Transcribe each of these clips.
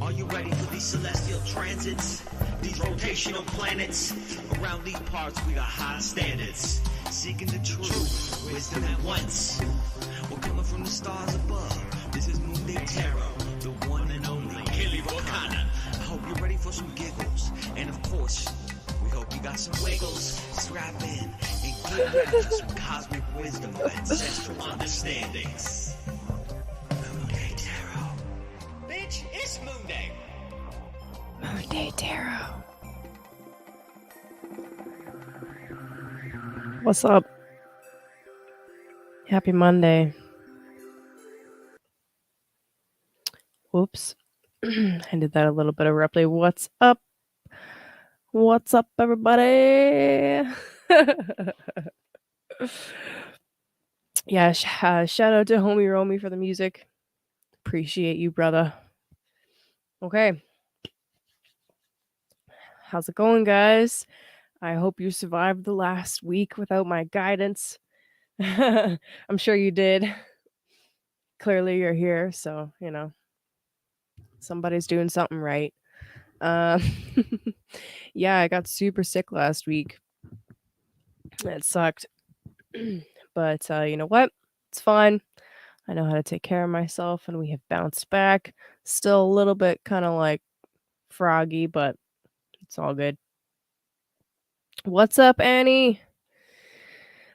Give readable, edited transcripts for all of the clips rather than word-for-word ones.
Are you ready for these celestial transits? These rotational planets? Around these parts we got high standards. Seeking the truth, wisdom at once. We're coming from the stars above. This is Moonday Tarot, the one and only Kili Volcana. I hope you're ready for some giggles. And of course, we hope you got some wiggles. Strap in and get ready for some cosmic wisdom of ancestral understandings. Moonday Tarot. Bitch, it's Moonday. Moonday Tarot. What's up? Happy Monday. Whoops. I did that a little bit abruptly. What's up? What's up, everybody? Yeah, shout out to Homie Romy for the music. Appreciate you, brother. Okay. How's it going, guys? I hope you survived the last week without my guidance. I'm sure you did. Clearly you're here, so, somebody's doing something right. Yeah, I got super sick last week. It sucked. But you know what? It's fine. I know how to take care of myself, and we have bounced back. Still a little bit kind of like froggy, but it's all good. What's up, Annie?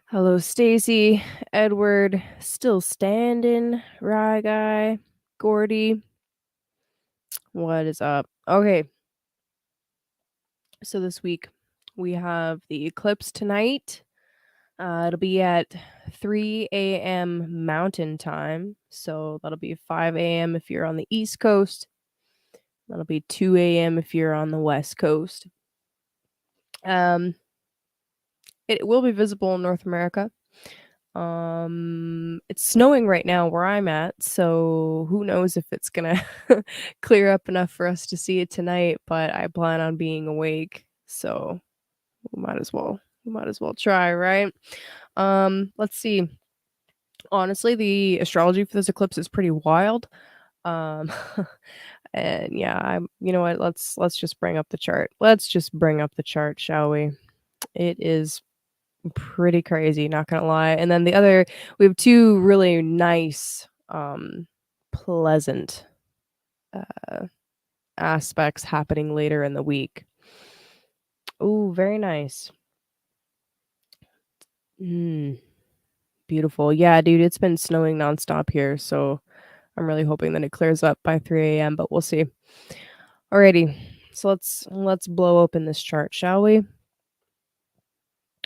Hello, Stacy, Edward, still standing, Rye Guy, Gordy. What is up? Okay. So this week we have the eclipse tonight. It'll be at 3 a.m. Mountain Time. So that'll be 5 a.m. if you're on the East Coast. That'll be 2 a.m. if you're on the West Coast. It will be visible in North America. It's snowing right now where I'm at, so who knows if it's gonna clear up enough for us to see it tonight, but I plan on being awake, so we might as well try, right? Let's see. Honestly, the astrology for this eclipse is pretty wild. And yeah, you know what? Let's just bring up the chart. Let's just bring up the chart, shall we? It is pretty crazy, not gonna lie. And then we have two really nice, pleasant aspects happening later in the week. Oh, very nice. Beautiful. Yeah, dude, it's been snowing nonstop here, so I'm really hoping that it clears up by 3 a.m., but we'll see. Alrighty, so let's blow open this chart, shall we?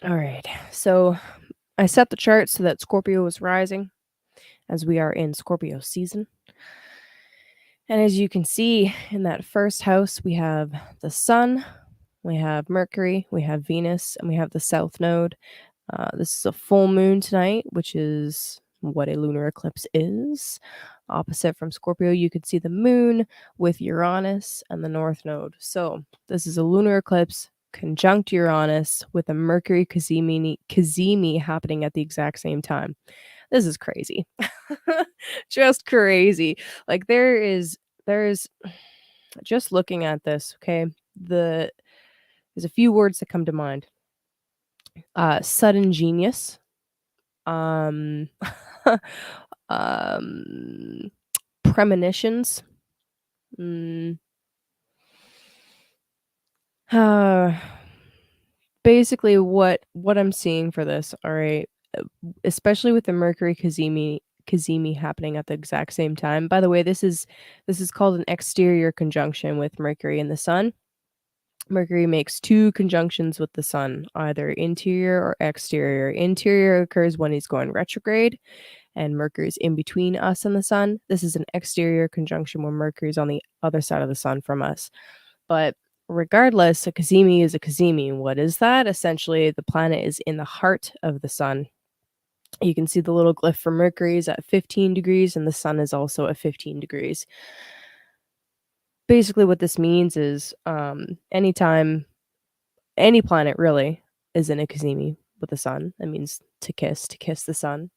All right, so I set the chart so that Scorpio is rising, as we are in Scorpio season. And as you can see in that first house, we have the Sun, we have Mercury, we have Venus, and we have the South Node. This is a full moon tonight, which is what a lunar eclipse is. Opposite from Scorpio, you could see the moon with Uranus and the North Node. So this is a lunar eclipse conjunct Uranus with a Mercury Cazimi happening at the exact same time. This is crazy. Just crazy. Like there's just looking at this, okay? There's a few words that come to mind. Sudden genius, um, um, premonitions. Mm, uh, basically, what I'm seeing for this, all right, especially with the Mercury Cazimi happening at the exact same time. By the way, this is called an exterior conjunction with Mercury and the Sun. Mercury makes two conjunctions with the Sun, either interior or exterior. Interior occurs when he's going retrograde, and Mercury's in between us and the Sun. This is an exterior conjunction where Mercury's on the other side of the Sun from us. But regardless, a Cazimi is a Cazimi. What is that? Essentially, the planet is in the heart of the Sun. You can see the little glyph for Mercury is at 15 degrees, and the Sun is also at 15 degrees. Basically, what this means is anytime any planet really is in a Cazimi with the Sun, that means to kiss the Sun.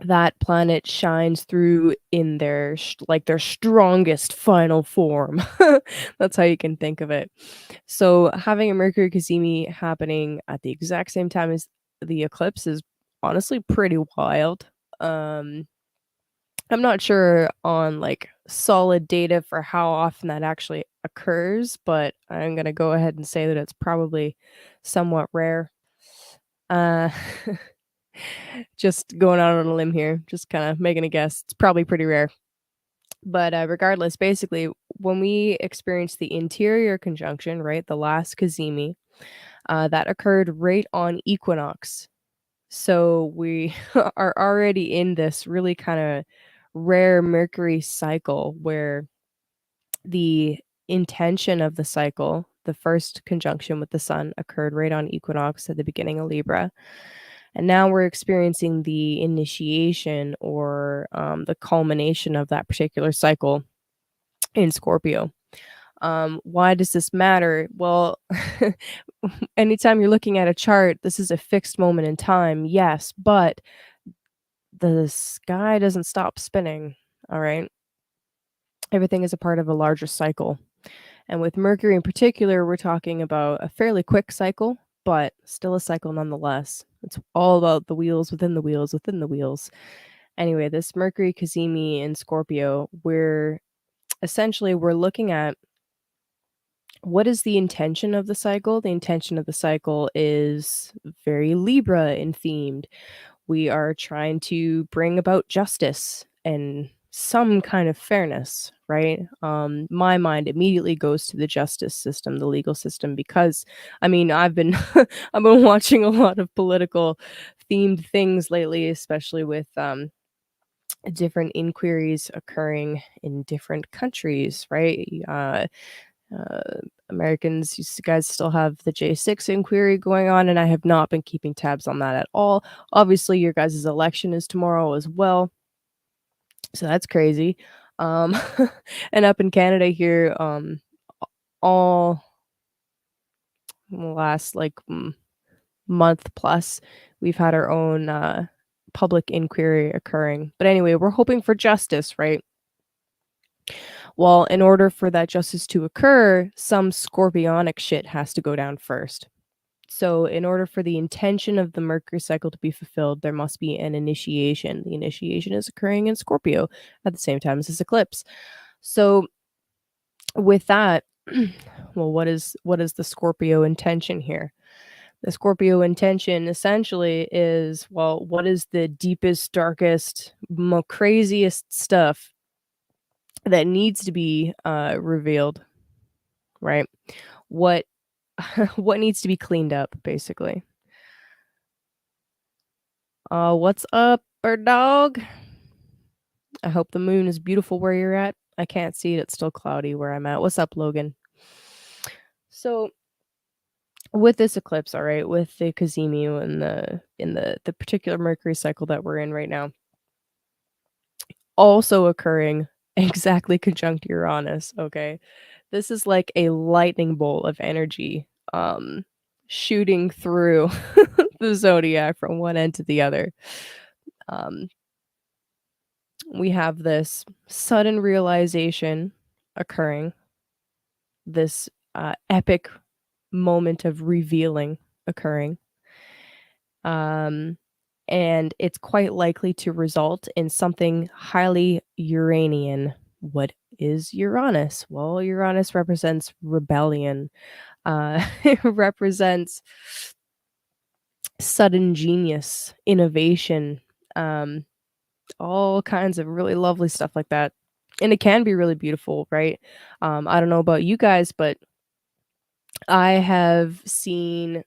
That planet shines through in their like their strongest final form. That's how you can think of it. So having a Mercury Cazimi happening at the exact same time as the eclipse is honestly pretty wild. Um, I'm not sure on like solid data for how often that actually occurs, but I'm gonna go ahead and say that it's probably somewhat rare. Uh, just going out on a limb here, just kind of making a guess. It's probably pretty rare. But regardless, basically, when we experience the interior conjunction, right, the last Cazimi, that occurred right on equinox. So we are already in this really kind of rare Mercury cycle where the intention of the cycle, the first conjunction with the Sun, occurred right on equinox at the beginning of Libra. And now we're experiencing the initiation or the culmination of that particular cycle in Scorpio. Why does this matter? Well, anytime you're looking at a chart, this is a fixed moment in time, yes, but the sky doesn't stop spinning. All right. Everything is a part of a larger cycle. And with Mercury in particular, we're talking about a fairly quick cycle, but still a cycle nonetheless. It's all about the wheels within the wheels within the wheels. Anyway, this Mercury Cazimi in Scorpio, we're looking at what is the intention of the cycle. The intention of the cycle is very Libra in themed. We are trying to bring about justice and some kind of fairness, right? My mind immediately goes to the justice system, the legal system, because I mean, I've been I've been watching a lot of political themed things lately, especially with different inquiries occurring in different countries, right? Uh, Americans, you guys still have the J6 inquiry going on, and I have not been keeping tabs on that at all. Obviously, your guys' election is tomorrow as well, so that's crazy. Um, and up in Canada here, all last like month plus, we've had our own public inquiry occurring. But anyway, we're hoping for justice, right? Well, in order for that justice to occur, some scorpionic shit has to go down first. So, in order for the intention of the Mercury cycle to be fulfilled, there must be an initiation. The initiation is occurring in Scorpio at the same time as this eclipse. So, with that, well, what is the Scorpio intention here? The Scorpio intention essentially is, well, what is the deepest, darkest, craziest stuff that needs to be revealed, right? What what needs to be cleaned up, basically. What's up, bird dog? I hope the moon is beautiful where you're at. I can't see it. It's still cloudy where I'm at. What's up, Logan? So with this eclipse, all right, with the Cazimi and the particular Mercury cycle that we're in right now, also occurring exactly conjunct Uranus, okay? This is like a lightning bolt of energy shooting through the zodiac from one end to the other. Um, we have this sudden realization occurring, this epic moment of revealing occurring. Um, and it's quite likely to result in something highly Uranian. What is Uranus? Well, Uranus represents rebellion. It represents sudden genius, innovation, um, all kinds of really lovely stuff like that. And it can be really beautiful, right? I don't know about you guys, but I have seen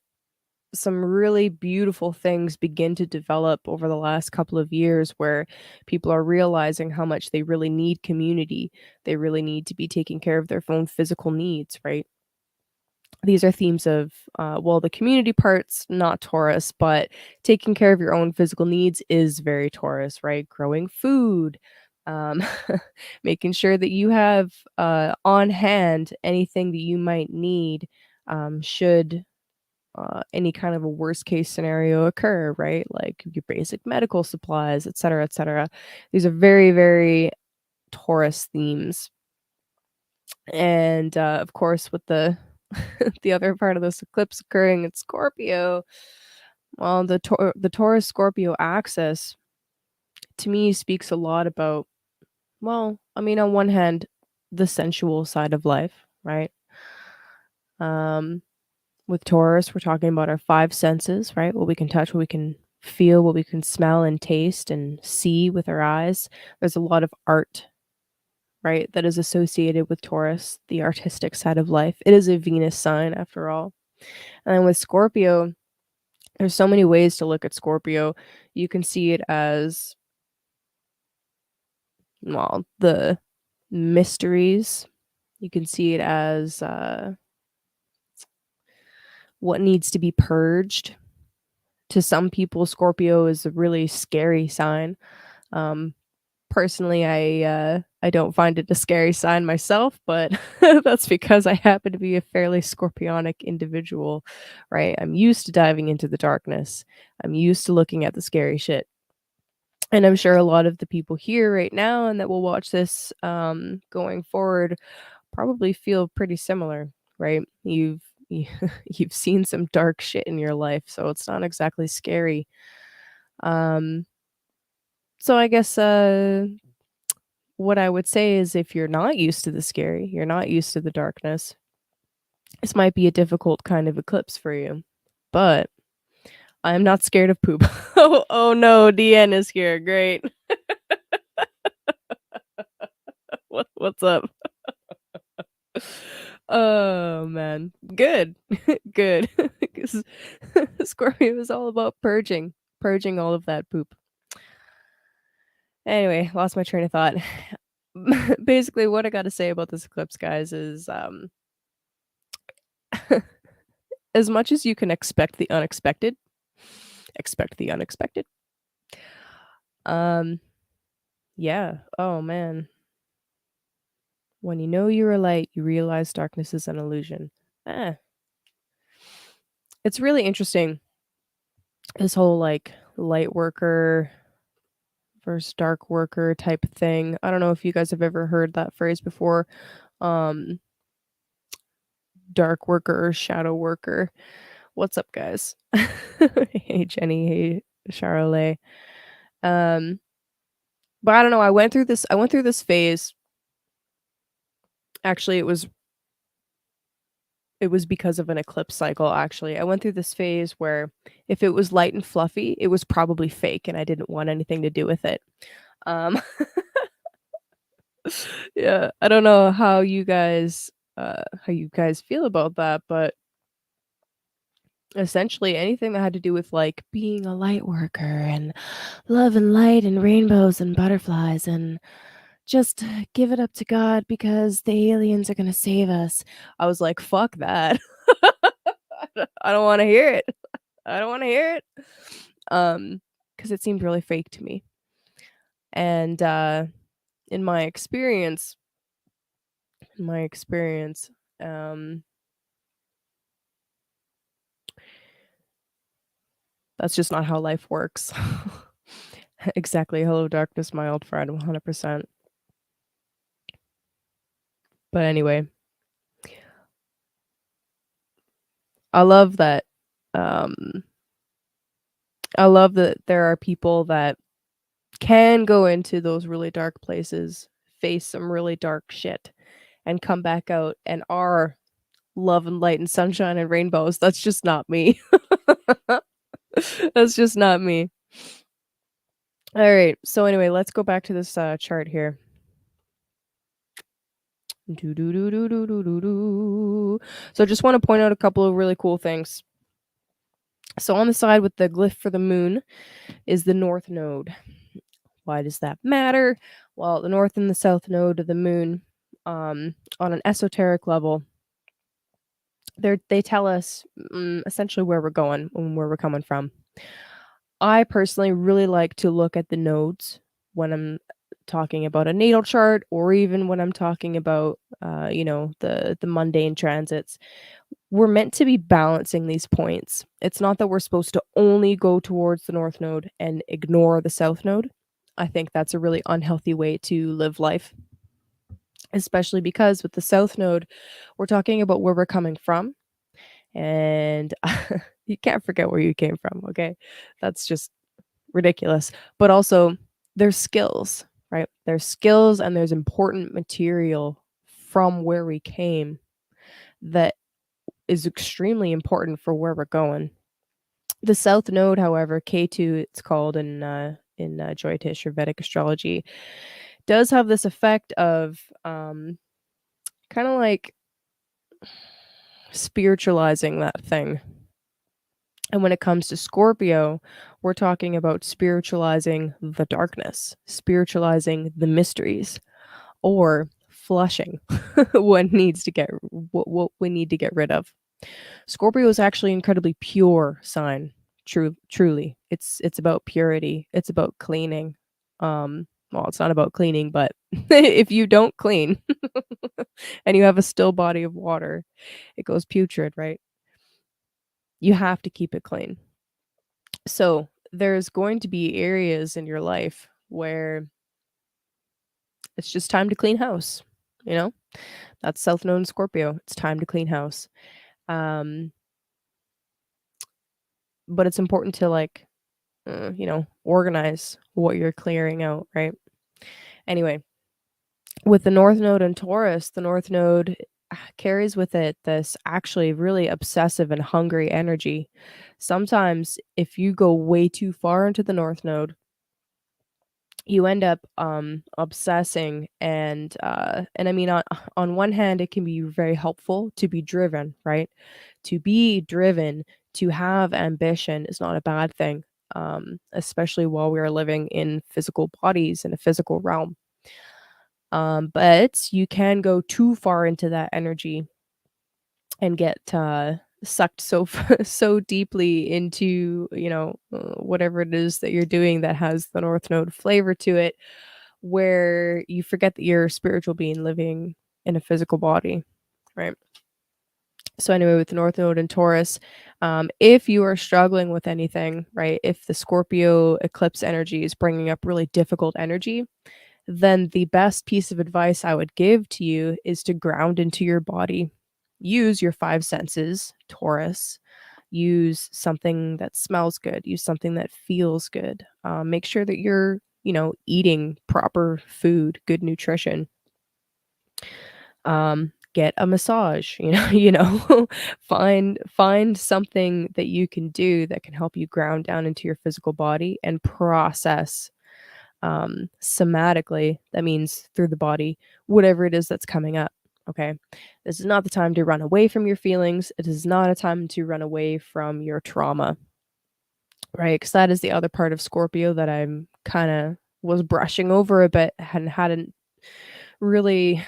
some really beautiful things begin to develop over the last couple of years where people are realizing how much they really need community. They really need to be taking care of their own physical needs, right? These are themes of, well, the community part's not Taurus, but taking care of your own physical needs is very Taurus, right? Growing food, um, making sure that you have on hand anything that you might need should any kind of a worst case scenario occur, right? Like your basic medical supplies, et cetera, et cetera. These are very, very Taurus themes. And of course, with the the other part of this eclipse occurring in Scorpio, well, the Taurus Scorpio axis to me speaks a lot about, well, I mean, on one hand, the sensual side of life, right? Um, with Taurus, we're talking about our five senses, right? What we can touch, what we can feel, what we can smell and taste and see with our eyes. There's a lot of art, right, that is associated with Taurus, the artistic side of life. It is a Venus sign, after all. And then with Scorpio, there's so many ways to look at Scorpio. You can see it as, well, the mysteries. You can see it as what needs to be purged. To some people, Scorpio is a really scary sign. Um, Personally, I don't find it a scary sign myself, but that's because I happen to be a fairly scorpionic individual, right? I'm used to diving into the darkness. I'm used to looking at the scary shit. And I'm sure a lot of the people here right now and that will watch this going forward probably feel pretty similar, right? You've seen some dark shit in your life, so it's not exactly scary. Um, so I guess what I would say is if you're not used to the scary, you're not used to the darkness, this might be a difficult kind of eclipse for you. But I'm not scared of poop. Oh no, DN is here. Great. What's up? Oh man. Good. Good. 'Cause Scorpio is all about purging. Purging all of that poop. Anyway, lost my train of thought. Basically, what I gotta say about this eclipse, guys, is as much as you can expect the unexpected. Um, yeah. Oh man. When you know you're a light, you realize darkness is an illusion. Eh. It's really interesting, this whole like light worker versus dark worker type thing. I don't know if you guys have ever heard that phrase before. Um, dark worker or shadow worker. What's up, guys? Hey Jenny, hey Charlotte. Um, but I don't know, I went through this phase. Actually, it was because of an eclipse cycle, actually. I went through this phase where if it was light and fluffy, it was probably fake and I didn't want anything to do with it. Um, yeah, I don't know how you guys feel about that, but essentially anything that had to do with like being a light worker and love and light and rainbows and butterflies and just give it up to God because the aliens are going to save us. I was like, fuck that. I don't want to hear it. I don't want to hear it. Because it seemed really fake to me. And in my experience, um, that's just not how life works. Exactly. Hello, darkness, my old friend, 100%. But anyway, I love that um, I love that there are people that can go into those really dark places, face some really dark shit, and come back out and are love and light and sunshine and rainbows. That's just not me. That's just not me. All right. So anyway, let's go back to this chart here. So I just want to point out a couple of really cool things. So on the side with the glyph for the moon is the north node. Why does that matter? Well, the north and the south node of the moon, on an esoteric level, they tell us essentially where we're going and where we're coming from. I personally really like to look at the nodes when I'm talking about a natal chart, or even when I'm talking about, the mundane transits. We're meant to be balancing these points. It's not that we're supposed to only go towards the north node and ignore the south node. I think that's a really unhealthy way to live life, especially because with the south node, we're talking about where we're coming from. And you can't forget where you came from, okay? That's just ridiculous. But also, there's skills, right? There's skills and there's important material from where we came that is extremely important for where we're going. The south node, however, K2, it's called in Jyotish or Vedic astrology, does have this effect of kind of like spiritualizing that thing. And when it comes to Scorpio, we're talking about spiritualizing the darkness, spiritualizing the mysteries, or flushing what needs to get what we need to get rid of. Scorpio is actually an incredibly pure sign. Truly, it's about purity. It's about cleaning. Well, it's not about cleaning, but if you don't clean and you have a still body of water, it goes putrid, right? You have to keep it clean. So there's going to be areas in your life where it's just time to clean house. You know, that's South Node in Scorpio. It's time to clean house. Um, but it's important to organize what you're clearing out, right? Anyway, with the North Node and Taurus, the North Node carries with it this actually really obsessive and hungry energy. Sometimes, if you go way too far into the North Node, you end up obsessing and I mean on one hand it can be very helpful to be driven, right? To be driven, to have ambition is not a bad thing, especially while we are living in physical bodies in a physical realm. But you can go too far into that energy and get sucked so deeply into whatever it is that you're doing that has the North Node flavor to it, where you forget that you're a spiritual being living in a physical body, right? So anyway, with the North Node and Taurus, if you are struggling with anything, right, if the Scorpio eclipse energy is bringing up really difficult energy, then the best piece of advice I would give to you is to ground into your body. Use your five senses, Taurus. Use something that smells good. Use something that feels good. Make sure that you're, eating proper food, good nutrition. Get a massage. Find something that you can do that can help you ground down into your physical body and process somatically, that means through the body, whatever it is that's coming up. Okay. This is not the time to run away from your feelings. It is not a time to run away from your trauma, right? Because that is the other part of Scorpio that I'm kind of was brushing over a bit and hadn't really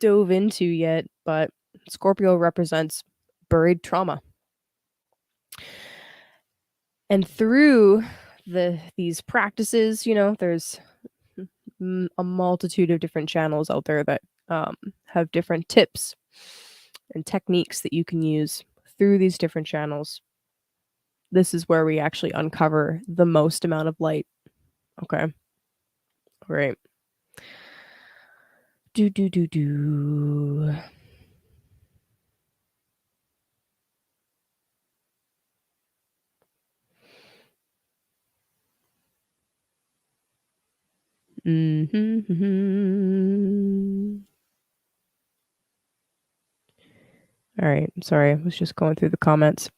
dove into yet. But Scorpio represents buried trauma. And through these practices, there's a multitude of different channels out there that have different tips and techniques that you can use through these different channels. This is where we actually uncover the most amount of light. Okay. All right. Do. All right. Sorry. I was just going through the comments.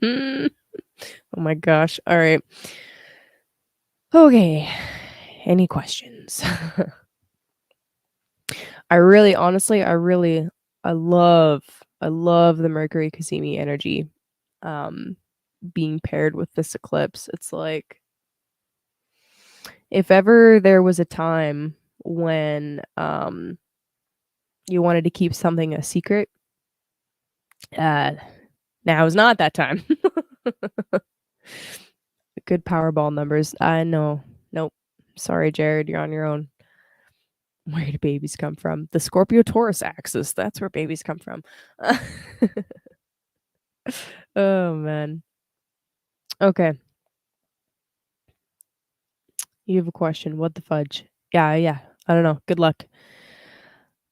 Oh my gosh. All right. Okay. Any questions? I love the Mercury Kasimi energy being paired with this eclipse. It's like if ever there was a time when you wanted to keep something a secret, now is not that time. Good Powerball numbers. I know. Nope. Sorry, Jared, you're on your own. Where do babies come from? The Scorpio Taurus axis. That's where babies come from. Oh man. Okay. You have a question. What the fudge? Yeah. I don't know. Good luck.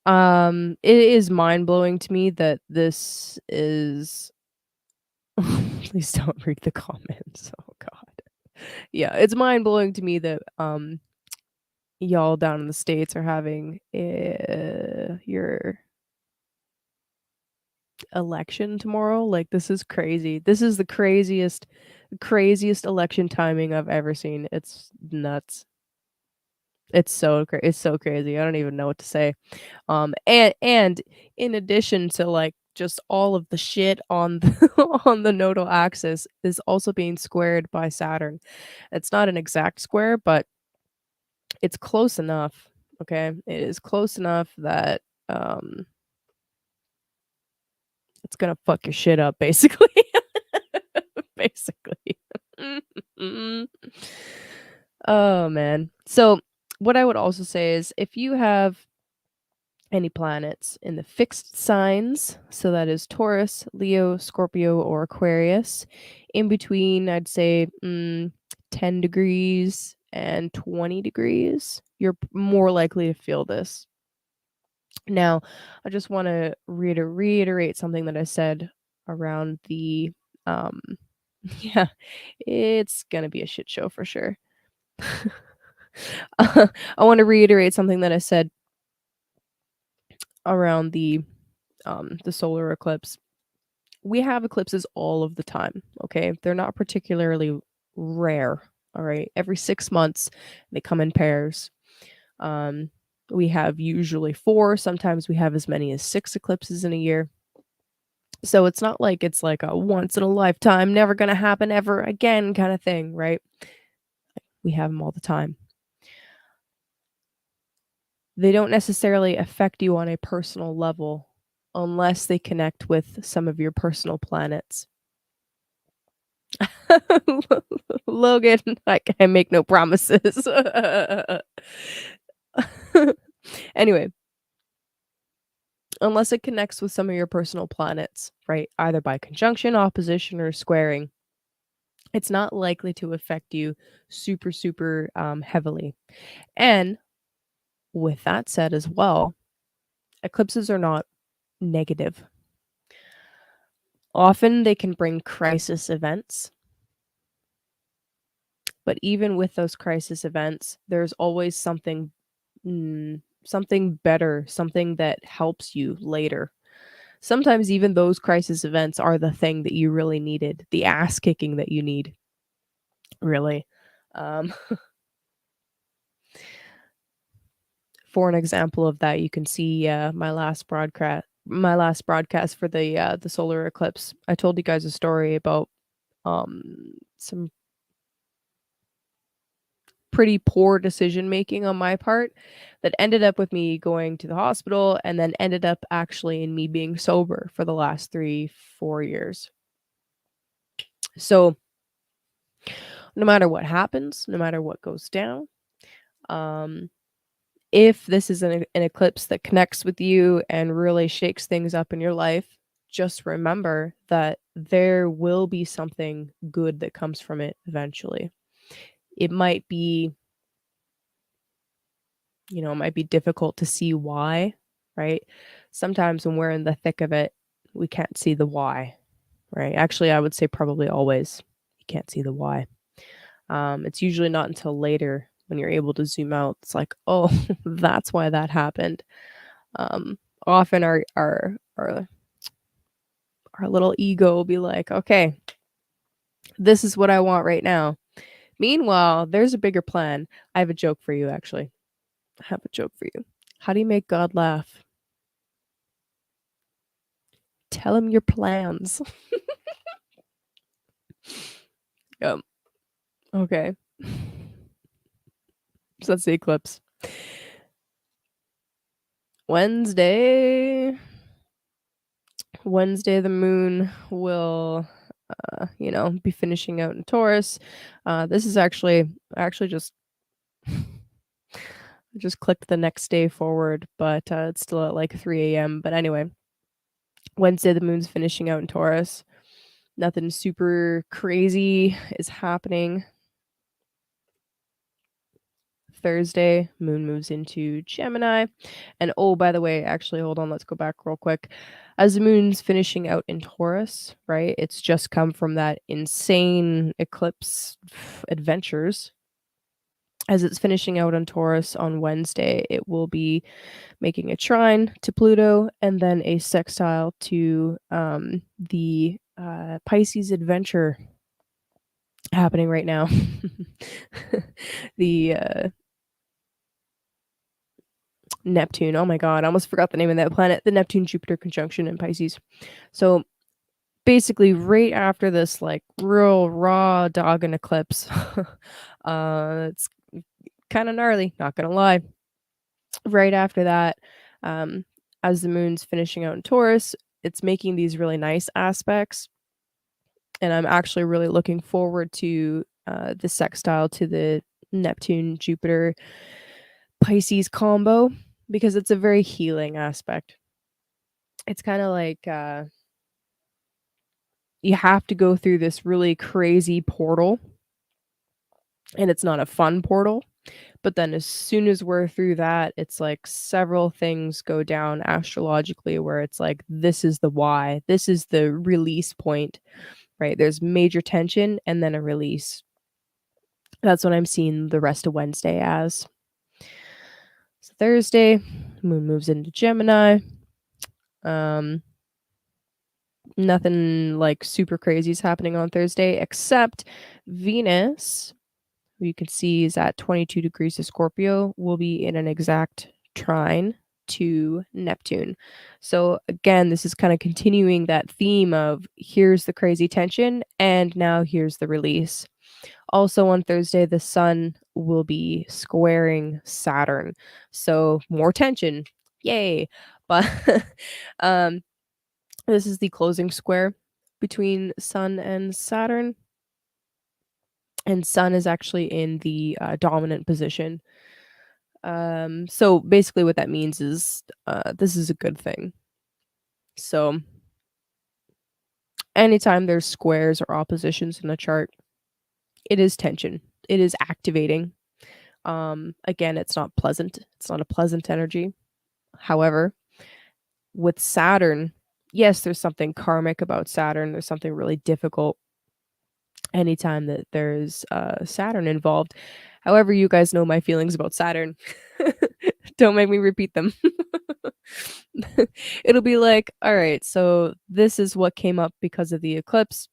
It is mind-blowing to me that this is please don't read the comments. Oh god. Yeah, it's mind-blowing to me that y'all down in the States are having your election tomorrow. Like this is crazy. This is the craziest election timing I've ever seen. It's nuts. It's so crazy. I don't even know what to say. And in addition to like just all of the shit on the, on the nodal axis is also being squared by Saturn. It's not an exact square, but it's close enough. Okay, it is close enough that it's gonna fuck your shit up, basically. Basically. Oh man. So what I would also say is if you have any planets in the fixed signs, so that is Taurus, Leo, Scorpio, or Aquarius, in between, I'd say 10 degrees and 20 degrees, you're more likely to feel this. Now, I just want to reiterate something that I said around the, yeah, it's going to be a shit show for sure. I want to reiterate something that I said around the solar eclipse. We have eclipses all of the time, okay? They're not particularly rare, all right? Every 6 months, they come in pairs. We have usually 4, sometimes we have as many as 6 eclipses in a year. So it's not like it's like a once in a lifetime, never gonna happen ever again kind of thing, right? We have them all the time. They don't necessarily affect you on a personal level unless they connect with some of your personal planets. Logan, I make no promises. Anyway, unless it connects with some of your personal planets, right? Either by conjunction, opposition, or squaring, it's not likely to affect you super heavily. And with that said as well, eclipses are not negative. Often they can bring crisis events. But even with those crisis events, there's always something better, something that helps you later. Sometimes even those crisis events are the thing that you really needed, the ass kicking that you need. Really. For an example of that, you can see my last broadcast for the solar eclipse. I told you guys a story about some pretty poor decision making on my part that ended up with me going to the hospital and then ended up actually in me being sober for the last 3-4 years. So no matter what happens, no matter what goes down, if this is an eclipse that connects with you and really shakes things up in your life, just remember that there will be something good that comes from it eventually. It might be, it might be difficult to see why, right? Sometimes when we're in the thick of it, we can't see the why, right? Actually, I would say probably always you can't see the why. It's usually not until later when you're able to zoom out. It's like, oh, that's why that happened. Often our little ego will be like, okay, this is what I want right now. Meanwhile, there's a bigger plan. I have a joke for you, actually. I have a joke for you. How do you make God laugh? Tell him your plans. Yep. Okay. So that's the eclipse. Wednesday, the moon will, be finishing out in Taurus. This is actually, I actually just clicked the next day forward, but it's still at like 3 a.m. But anyway, Wednesday, the moon's finishing out in Taurus. Nothing super crazy is happening. Thursday, moon moves into Gemini. And oh, by the way, actually, hold on, let's go back real quick. As the moon's finishing out in Taurus, right? It's just come from that insane eclipse adventures. As it's finishing out on Taurus on Wednesday, it will be making a trine to Pluto and then a sextile to the Pisces adventure happening right now. The Neptune. Oh my god, I almost forgot the name of that planet. The Neptune Jupiter conjunction in Pisces. So basically right after this like real raw dogging eclipse, it's kind of gnarly, not gonna lie. Right after that, as the moon's finishing out in Taurus, it's making these really nice aspects. And I'm actually really looking forward to the sextile to the Neptune Jupiter Pisces combo because it's a very healing aspect. It's kind of like you have to go through this really crazy portal, and it's not a fun portal. But then as soon as we're through that, it's like several things go down astrologically where it's like, this is the why, this is the release point, right? There's major tension and then a release. That's what I'm seeing the rest of Wednesday as. So Thursday, moon moves into Gemini. Nothing like super crazy is happening on Thursday, except Venus, who you can see is at 22 degrees of Scorpio, will be in an exact trine to Neptune. So again, this is kind of continuing that theme of here's the crazy tension and now here's the release. Also on Thursday, the sun will be squaring Saturn. So more tension. Yay. But this is the closing square between Sun and Saturn. And Sun is actually in the dominant position. So basically what that means is this is a good thing. So anytime there's squares or oppositions in a chart, it is tension. It is activating. Again, it's not pleasant. It's not a pleasant energy. However, with Saturn, yes, there's something karmic about Saturn. There's something really difficult anytime that there's Saturn involved. However, you guys know my feelings about Saturn. Don't make me repeat them. It'll be like, all right, so this is what came up because of the eclipse.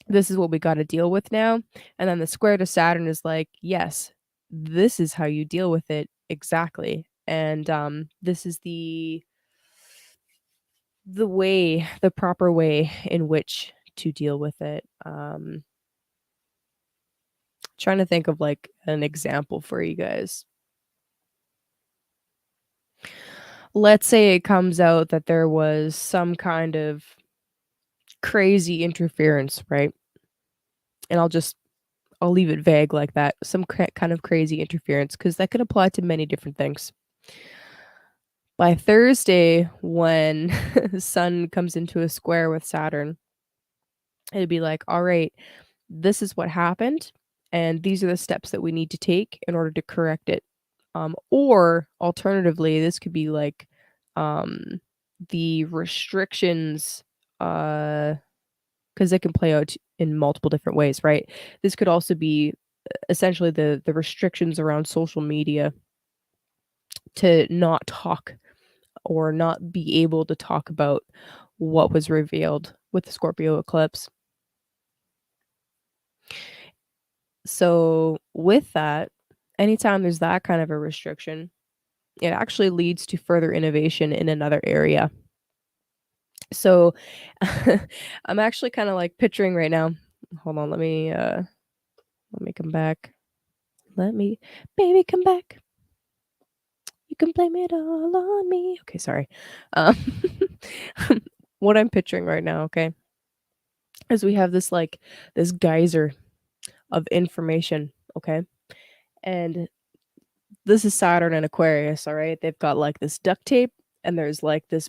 This is what we got to deal with now. And then the square to Saturn is like, yes, this is how you deal with it exactly. And this is the way, the proper way in which to deal with it. Trying to think of like an example for you guys. Let's say it comes out that there was some kind of crazy interference, right? And I'll leave it vague like that. Some kind of crazy interference because that could apply to many different things. By Thursday, when the sun comes into a square with Saturn, it'd be like, all right, this is what happened, and these are the steps that we need to take in order to correct it. Or alternatively, this could be like the restrictions because it can play out in multiple different ways, right? This could also be essentially the restrictions around social media to not talk or not be able to talk about what was revealed with the Scorpio eclipse. So, with that, anytime there's that kind of a restriction, it actually leads to further innovation in another area. So, I'm actually kind of like picturing right now. Hold on, let me come back. Let me baby come back. You can blame it all on me. Okay, sorry. Um, what I'm picturing right now, okay, is we have this like this geyser of information, okay? And this is Saturn and Aquarius, all right? They've got like this duct tape and there's like this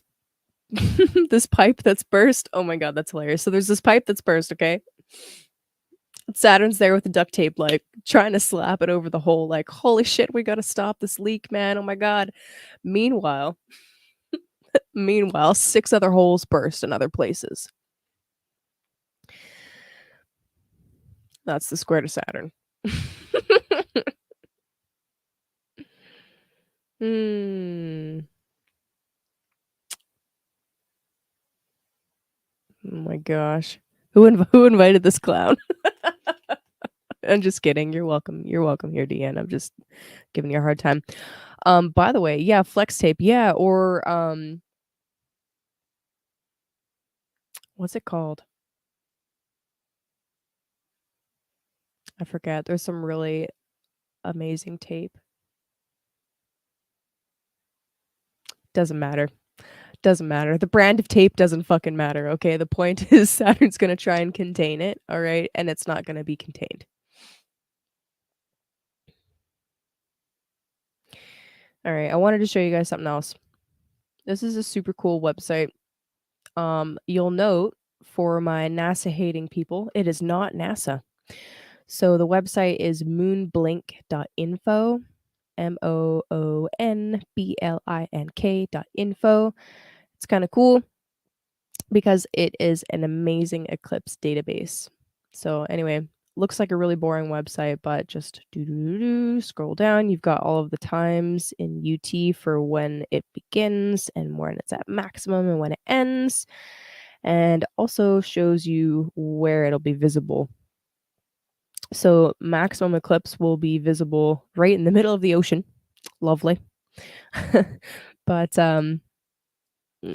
this pipe that's burst. Oh my god, that's hilarious. So there's this pipe that's burst, okay? Saturn's there with the duct tape, like trying to slap it over the hole, like, holy shit, we gotta stop this leak, man. Oh my god. Meanwhile, six other holes burst in other places. That's the square to Saturn. Hmm. Oh my gosh. Who invited this clown? I'm just kidding. You're welcome. You're welcome here, Deanne. I'm just giving you a hard time. By the way, yeah, flex tape. Yeah, or what's it called? I forget. There's some really amazing tape. Doesn't matter. Doesn't matter. The brand of tape doesn't fucking matter, okay? The point is Saturn's gonna try and contain it, all right? And it's not gonna be contained. All right, I wanted to show you guys something else. This is a super cool website. You'll note for my NASA hating people, it is not NASA. So the website is moonblink.info, moonblink.info. It's kind of cool because it is an amazing eclipse database. So anyway, looks like a really boring website, but just scroll down. You've got all of the times in UT for when it begins and when it's at maximum and when it ends, and also shows you where it'll be visible. So maximum eclipse will be visible right in the middle of the ocean. Lovely. But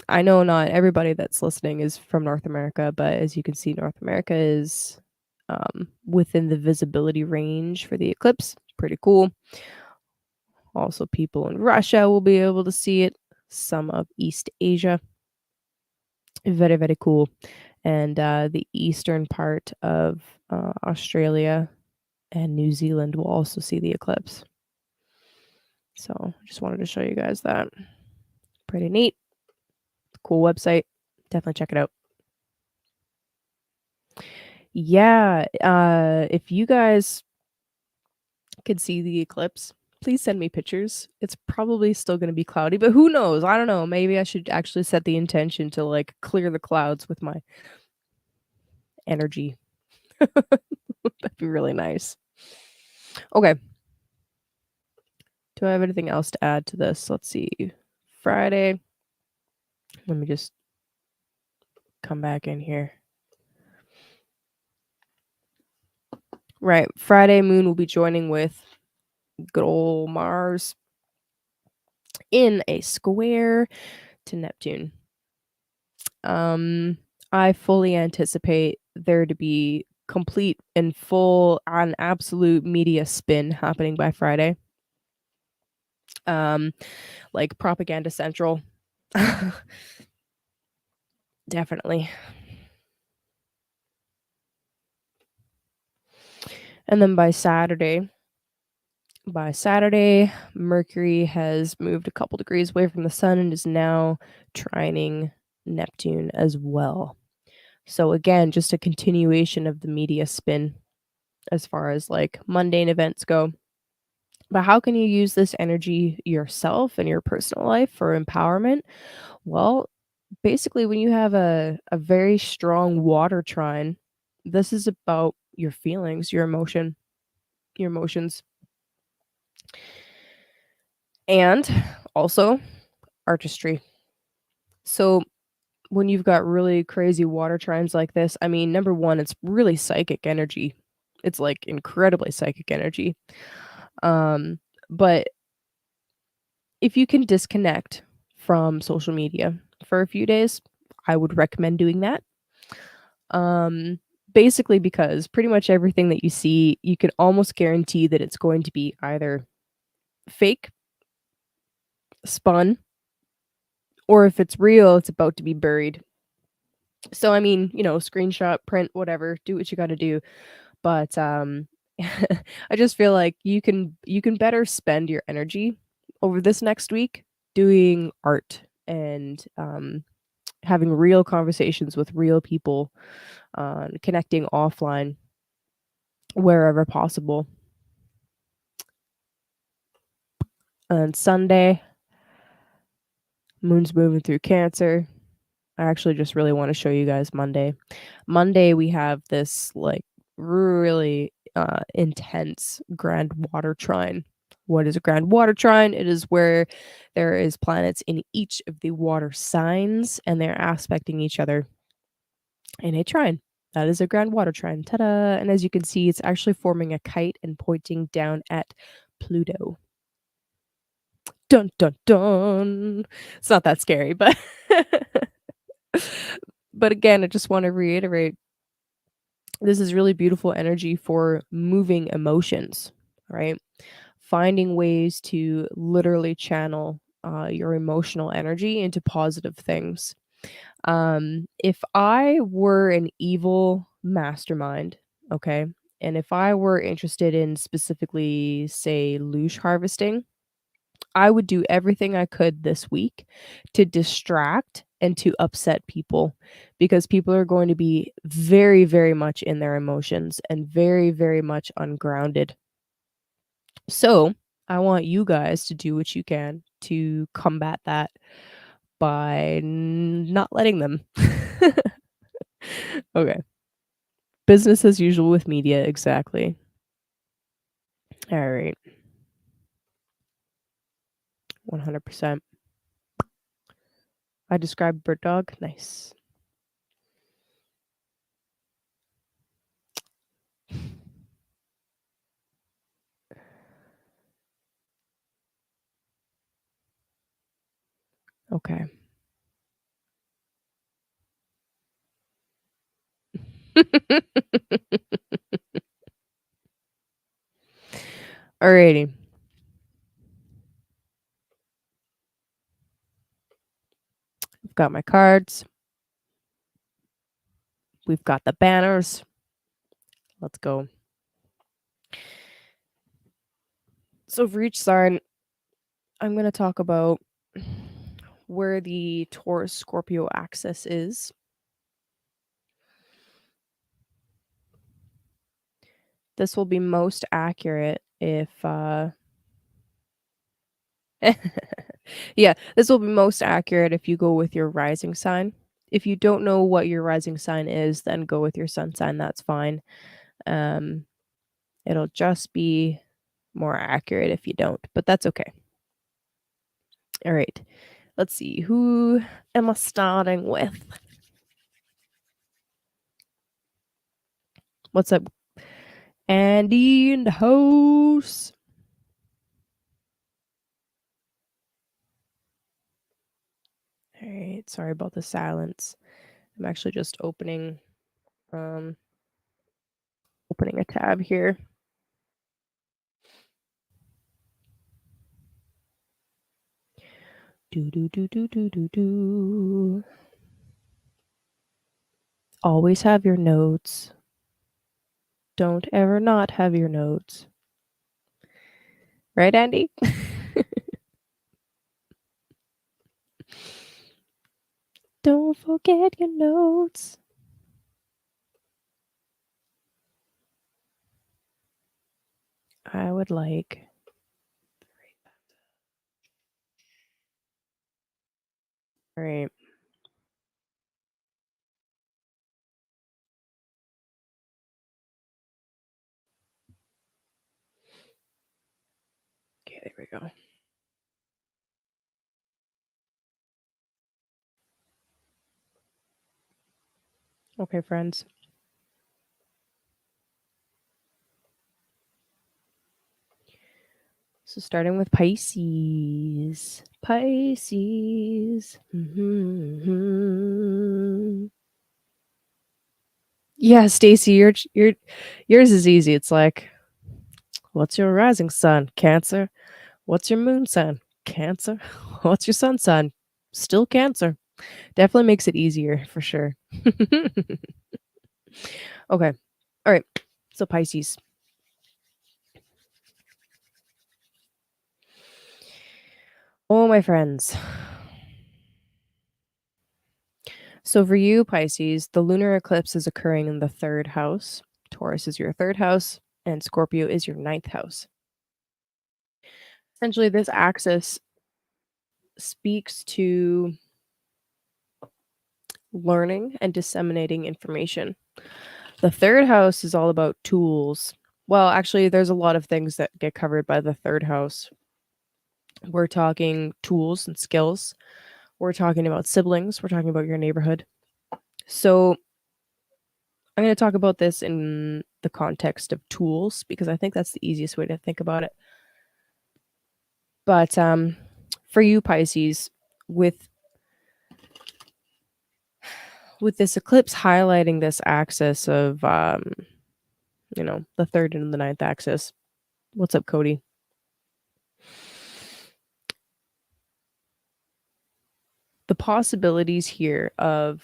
I know not everybody that's listening is from North America, but as you can see, North America is within the visibility range for the eclipse. Pretty cool. Also, people in Russia will be able to see it. Some of East Asia. Very, very cool. And the eastern part of Australia and New Zealand will also see the eclipse. So just wanted to show you guys that. Pretty neat. Cool website. Definitely check it out. Yeah, if you guys could see the eclipse, please send me pictures. It's probably still going to be cloudy, but who knows? I don't know. Maybe I should actually set the intention to like clear the clouds with my energy. That'd be really nice. Okay. Do I have anything else to add to this? Let's see. Friday. Let me just come back in here. Right. Friday, Moon will be joining with good old Mars in a square to Neptune. I fully anticipate there to be complete and full and absolute media spin happening by Friday. Like Propaganda Central. Definitely. And then by Saturday, Mercury has moved a couple degrees away from the sun and is now trining Neptune as well. So again, just a continuation of the media spin as far as like mundane events go. But how can you use this energy yourself in your personal life for empowerment? Well, basically, when you have a very strong water trine, this is about your feelings, your emotions, and also artistry. So when you've got really crazy water trines like this, I mean, number one, it's really psychic energy. It's like incredibly psychic energy. Um, but if you can disconnect from social media for a few days, I would recommend doing that. Um, basically because pretty much everything that you see, you can almost guarantee that it's going to be either fake, spun, or if it's real, it's about to be buried. So I mean, screenshot, print, whatever, do what you got to do. But I just feel like you can better spend your energy over this next week doing art and having real conversations with real people, connecting offline wherever possible. On Sunday, moon's moving through Cancer. I actually just really want to show you guys Monday. Monday, we have this like really intense grand water trine. What is a grand water trine? It is where there is planets in each of the water signs and they're aspecting each other in a trine. That is a grand water trine. Ta-da! And as you can see, it's actually forming a kite and pointing down at Pluto. Dun dun dun. It's not that scary, but but again, I just want to reiterate this is really beautiful energy for moving emotions, right? Finding ways to literally channel your emotional energy into positive things. If I were an evil mastermind, okay, and if I were interested in specifically, say, loosh harvesting, I would do everything I could this week to distract and to upset people because people are going to be very, very much in their emotions and very, very much ungrounded. So, I want you guys to do what you can to combat that by not letting them. Okay. Business as usual with media, exactly. All right. 100%. I described bird dog. Nice. Okay. Alrighty. I've got my cards. We've got the banners. Let's go. So for each sign, I'm going to talk about where the Taurus Scorpio axis is. This will be most accurate if yeah, this will be most accurate if you go with your rising sign. If you don't know what your rising sign is, then go with your sun sign. That's fine. Um, it'll just be more accurate if you don't, but that's okay. All right. Let's see. Who am I starting with? What's up? Andy in the house. All right. Sorry about the silence. I'm actually just um opening a tab here. Do do do do do do do. Always have your notes. Don't ever not have your notes. Right, Andy? Don't forget your notes. I would like. All right. there we go. Okay, friends. So starting with Pisces. Pisces. Yeah, Stacy, yours is easy. It's like, what's your rising sign? Cancer. What's your moon sign? Cancer. What's your sun sign? Still Cancer. Definitely makes it easier for sure. Okay. All right. So Pisces. Oh, my friends. So for you, Pisces, the lunar eclipse is occurring in the third house. Taurus is your third house, and Scorpio is your ninth house. Essentially, this axis speaks to learning and disseminating information. The third house is all about tools. Well, actually, there's a lot of things that get covered by the third house. We're talking tools and skills. We're talking about siblings. We're talking about your neighborhood. So I'm going to talk about this in the context of tools because I think that's the easiest way to think about it. But for you, Pisces, with this eclipse highlighting this axis of, the third and the ninth axis. What's up, Cody? The possibilities here of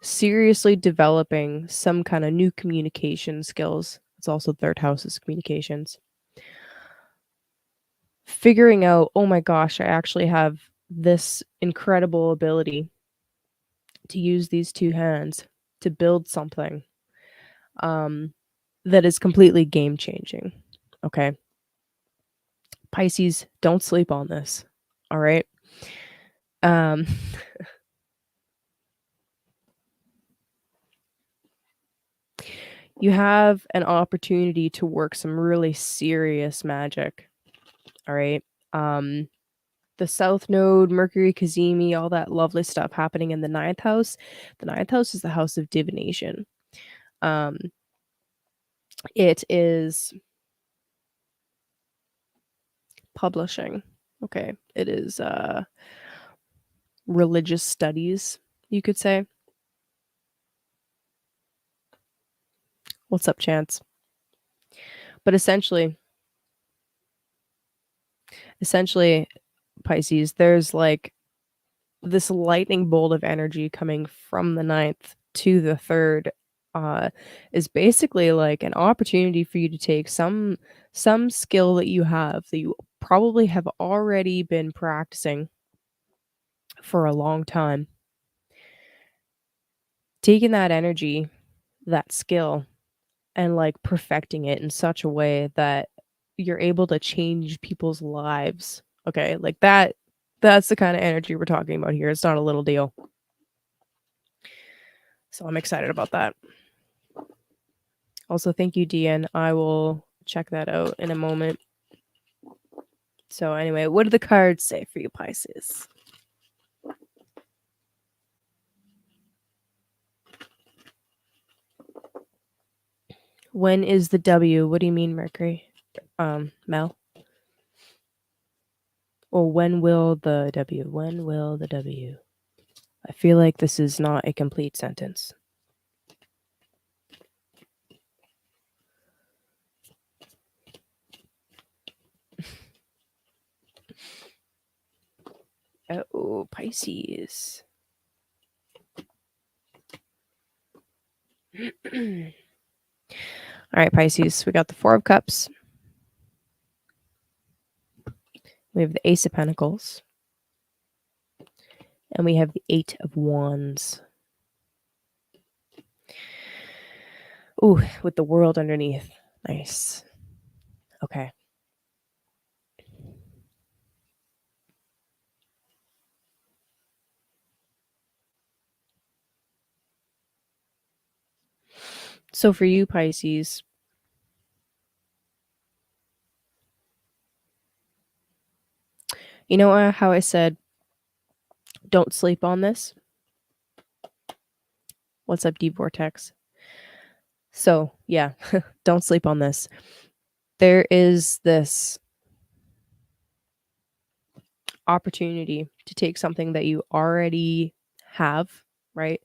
seriously developing some kind of new communication skills. It's also third house's communications. Figuring out, oh my gosh, I actually have this incredible ability to use these two hands to build something that is completely game changing. Okay. Pisces, don't sleep on this. All right. Um, you have an opportunity to work some really serious magic. All right. The South Node, Mercury, Kazemi, all that lovely stuff happening in the ninth house. The ninth house is the house of divination. It is publishing. Okay. It is religious studies, you could say. What's up, Chance? But essentially, Pisces, there's like this lightning bolt of energy coming from the ninth to the third is basically like an opportunity for you to take some skill that you have that you probably have already been practicing for a long time, taking that energy, that skill, and like perfecting it in such a way that you're able to change people's lives. Okay, like that's the kind of energy we're talking about here. It's not a little deal. So I'm excited about that. Also, thank you, Dean. I will check that out in a moment. So anyway, what do the cards say for you, Pisces? When is the W? What do you mean, Mercury? Mel? Or when will the W? When will the W? I feel like this is not a complete sentence. Oh, Pisces. All right, Pisces. We got the Four of Cups. We have the Ace of Pentacles. And we have the Eight of Wands. Ooh, with the World underneath. Nice. Okay. So for you, Pisces, You know how I said don't sleep on this? What's up, Deep Vortex? So, yeah, don't sleep on this. There is this opportunity to take something that you already have, right?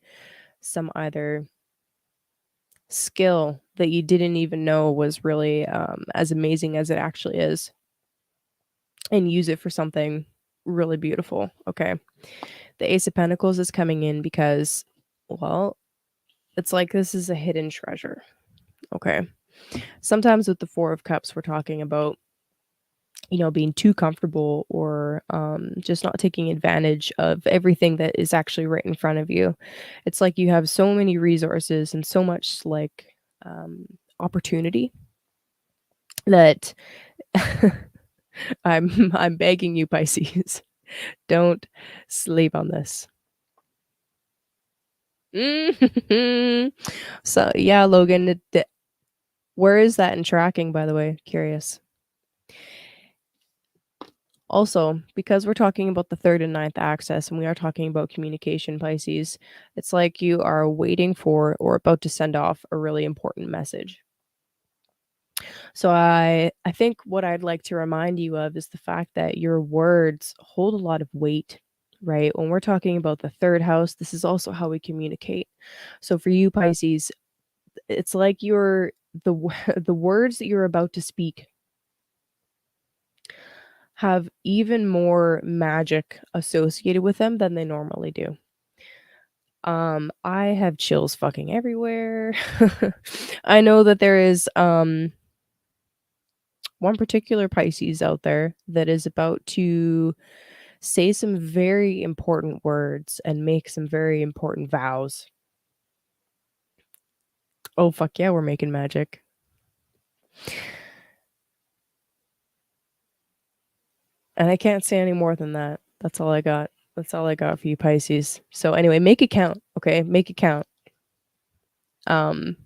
Some either skill that you didn't even know was really as amazing as it actually is, and use it for something really beautiful. Okay. The Ace of Pentacles is coming in because, well, it's like this is a hidden treasure. Okay. Sometimes with the Four of Cups, we're talking about, being too comfortable or just not taking advantage of everything that is actually right in front of you. It's like you have so many resources and so much like opportunity that I'm begging you, Pisces, don't sleep on this. So yeah, Logan, where is that in tracking, by the way? Curious. Also, because we're talking about the third and ninth axis and we are talking about communication, Pisces, it's like you are waiting for or about to send off a really important message. So I think what I'd like to remind you of is the fact that your words hold a lot of weight, right? When we're talking about the third house, this is also how we communicate. So for you, Pisces, it's like the words that you're about to speak have even more magic associated with them than they normally do. I have chills fucking everywhere. I know that there is one particular Pisces out there that is about to say some very important words and make some very important vows. Oh fuck yeah, we're making magic. And I can't say any more than that. That's all I got. That's all I got for you, Pisces. So anyway, make it count, okay? Make it count. Um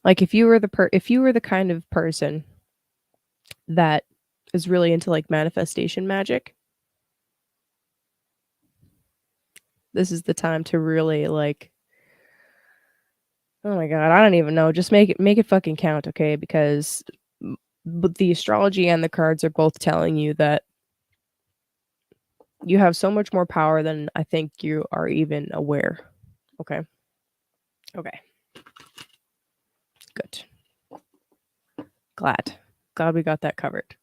like if you were the kind of person that is really into like manifestation magic, this is the time to really like, oh my god, I don't even know, just make it fucking count, okay? Because but the astrology and the cards are both telling you that you have so much more power than I think you are even aware. Okay. Okay. Good. Glad. Glad we got that covered.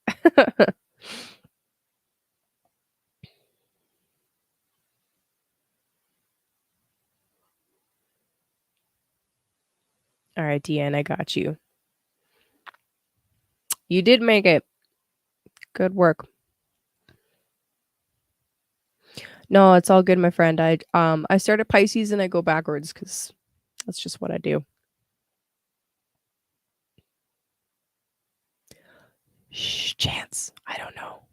All right, Deanne, I got you. You did make it. Good work. No, it's all good, my friend. I start at Pisces and I go backwards because that's just what I do. Shh, Chance. I don't know.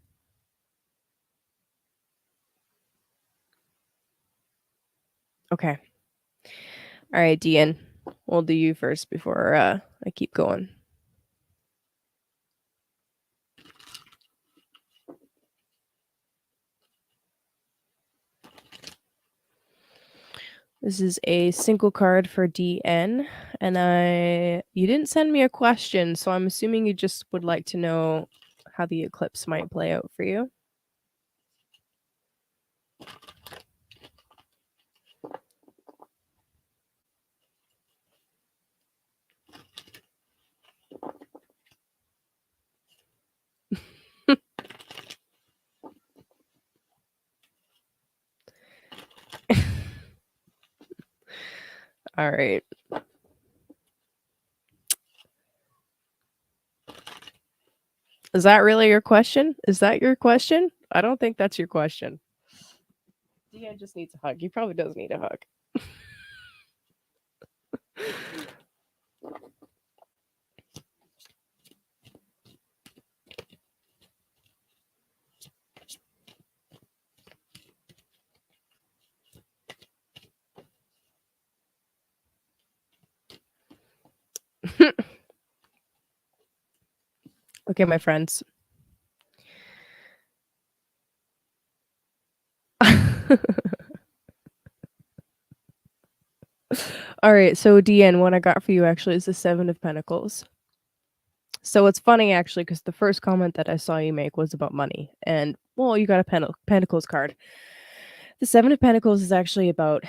Okay. All right, Deanne. We'll do you first before I keep going. This is a single card for DN, and you didn't send me a question, so I'm assuming you just would like to know how the eclipse might play out for you. All right. Is that really your question? Is that your question? I don't think that's your question. DN just needs a hug. He probably does need a hug. Okay, my friends. All right, so DN, what I got for you actually is the Seven of Pentacles. So it's funny actually because the first comment that I saw you make was about money, and well, you got a Pentacles card. The Seven of Pentacles is actually about,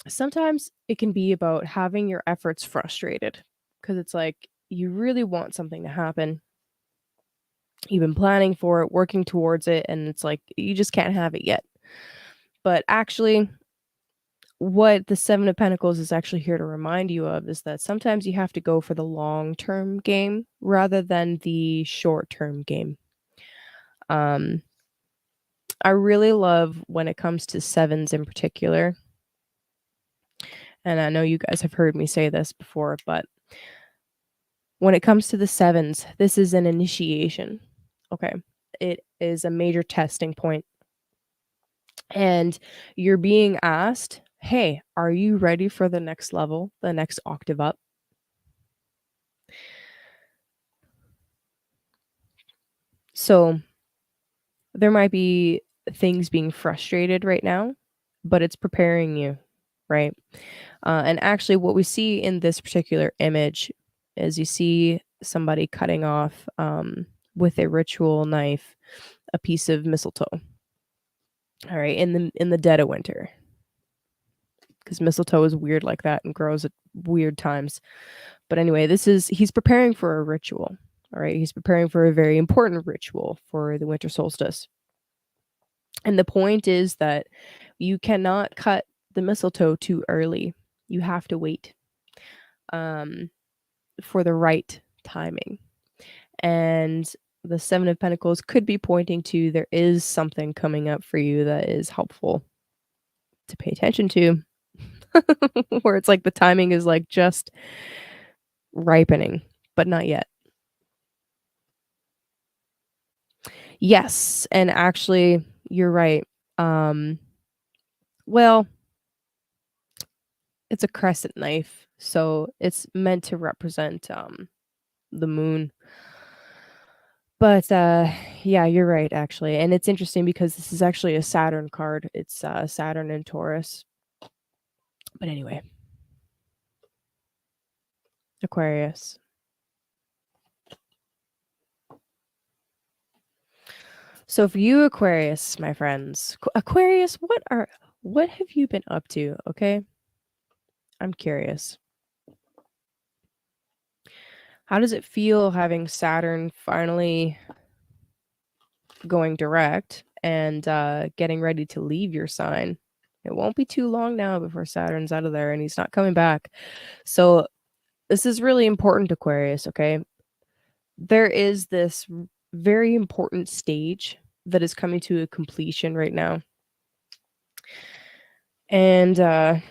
sometimes it can be about having your efforts frustrated because it's like you really want something to happen. You've been planning for it, working towards it, and it's like you just can't have it yet. But actually, what the Seven of Pentacles is actually here to remind you of is that sometimes you have to go for the long-term game rather than the short-term game. I really love when it comes to sevens in particular, and I know you guys have heard me say this before, but when it comes to the sevens, this is an initiation. Okay. It is a major testing point. And you're being asked, hey, are you ready for the next level, the next octave up? So there might be things being frustrated right now, but it's preparing you, right? And actually, what we see in this particular image is you see somebody cutting off with a ritual knife a piece of mistletoe. All right, in the dead of winter, because mistletoe is weird like that and grows at weird times. But anyway, he's preparing for a ritual. All right, he's preparing for a very important ritual for the winter solstice. And the point is that you cannot cut the mistletoe too early. You have to wait for the right timing. And the Seven of Pentacles could be pointing to there is something coming up for you that is helpful to pay attention to. Where it's like the timing is like just ripening, but not yet. Yes, and actually, you're right. Well, it's a crescent knife, so it's meant to represent the moon. But yeah, you're right actually. And it's interesting because this is actually a Saturn card. It's Saturn and Taurus. But anyway, Aquarius. So for you Aquarius, my friends, Aquarius, what have you been up to, okay? I'm curious. How does it feel having Saturn finally going direct and getting ready to leave your sign? It won't be too long now before Saturn's out of there and he's not coming back. So this is really important, Aquarius, okay? There is this very important stage that is coming to a completion right now. And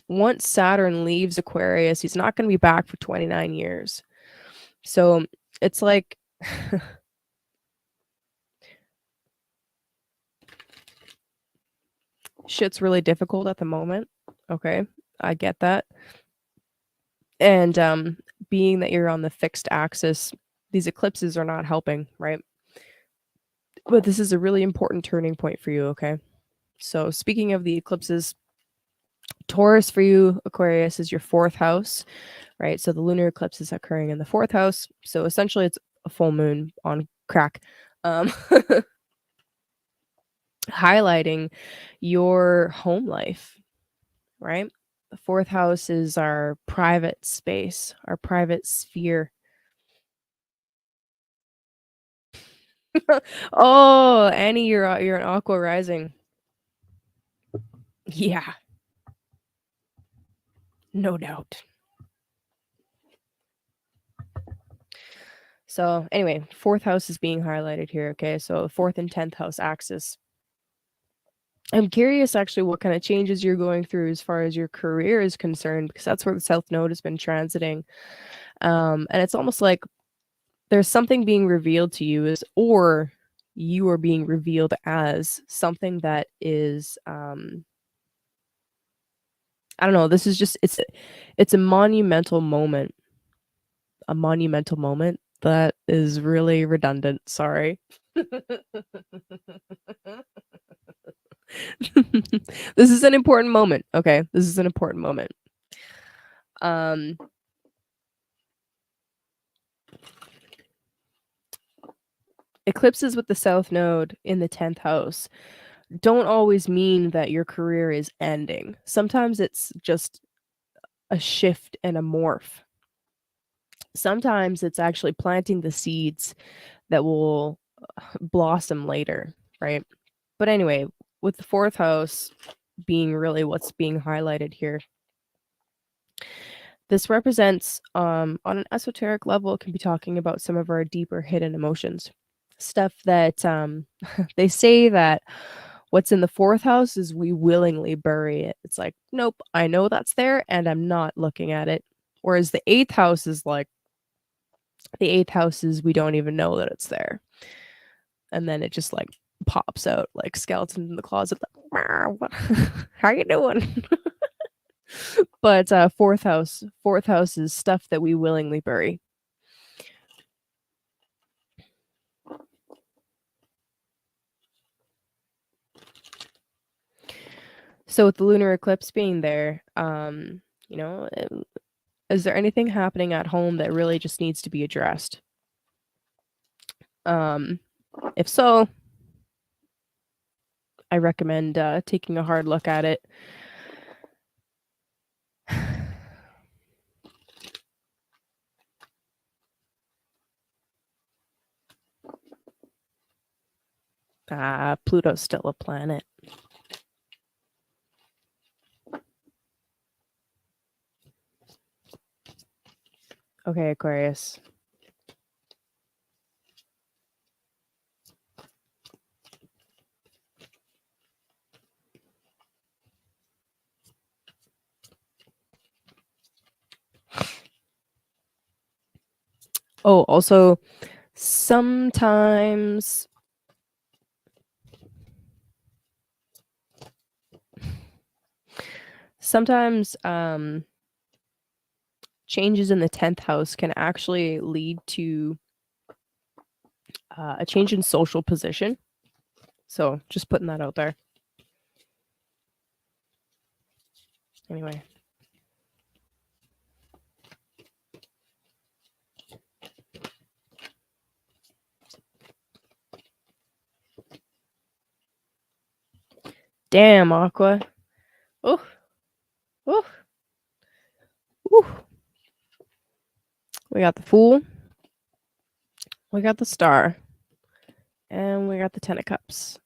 once Saturn leaves Aquarius, he's not going to be back for 29 years. So it's like shit's really difficult at the moment. Okay, I get that. And being that you're on the fixed axis, these eclipses are not helping, right? But this is a really important turning point for you, okay? So speaking of the eclipses, Taurus for you, Aquarius, is your fourth house, right? So the lunar eclipse is occurring in the fourth house. So essentially it's a full moon on crack. Highlighting your home life, right? The fourth house is our private space, our private sphere. Oh, Annie, you're an Aqua rising. Yeah, no doubt. So anyway, fourth house is being highlighted here. Okay, so fourth and 10th house axis. I'm curious actually what kind of changes you're going through as far as your career is concerned, because that's where the South Node has been transiting. And it's almost like there's something being revealed to you or you are being revealed as something that is I don't know. This is just it's a monumental moment. A monumental moment that is really redundant. Sorry. This is an important moment. Okay, this is an important moment. Eclipses with the South Node in the 10th house don't always mean that your career is ending. Sometimes it's just a shift and a morph. Sometimes it's actually planting the seeds that will blossom later, right? But anyway, with the 4th house being really what's being highlighted here, this represents, on an esoteric level, it can be talking about some of our deeper hidden emotions. Stuff that they say that what's in the 4th house is we willingly bury it. It's like, nope, I know that's there and I'm not looking at it. Whereas the 8th house is like, the 8th house is we don't even know that it's there. And then it just like pops out like skeleton in the closet. Like, what? How you doing? But 4th house is stuff that we willingly bury. So with the lunar eclipse being there, you know, is there anything happening at home that really just needs to be addressed? If so, I recommend taking a hard look at it. Pluto's still a planet. Okay, Aquarius. Oh, also, sometimes changes in the 10th house can actually lead to a change in social position. So just putting that out there. Anyway. Damn, Aqua. Oh. Oh. Ooh. We got the Fool. We got the Star. And we got the 10 of Cups.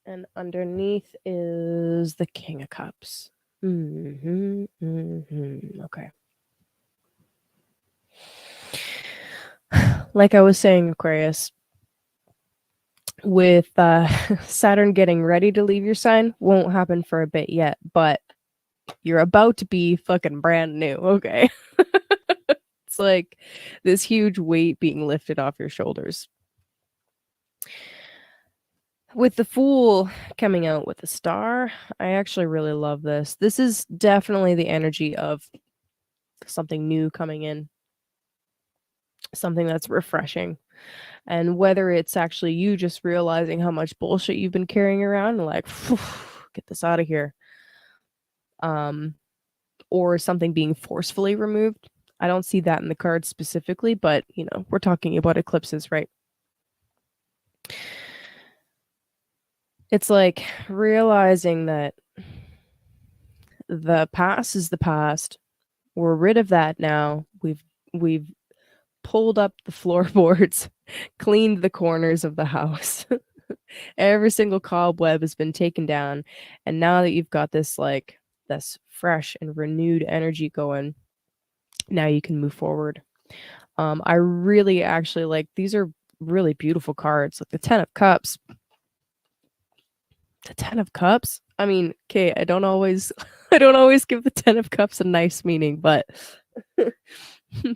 And underneath is the King of Cups. Okay. Like I was saying, Aquarius, with Saturn getting ready to leave your sign, won't happen for a bit yet, but you're about to be fucking brand new, okay? It's like this huge weight being lifted off your shoulders. With the Fool coming out with the Star, I actually really love this. This is definitely the energy of something new coming in, something that's refreshing. And whether it's actually you just realizing how much bullshit you've been carrying around and like, get this out of here. Or something being forcefully removed. I don't see that in the cards specifically, but, you know, we're talking about eclipses, right? It's like realizing that the past is the past. We're rid of that now. We've pulled up the floorboards, cleaned the corners of the house. Every single cobweb has been taken down. And now that you've got this like this fresh and renewed energy going, now you can move forward. I really actually like, these are really beautiful cards. Like the 10 of Cups. The 10 of Cups? I mean, okay, I don't always give the 10 of Cups a nice meaning, but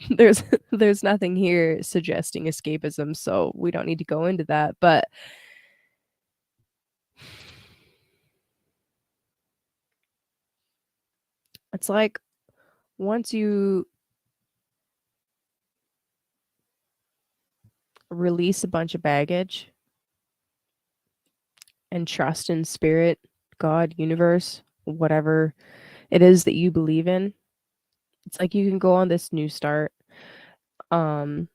there's nothing here suggesting escapism, so we don't need to go into that. But It's like once you release a bunch of baggage and trust in spirit, God, universe, whatever it is that you believe in, it's like you can go on this new start and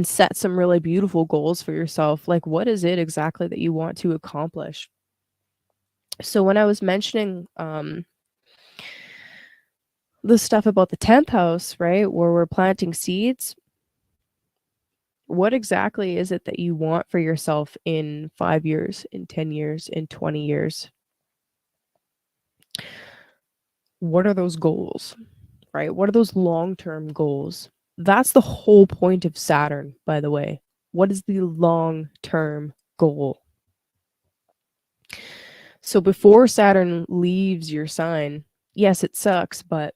set some really beautiful goals for yourself. Like, what is it exactly that you want to accomplish? So when I was mentioning the stuff about the 10th house, right, where we're planting seeds, what exactly is it that you want for yourself in 5 years, in 10 years, in 20 years? What are those goals, right? What are those long-term goals? That's the whole point of Saturn, by the way. What is the long-term goal? So before Saturn leaves your sign, yes, it sucks, but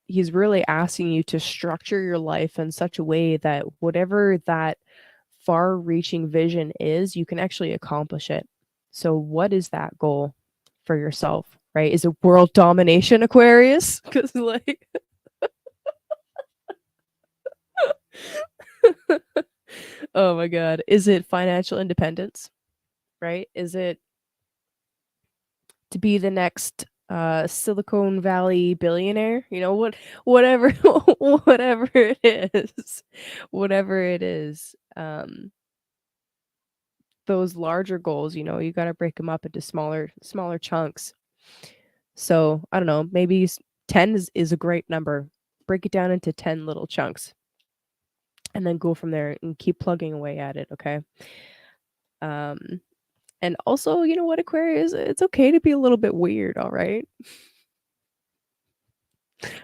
he's really asking you to structure your life in such a way that whatever that far-reaching vision is, you can actually accomplish it. So what is that goal for yourself, right? Is it world domination, Aquarius? Because like oh my god. Is it financial independence, right? Is it to be the next Silicon Valley billionaire? You know, whatever whatever it is. Whatever it is. Those larger goals, you know, you got to break them up into smaller chunks. So, I don't know, maybe 10 is a great number. Break it down into 10 little chunks and then go from there and keep plugging away at it, okay? And also, you know what, Aquarius, it's okay to be a little bit weird, all right?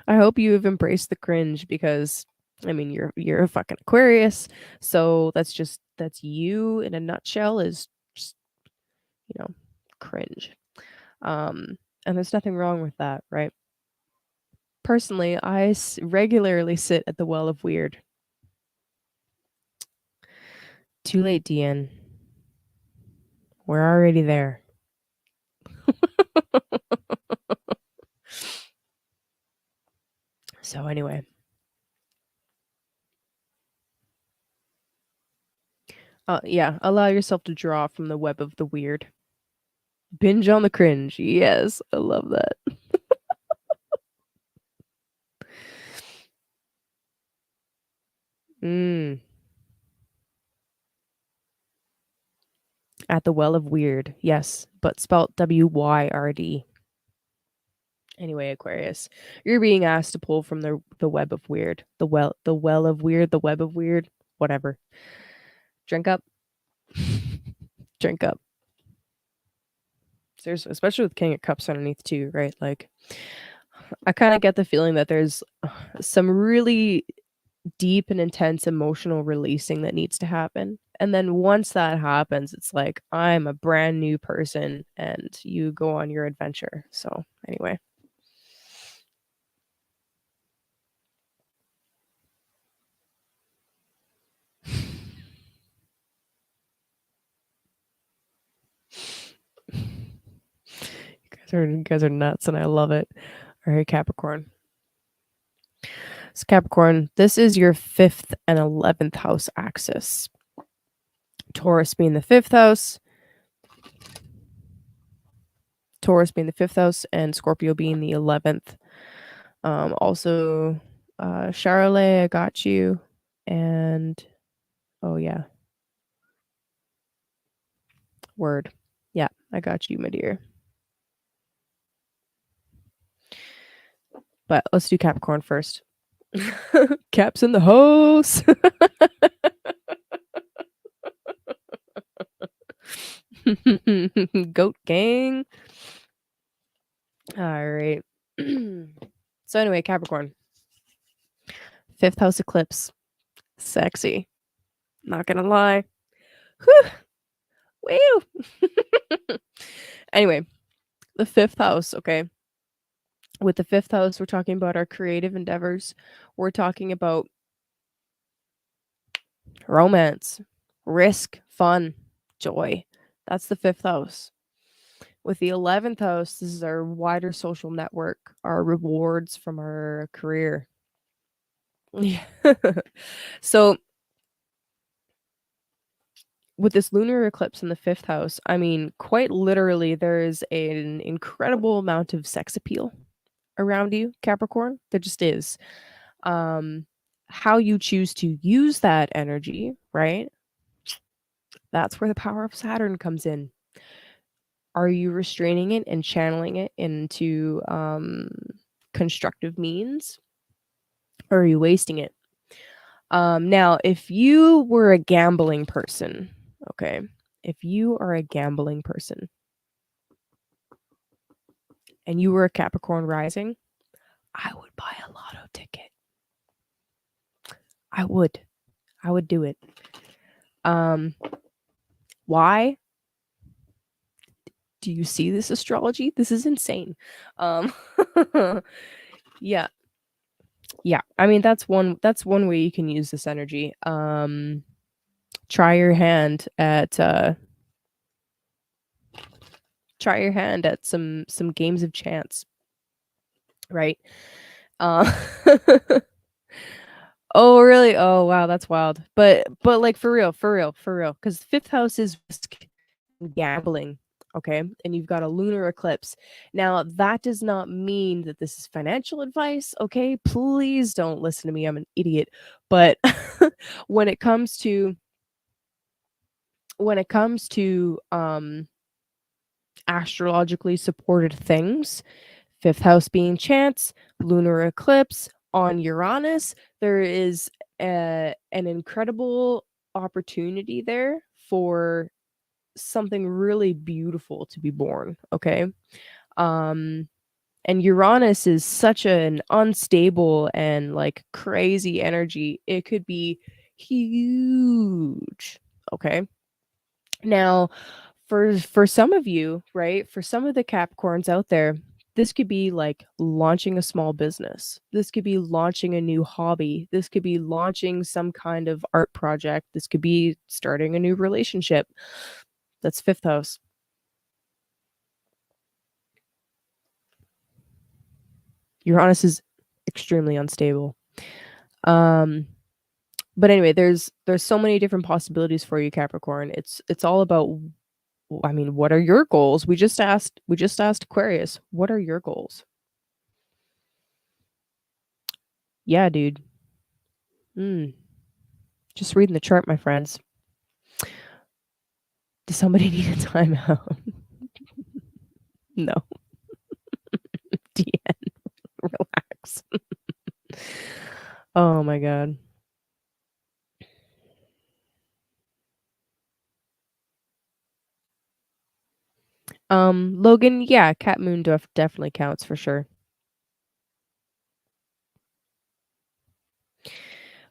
I hope you have embraced the cringe because I mean, you're a fucking Aquarius, so that's you in a nutshell is just, you know, cringe. And there's nothing wrong with that, right? Personally, I regularly sit at the well of weird. Too late, DN. We're already there. So anyway. Yeah, allow yourself to draw from the web of the weird. Binge on the cringe. Yes, I love that. Mm. At the well of weird. Yes, but spelt WYRD. Anyway, Aquarius, you're being asked to pull from the web of weird. The well of weird, the web of weird, whatever. Drink up. Drink up. Seriously, especially with King of Cups underneath too, right? Like I kind of get the feeling that there's some really deep and intense emotional releasing that needs to happen. And then once that happens, it's like I'm a brand new person and you go on your adventure. So, anyway. You guys are nuts and I love it. All right, Capricorn. So Capricorn, this is your 5th and 11th house axis. Taurus being the 5th house, and Scorpio being the 11th. Also, Charlotte, I got you. And, oh yeah. Word. Yeah, I got you, my dear. But let's do Capricorn first. Caps in the house. Goat gang. All right. So anyway, Capricorn. 5th house eclipse. Sexy. Not gonna lie. Whew. Woo. Anyway, the 5th house, okay? With the 5th house, we're talking about our creative endeavors. We're talking about romance, risk, fun, joy. That's the 5th house. With the 11th house, this is our wider social network, our rewards from our career. Yeah. So with this lunar eclipse in the 5th house, I mean, quite literally, there's an incredible amount of sex appeal around you, Capricorn. There just is. How you choose to use that energy, right? That's where the power of Saturn comes in. Are you restraining it and channeling it into constructive means? Or are you wasting it? Now, if you were a gambling person, okay, if you are a gambling person and you were a Capricorn rising, I would buy a lotto ticket. I would do it. Why? Do you see this astrology? This is insane. Yeah. Yeah. I mean, that's one way you can use this energy. Try your hand at some games of chance, right? Uh Oh, really? Oh, wow, that's wild. But like for real, because 5th house is risk and gambling, okay? And you've got a lunar eclipse. Now, that does not mean that this is financial advice, okay? Please don't listen to me. I'm an idiot. But when it comes to astrologically supported things, 5th house being chance, lunar eclipse on Uranus, there is an incredible opportunity there for something really beautiful to be born, okay? And Uranus is such an unstable and like crazy energy. It could be huge, okay? Now, for some of you, right? For some of the Capricorns out there, this could be like launching a small business. This could be launching a new hobby. This could be launching some kind of art project. This could be starting a new relationship. That's 5th house. Uranus is extremely unstable. But anyway, there's so many different possibilities for you, Capricorn. It's all about, I mean, what are your goals? We just asked Aquarius, what are your goals? Yeah, dude. Just reading the chart, my friends. Does somebody need a timeout? No. DN, relax. Oh my god. Logan, yeah, Cat Moon definitely counts for sure.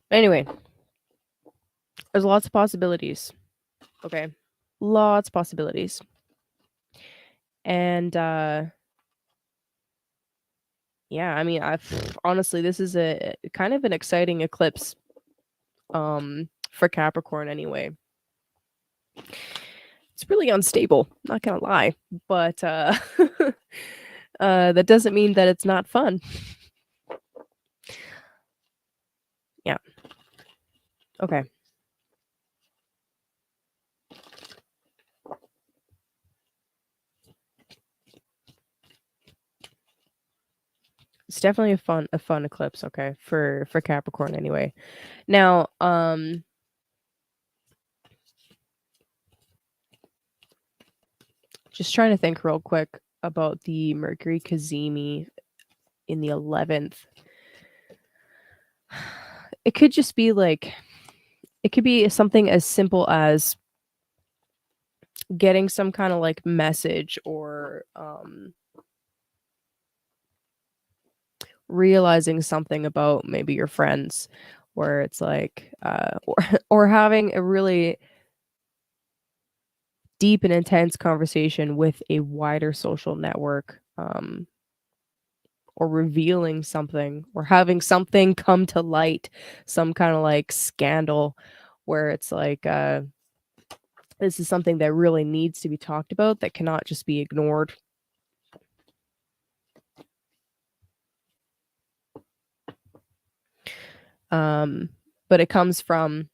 Anyway, there's lots of possibilities. Okay. Lots of possibilities. And yeah, I mean, honestly, this is a kind of an exciting eclipse for Capricorn anyway. It's really unstable, not gonna lie, but that doesn't mean that it's not fun. Yeah. Okay. It's definitely a fun eclipse, okay, for Capricorn anyway. Now, just trying to think real quick about the Mercury Cazimi in the 11th. It could just be like, it could be something as simple as getting some kind of like message or realizing something about maybe your friends, where it's like or having a really deep and intense conversation with a wider social network, or revealing something or having something come to light, some kind of like scandal where it's like This is something that really needs to be talked about, that cannot just be ignored. But it comes from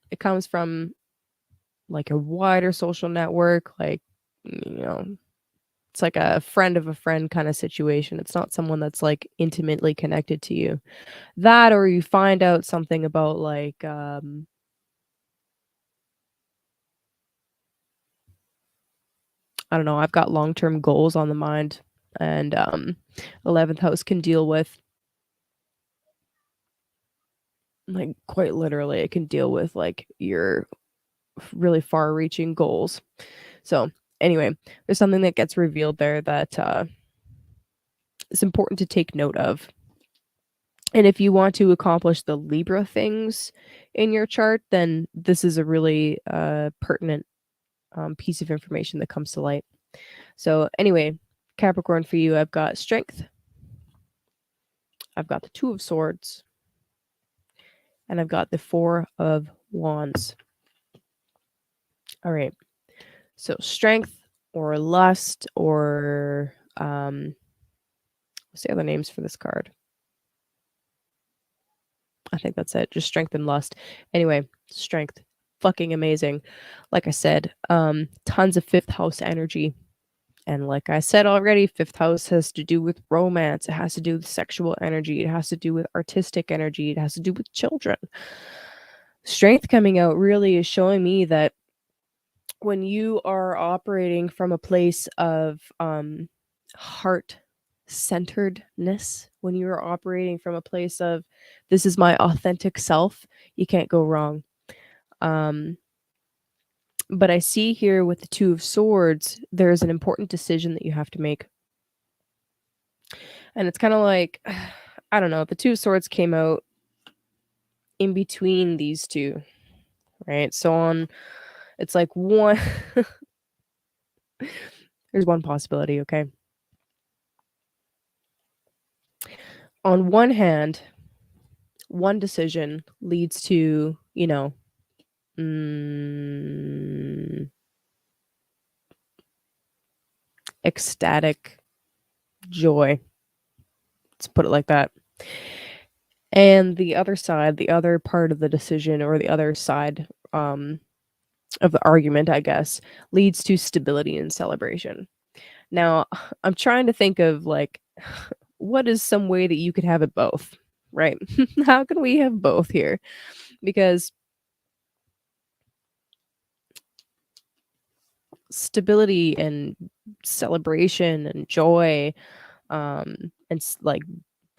like a wider social network, like, it's like a friend of a friend kind of situation. It's not someone that's like intimately connected to you. That, or you find out something about like I don't know, I've got long-term goals on the mind, and 11th house can deal with, like, quite literally, it can deal with like your really far-reaching goals. So, anyway, there's something that gets revealed there that is important to take note of. And if you want to accomplish the Libra things in your chart, then this is a really pertinent piece of information that comes to light. So, anyway, Capricorn, for you, I've got Strength, I've got the Two of Swords, and I've got the Four of Wands. All right. So, Strength or Lust or what's the other names for this card? I think that's it. Just Strength and Lust. Anyway, Strength, fucking amazing. Like I said, tons of fifth house energy. And like I said already, fifth house has to do with romance. It has to do with sexual energy. It has to do with artistic energy. It has to do with children. Strength coming out really is showing me that when you are operating from a place of heart centeredness, when you are operating from a place of this is my authentic self, you can't go wrong. But I see here with the Two of Swords, there's an important decision that you have to make. And it's kind of like, I don't know, the Two of Swords came out in between these two, right? So it's like one, there's one possibility, okay? On one hand, one decision leads to, ecstatic joy. Let's put it like that. And the other side, the other part of the decision, or the other side of the argument, I guess, leads to stability and celebration. Now, I'm trying to think of like, what is some way that you could have it both, right? How can we have both here? Because stability and celebration and joy, like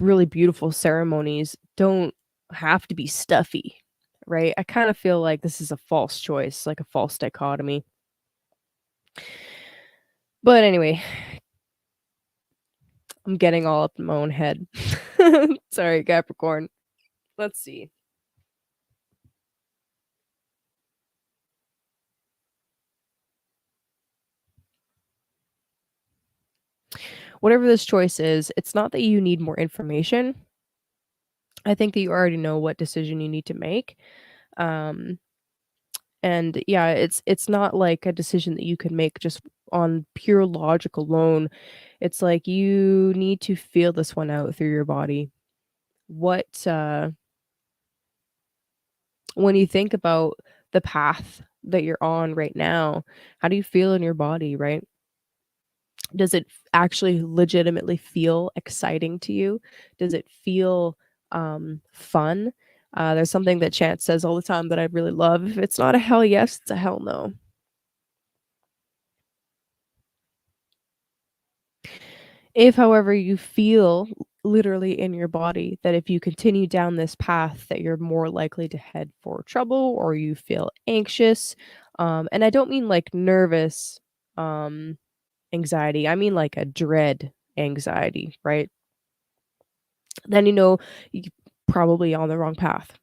really beautiful ceremonies don't have to be stuffy, right? I kind of feel like this is a false choice, like a false dichotomy. But anyway, I'm getting all up in my own head. Sorry, Capricorn. Let's see. Whatever this choice is, it's not that you need more information. I think that you already know what decision you need to make. Um, and yeah, it's not like a decision that you can make just on pure logic alone. It's like you need to feel this one out through your body. What when you think about the path that you're on right now, how do you feel in your body, right? Does it actually legitimately feel exciting to you? Does it feel fun? There's something that Chance says all the time that I really love. If it's not a hell yes, it's a hell no. If, however, you feel literally in your body that if you continue down this path that you're more likely to head for trouble, or you feel anxious, and I don't mean like nervous anxiety, I mean like a dread anxiety, right? Then you know you're probably on the wrong path.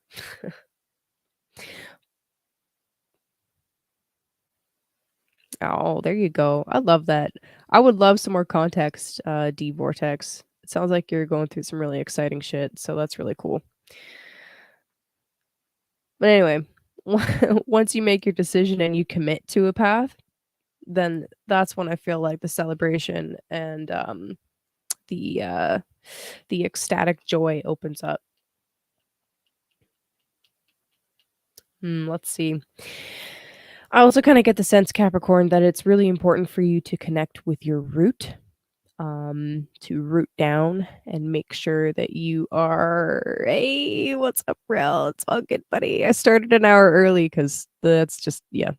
Oh, there you go. I love that. I would love some more context, D Vortex. It sounds like you're going through some really exciting shit, so that's really cool. But anyway, once you make your decision and you commit to a path, then that's when I feel like the celebration and the uh the ecstatic joy opens up. Let's see. I also kind of get the sense, Capricorn, that it's really important for you to connect with your root, to root down and make sure that you are, hey, what's up, Rel? It's all good, buddy. I started an hour early because that's just, yeah.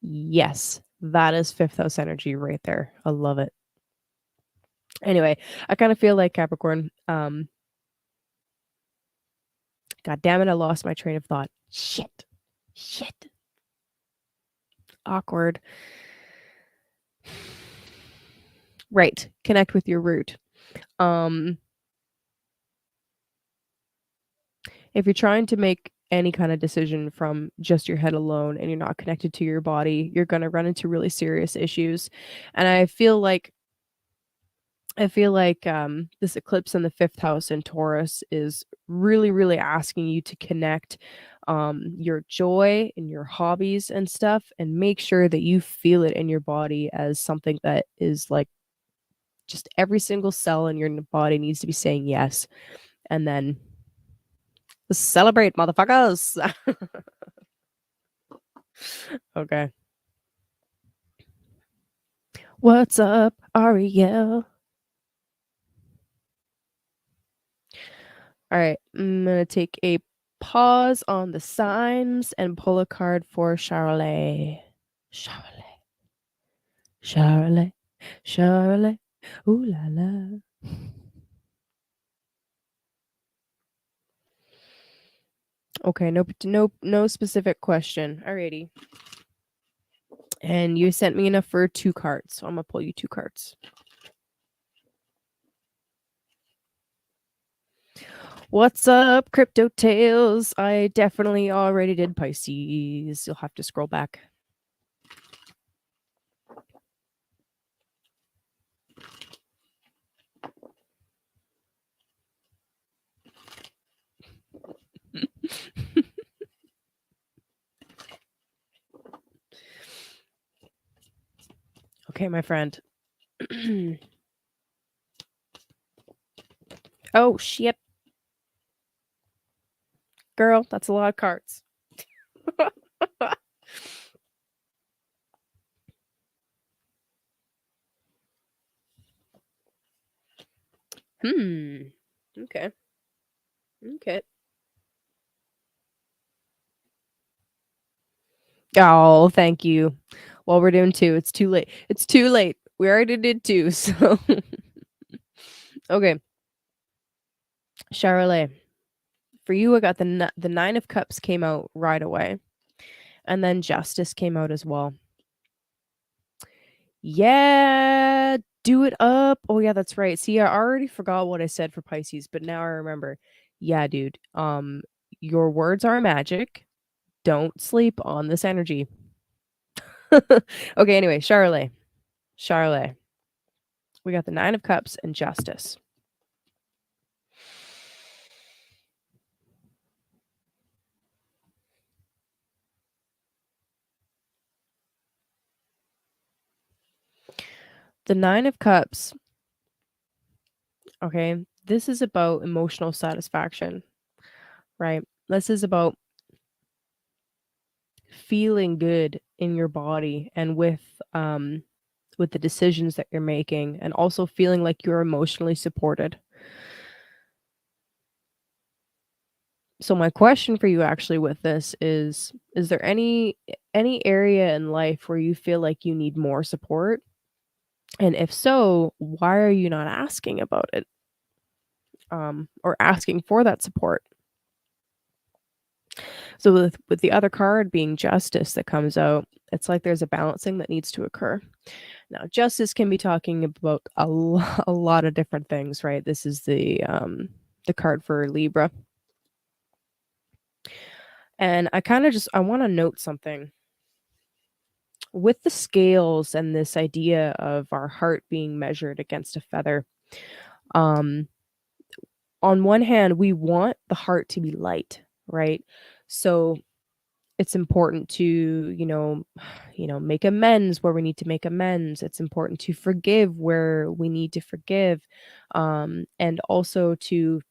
Yes, that is fifth house energy right there. I love it. Anyway, I kind of feel like Capricorn, God damn it, I lost my train of thought. Shit. Awkward. Right. Connect with your root. If you're trying to make any kind of decision from just your head alone and you're not connected to your body, you're going to run into really serious issues. And I feel like this eclipse in the fifth house in Taurus is really, really asking you to connect your joy and your hobbies and stuff and make sure that you feel it in your body as something that is like just every single cell in your body needs to be saying yes. And then celebrate, motherfuckers. Okay. What's up, Ariel? All right, I'm gonna take a pause on the signs and pull a card for Charlotte. Charlotte. Ooh la la. Okay, no specific question. Alrighty. And you sent me enough for 2 cards, so I'm gonna pull you 2 cards. What's up, Crypto Tales? I definitely already did Pisces. You'll have to scroll back. Okay, my friend. Oh, shit. Girl, that's a lot of cards. Okay. Okay. Oh, thank you. Well, we're doing 2. It's too late. It's too late. We already did 2, so okay. Charlotte, for you, I got the 9 of Cups came out right away, and then Justice came out as well. Yeah, do it up. Oh yeah, that's right. See, I already forgot what I said for Pisces, but now I remember. Yeah, dude. Your words are magic. Don't sleep on this energy. Okay, anyway, Charlotte. We got the 9 of Cups and Justice. The 9 of Cups. Okay, this is about emotional satisfaction, right? This is about feeling good in your body and with the decisions that you're making, and also feeling like you're emotionally supported. So my question for you actually with this is there any area in life where you feel like you need more support? And if so, why are you not asking about it? Or asking for that support? So with the other card being Justice that comes out, it's like there's a balancing that needs to occur. Now, Justice can be talking about a lot of different things, right? This is the card for Libra. And I want to note something. With the scales and this idea of our heart being measured against a feather, um, on one hand, we want the heart to be light, right? So it's important to, make amends where we need to make amends. It's important to forgive where we need to forgive. And also to,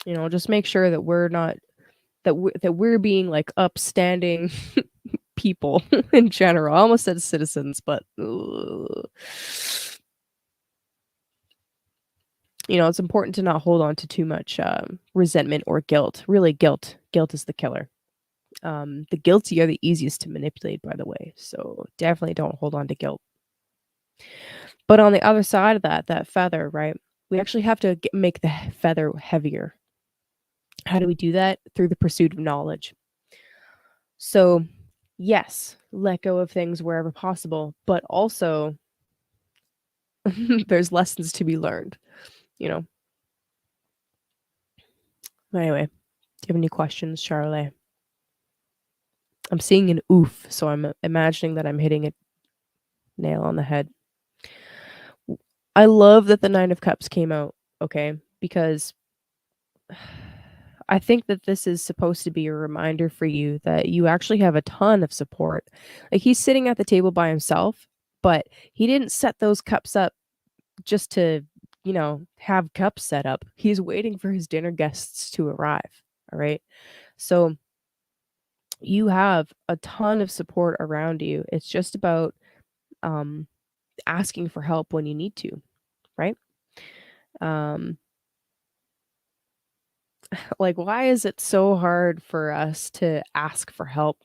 just make sure that we're not that we're being like upstanding people in general. I almost said citizens, but it's important to not hold on to too much resentment or guilt. Really, guilt is the killer. The guilty are the easiest to manipulate, by the way. So definitely don't hold on to guilt. But on the other side of that feather, right? We actually have to make the feather heavier. How do we do that? Through the pursuit of knowledge. So, yes, let go of things wherever possible, but also there's lessons to be learned, you know. Anyway, do you have any questions, Charlotte? I'm seeing an oof, so I'm imagining that I'm hitting a nail on the head. I love that the Nine of Cups came out, okay? Because I think that this is supposed to be a reminder for you that you actually have a ton of support. Like, he's sitting at the table by himself, but he didn't set those cups up just to, have cups set up. He's waiting for his dinner guests to arrive. All right. So you have a ton of support around you. It's just about um, asking for help when you need to, right? Um, like, why is it so hard for us to ask for help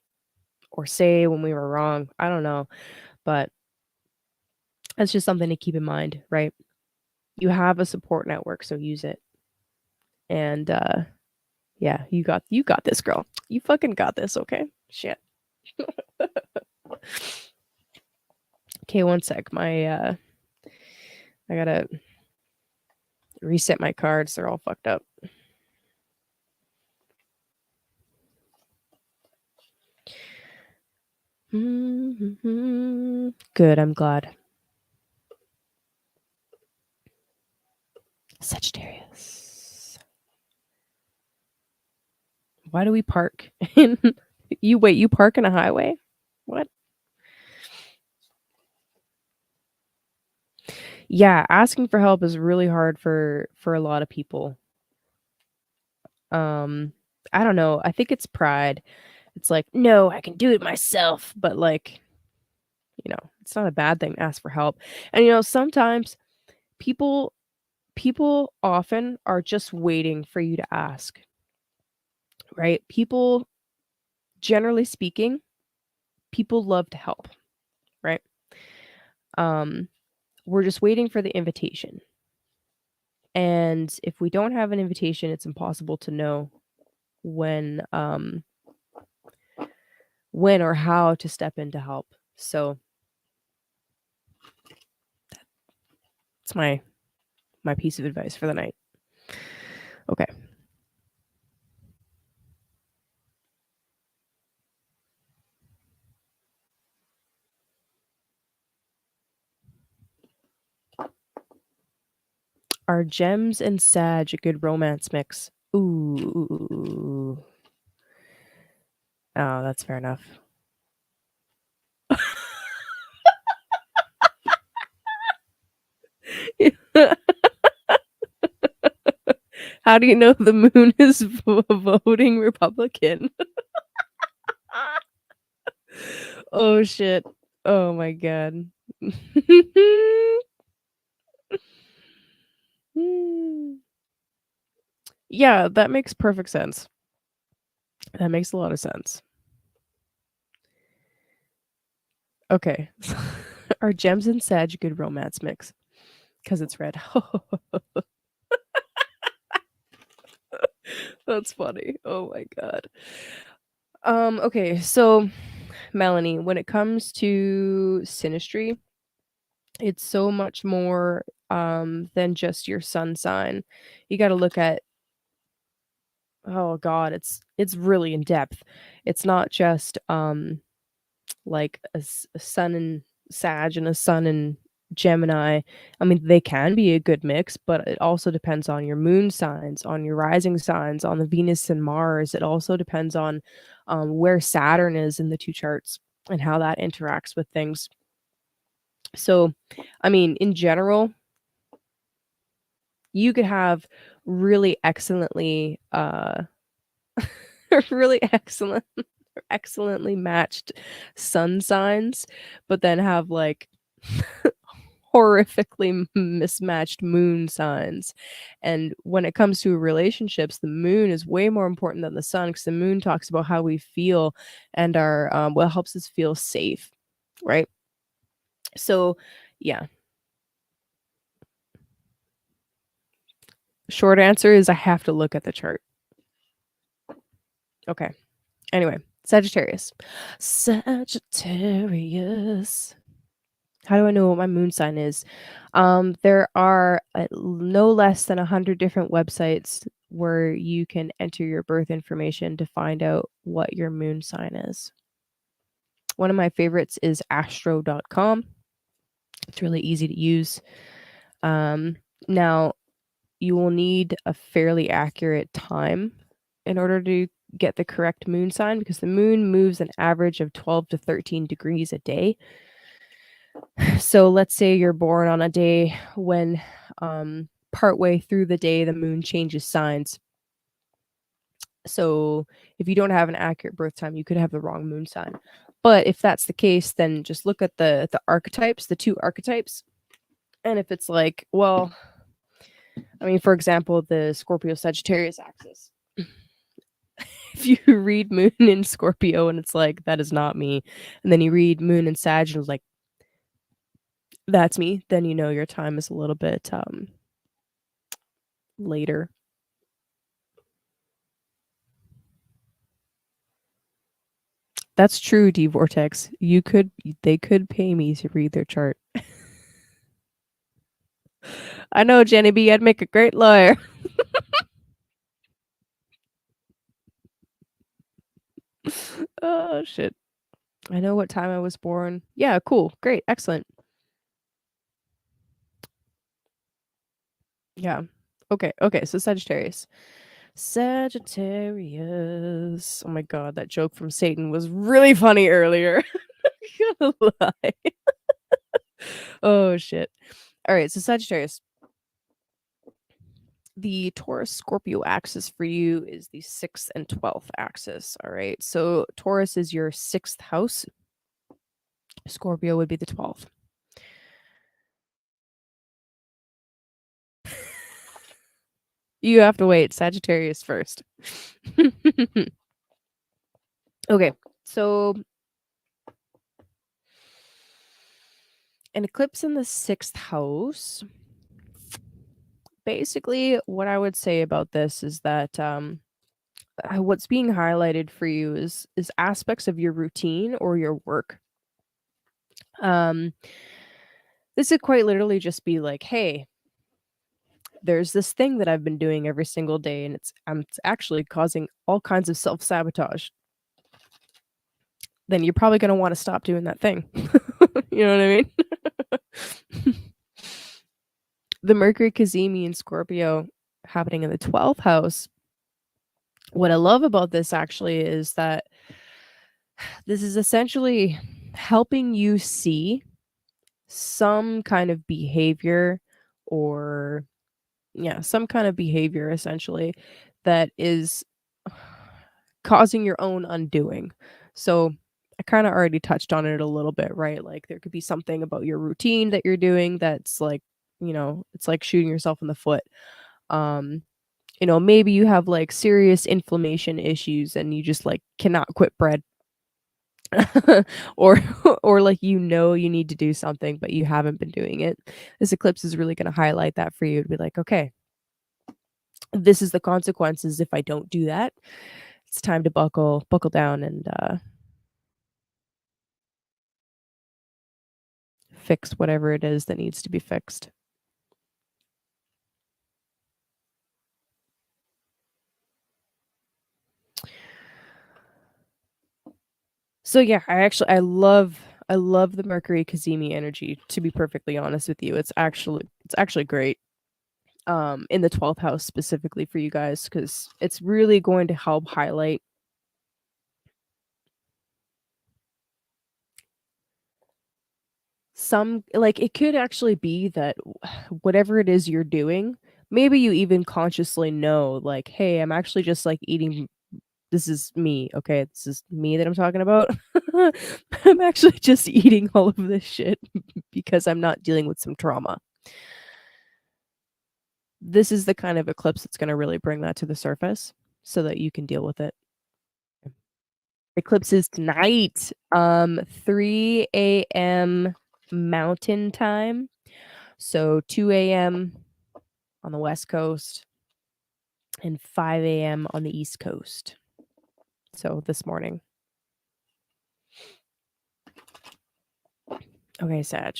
or say when we were wrong? I don't know, but that's just something to keep in mind, right? You have a support network, so use it. And yeah, you got this, girl. You fucking got this, okay? Shit. Okay, one sec. I gotta reset my cards. They're all fucked up. Good, I'm glad. Sagittarius. Why do we park in you park in a highway? What? Yeah, asking for help is really hard for a lot of people. Um, I don't know. I think it's pride. It's like, "No, I can do it myself." But like, it's not a bad thing to ask for help. And sometimes people people often are just waiting for you to ask, right? People, generally speaking, people love to help, right? Um, we're just waiting for the invitation. And if we don't have an invitation, it's impossible to know when when or how to step in to help. So it's my piece of advice for the night. Okay. Are gems and sag a good romance mix? Ooh. Oh, that's fair enough. How do you know the moon is voting Republican? Oh shit. Oh my god. Yeah, that makes perfect sense. That makes a lot of sense. Okay. Are gems and sag a good romance mix? Because it's red. That's funny. Oh my god. Okay, so Melanie, when it comes to synastry, it's so much more than just your sun sign. You got to look at, oh god, it's really in depth. It's not just like a sun in Sag and a sun in Gemini. I mean, they can be a good mix, but it also depends on your moon signs, on your rising signs, on the Venus and Mars. It also depends on where Saturn is in the two charts and how that interacts with things. So, I mean, in general, you could have really excellently, really excellently matched sun signs, but then have like horrifically mismatched moon signs. And when it comes to relationships, the moon is way more important than the sun because the moon talks about how we feel and our what helps us feel safe, right? So, yeah. Short answer is I have to look at the chart. Okay. Anyway, Sagittarius. Sagittarius. How do I know what my moon sign is? There are no less than 100 different websites where you can enter your birth information to find out what your moon sign is. One of my favorites is astro.com. It's really easy to use. Now, you will need a fairly accurate time in order to get the correct moon sign because the moon moves an average of 12 to 13 degrees a day. So let's say you're born on a day when partway through the day the moon changes signs. So if you don't have an accurate birth time, you could have the wrong moon sign. But if that's the case, then just look at the archetypes, the two archetypes. And if it's like, well, I mean, for example, the Scorpio Sagittarius axis. If you read moon in Scorpio and it's like, that is not me. And then you read moon in Sag and it's like, that's me, then you know your time is a little bit later. That's true, D Vortex. They could pay me to read their chart. I know, Jenny B, I'd make a great lawyer. Oh shit. I know what time I was born. Yeah, cool. Great. Excellent. Yeah. Okay. Okay. So Sagittarius. Sagittarius. Oh my god, that joke from Satan was really funny earlier. Gonna lie. Oh shit. All right. So Sagittarius. The Taurus Scorpio axis for you is the 6th and 12th axis. All right. So Taurus is your 6th house. Scorpio would be the 12th. You have to wait. Sagittarius first. Okay. So an eclipse in the 6th house. Basically, what I would say about this is that what's being highlighted for you is aspects of your routine or your work. This could quite literally just be like, hey, there's this thing that I've been doing every single day, and it's actually causing all kinds of self-sabotage. Then you're probably going to want to stop doing that thing. You know what I mean? The Mercury Cazimi in Scorpio happening in the 12th house. What I love about this actually is that this is essentially helping you see some kind of behavior or some kind of behavior essentially that is causing your own undoing. So I kind of already touched on it a little bit, right? Like there could be something about your routine that you're doing that's like, it's like shooting yourself in the foot. Maybe you have like serious inflammation issues and you just like cannot quit bread. or or like you need to do something but you haven't been doing it. This eclipse is really going to highlight that for you to be like, okay, this is the consequences if I don't do that. It's time to buckle down and fix whatever it is that needs to be fixed. So yeah, I love I love the Mercury Kazemi energy, to be perfectly honest with you. It's actually great. In the 12th house specifically for you guys, because it's really going to help highlight some, like, it could actually be that whatever it is you're doing, maybe you even consciously know, like, hey, I'm actually just like eating. This is me, okay? This is me that I'm talking about. I'm actually just eating all of this shit because I'm not dealing with some trauma. This is the kind of eclipse that's going to really bring that to the surface so that you can deal with it. Eclipse is tonight, 3 a.m. Mountain Time, so 2 a.m. on the West Coast and 5 a.m. on the East Coast. So this morning. Okay, Sag.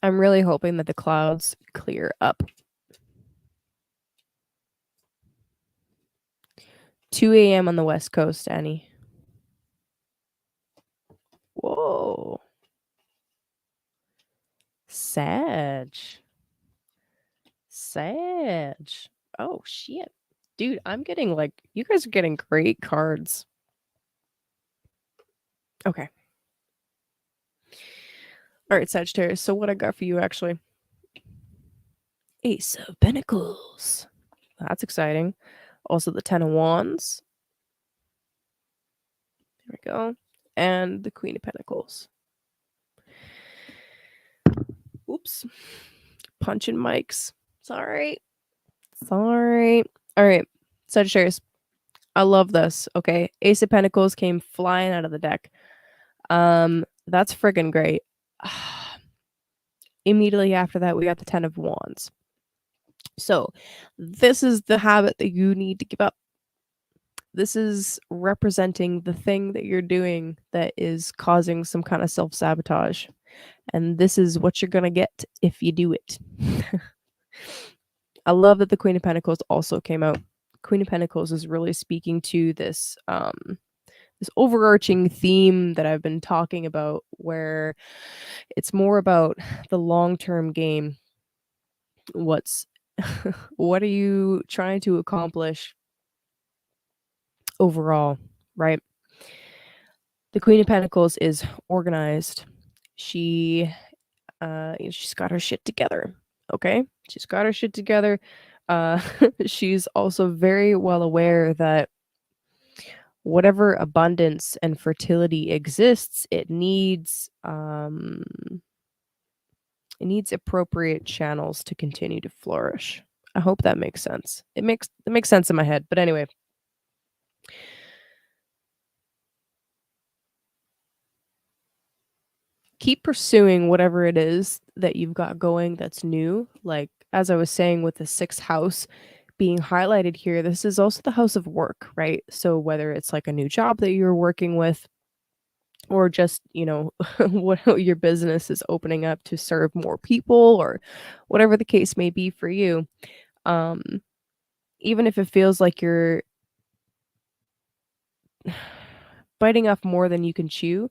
I'm really hoping that the clouds clear up. 2 a.m. on the West Coast, Annie. Whoa. Sag. Oh, shit. Dude, I'm getting, like, you guys are getting great cards. Okay. All right, Sagittarius. So what I got for you, actually. Ace of Pentacles. That's exciting. Also the 10 of Wands. There we go. And the Queen of Pentacles. Oops. Punching mics. Sorry. All right. Sagittarius. I love this. Okay. Ace of Pentacles came flying out of the deck. That's friggin' great. Immediately after that, we got the 10 of Wands. So this is the habit that you need to give up. This is representing the thing that you're doing that is causing some kind of self-sabotage. And this is what you're going to get if you do it. I love that the Queen of Pentacles also came out. Queen of Pentacles is really speaking to this this overarching theme that I've been talking about, where it's more about the long-term game. What are you trying to accomplish overall, right? The Queen of Pentacles is organized. She's got her shit together. Okay? She's got her shit together. She's also very well aware that whatever abundance and fertility exists, it needs appropriate channels to continue to flourish. I hope that makes sense. It makes sense in my head. But anyway, keep pursuing whatever it is that you've got going that's new. Like, as I was saying, with the 6th house being highlighted here, this is also the house of work, right? So whether it's like a new job that you're working with, or just, what your business is opening up to serve more people, or whatever the case may be for you, even if it feels like you're biting off more than you can chew,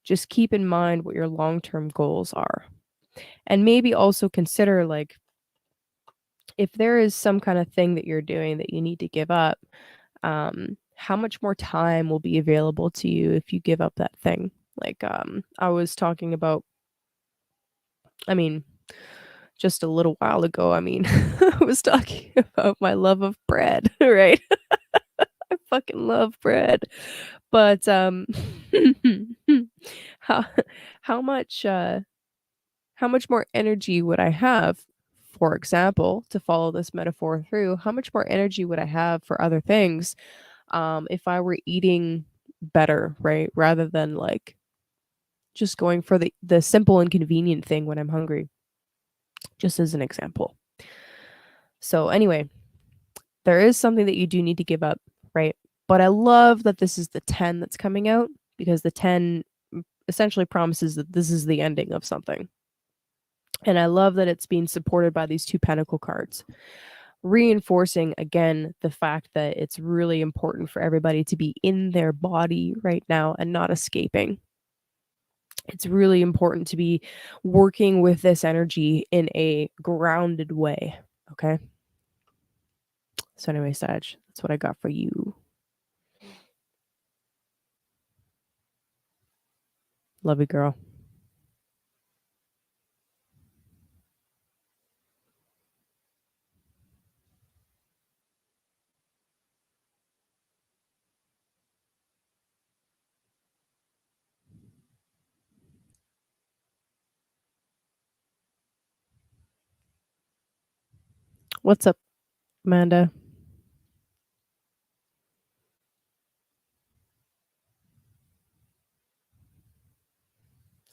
just keep in mind what your long-term goals are. And maybe also consider, like, if there is some kind of thing that you're doing that you need to give up, how much more time will be available to you if you give up that thing? Like, I was talking about, just a little while ago, I was talking about my love of bread, right? I fucking love bread. But, how, how much, how much more energy would I have, for example, to follow this metaphor through, how much more energy would I have for other things, if I were eating better, right? Rather than, like, just going for the simple and convenient thing when I'm hungry, just as an example. So anyway, there is something that you do need to give up, right? But I love that this is the 10 that's coming out, because the 10 essentially promises that this is the ending of something. And I love that it's being supported by these two pentacle cards, reinforcing again the fact that it's really important for everybody to be in their body right now and not escaping. It's really important to be working with this energy in a grounded way. Okay. So, anyway, Sag, that's what I got for you. Love you, girl. What's up, Amanda?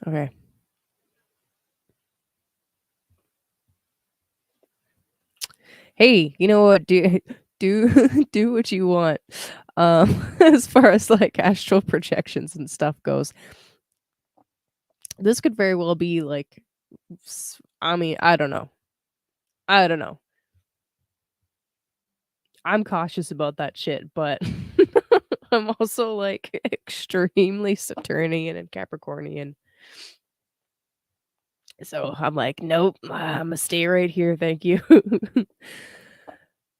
Okay. Hey, you know what? Do what you want. As far as like astral projections and stuff goes, this could very well be like, I mean, I don't know. I'm cautious about that shit, but I'm also like extremely Saturnian and Capricornian. So I'm like, nope, I'm gonna stay right here. Thank you.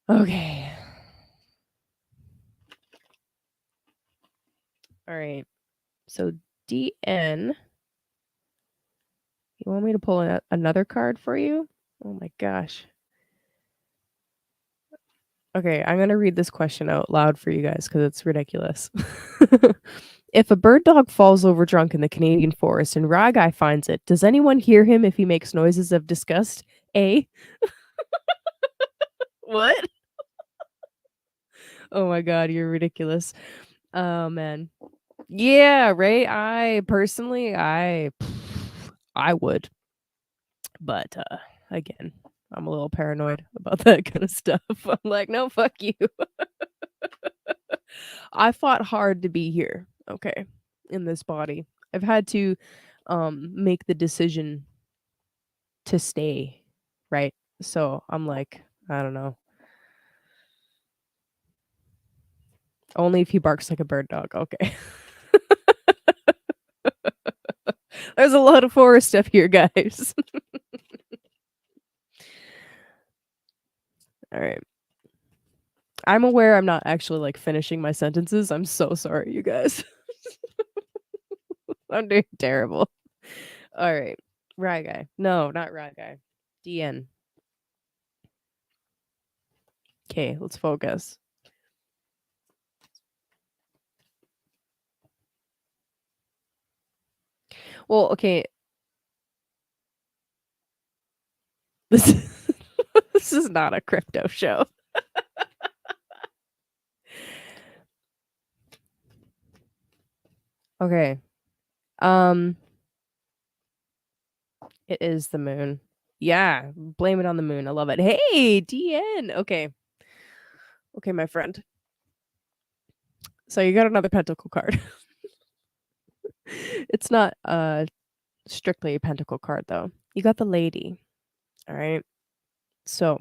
Okay. All right. So DN, you want me to pull another card for you? Oh my gosh. Okay, I'm going to read this question out loud for you guys because it's ridiculous. If a bird dog falls over drunk in the Canadian forest and Ragai finds it, does anyone hear him if he makes noises of disgust? A. What? Oh my god, you're ridiculous. Oh man. Yeah, right? I personally, I would. But again, I'm a little paranoid about that kind of stuff. I'm like, no, fuck you. I fought hard to be here, okay, in this body. I've had to make the decision to stay, right? So I'm like, I don't know. Only if he barks like a bird dog. Okay. There's a lot of forest stuff here, guys. All right. I'm aware I'm not actually like finishing my sentences. I'm so sorry, you guys. I'm doing terrible. All right. Ragai. No, not Ragai. DN. Okay, let's focus. Well, okay. This this is not a crypto show. Okay. It is the moon. Yeah, blame it on the moon. I love it. Hey, DN. Okay. Okay, my friend. So you got another pentacle card. It's not strictly a pentacle card though. You got the lady. All right. So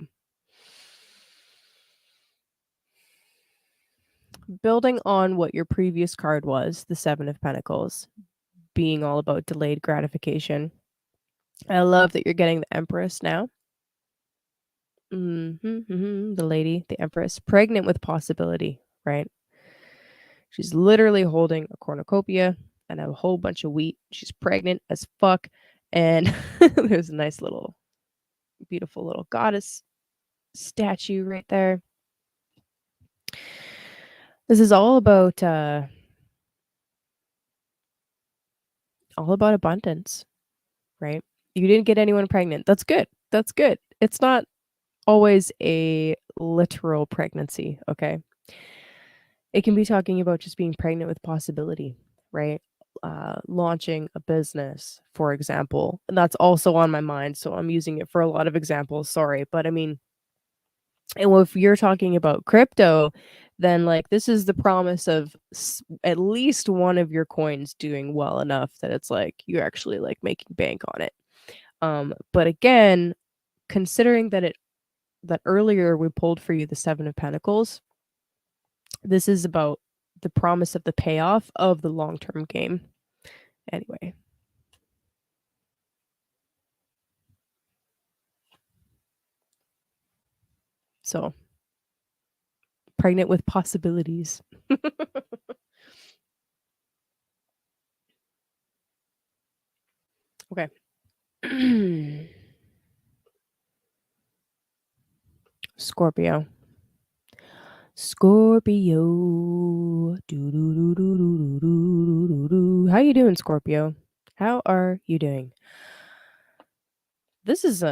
building on what your previous card was, the 7 of Pentacles, being all about delayed gratification. I love that you're getting the Empress now. The lady, the Empress, pregnant with possibility, right? She's literally holding a cornucopia and a whole bunch of wheat. She's pregnant as fuck. And there's a nice little, beautiful little goddess statue right there. This is all about abundance, right? You didn't get anyone pregnant. That's good. That's good. It's not always a literal pregnancy, okay? It can be talking about just being pregnant with possibility, right? Launching a business, for example. And that's also on my mind, so I'm using it for a lot of examples. Sorry, but I mean, And if you're talking about crypto, then like this is the promise of at least one of your coins doing well enough that it's like you're actually like making bank on it. But again, considering that earlier we pulled for you the 7 of Pentacles, this is about the promise of the payoff of the long-term game. Anyway. So, pregnant with possibilities. Okay. Scorpio. Scorpio. How you doing, Scorpio? How are you doing? This is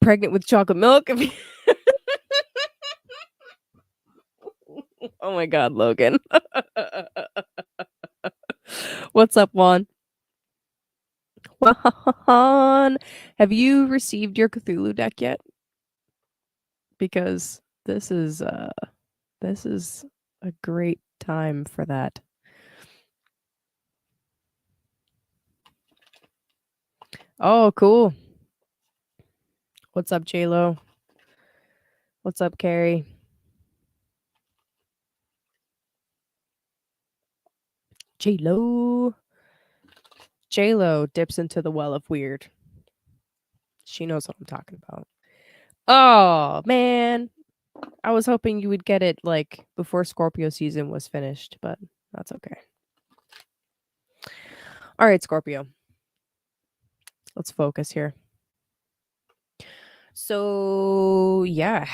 pregnant with chocolate milk. Oh my god, Logan. What's up, Juan? Juan, have you received your Cthulhu deck yet? Because this is a great time for that. Oh, cool. What's up, J-Lo? What's up, Carrie? J-Lo. J-Lo dips into the well of weird. She knows what I'm talking about. Oh, man. I was hoping you would get it like before Scorpio season was finished, but that's okay. All right, Scorpio. Let's focus here. So, yeah,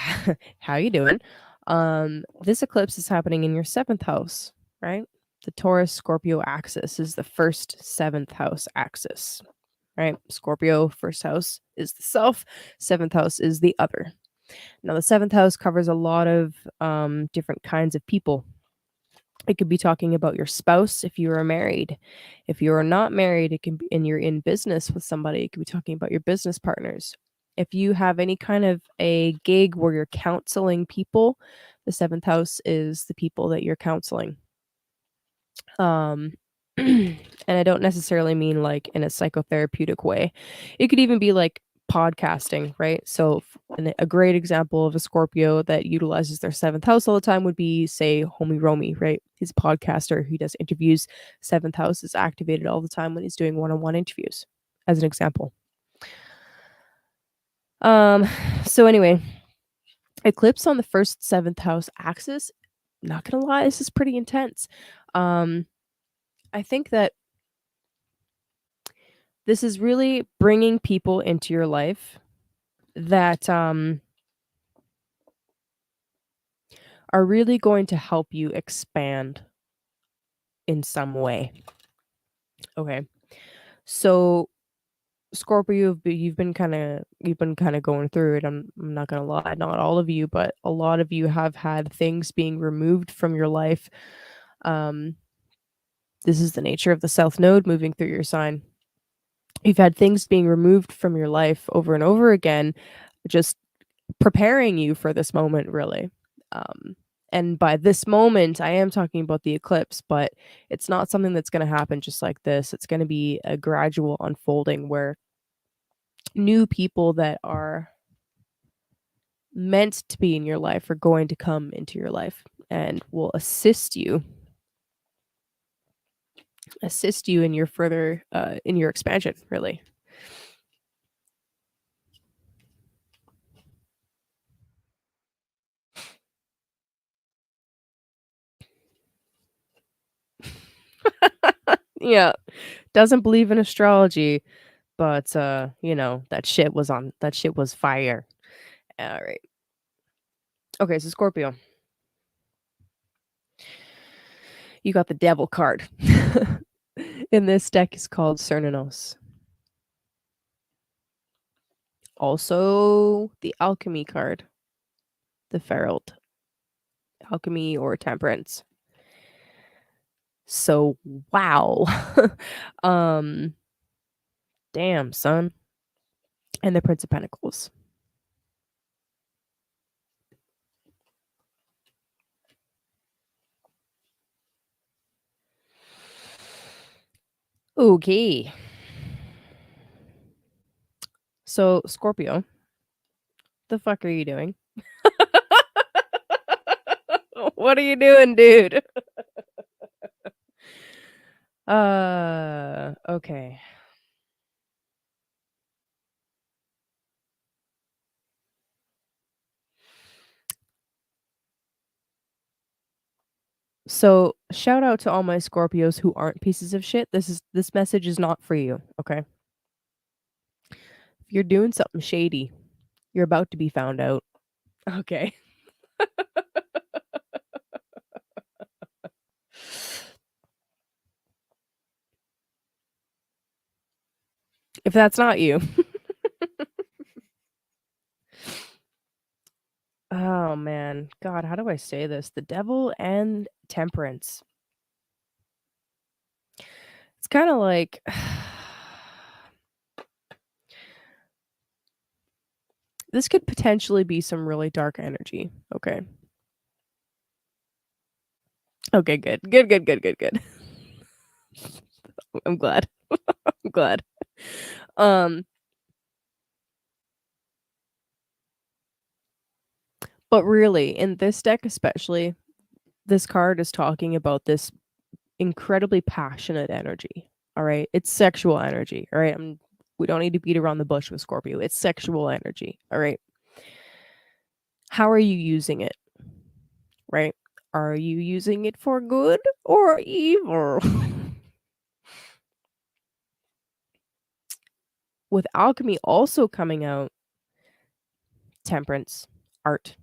how you doing? This eclipse is happening in your 7th house, right? The Taurus Scorpio axis is the first 7th house axis, right? Scorpio first house is the self, 7th house is the other. Now, the 7th house covers a lot of different kinds of people. It could be talking about your spouse if you are married. If you are not married, it can be, and you're in business with somebody, it could be talking about your business partners. If you have any kind of a gig where you're counseling people, the 7th house is the people that you're counseling. And I don't necessarily mean like in a psychotherapeutic way. It could even be like podcasting, right? So a great example of a Scorpio that utilizes their 7th house all the time would be, say, Homie Romy, right? He's a podcaster. He does interviews. 7th house is activated all the time when he's doing one-on-one interviews, as an example. So anyway, eclipse on the first 7th house axis, not gonna lie, this is pretty intense. I think that this is really bringing people into your life that are really going to help you expand in some way. Okay. So Scorpio, you've been kind of going through it. I'm not gonna lie, not all of you, but a lot of you have had things being removed from your life. This is the nature of the South Node moving through your sign. You've had things being removed from your life over and over again, just preparing you for this moment, really. And by this moment, I am talking about the eclipse, but it's not something that's going to happen just like this. It's going to be a gradual unfolding where new people that are meant to be in your life are going to come into your life and will assist you in your further in your expansion, really. Yeah, doesn't believe in astrology, but that shit was fire. All right. Okay, so Scorpio, you got the devil card. In this deck is called Cernanos. Also, the alchemy card, the Ferald. Alchemy or temperance. So, wow. Damn, son. And the Prince of Pentacles. Okay. So, Scorpio, the fuck are you doing? What are you doing, dude? Okay. So, shout out to all my Scorpios who aren't pieces of shit. This message is not for you, okay? If you're doing something shady, you're about to be found out. Okay. If that's not you. Oh man. God, how do I say this? The devil and temperance. It's kind of like this could potentially be some really dark energy. Okay. Okay, good. Good, good, good, good, good. I'm glad. I'm glad. Um, but really, in this deck especially, this card is talking about this incredibly passionate energy. All right. It's sexual energy. All right. We don't need to beat around the bush with Scorpio. It's sexual energy. All right. How are you using it? Right? Are you using it for good or evil? With alchemy also coming out, temperance, art.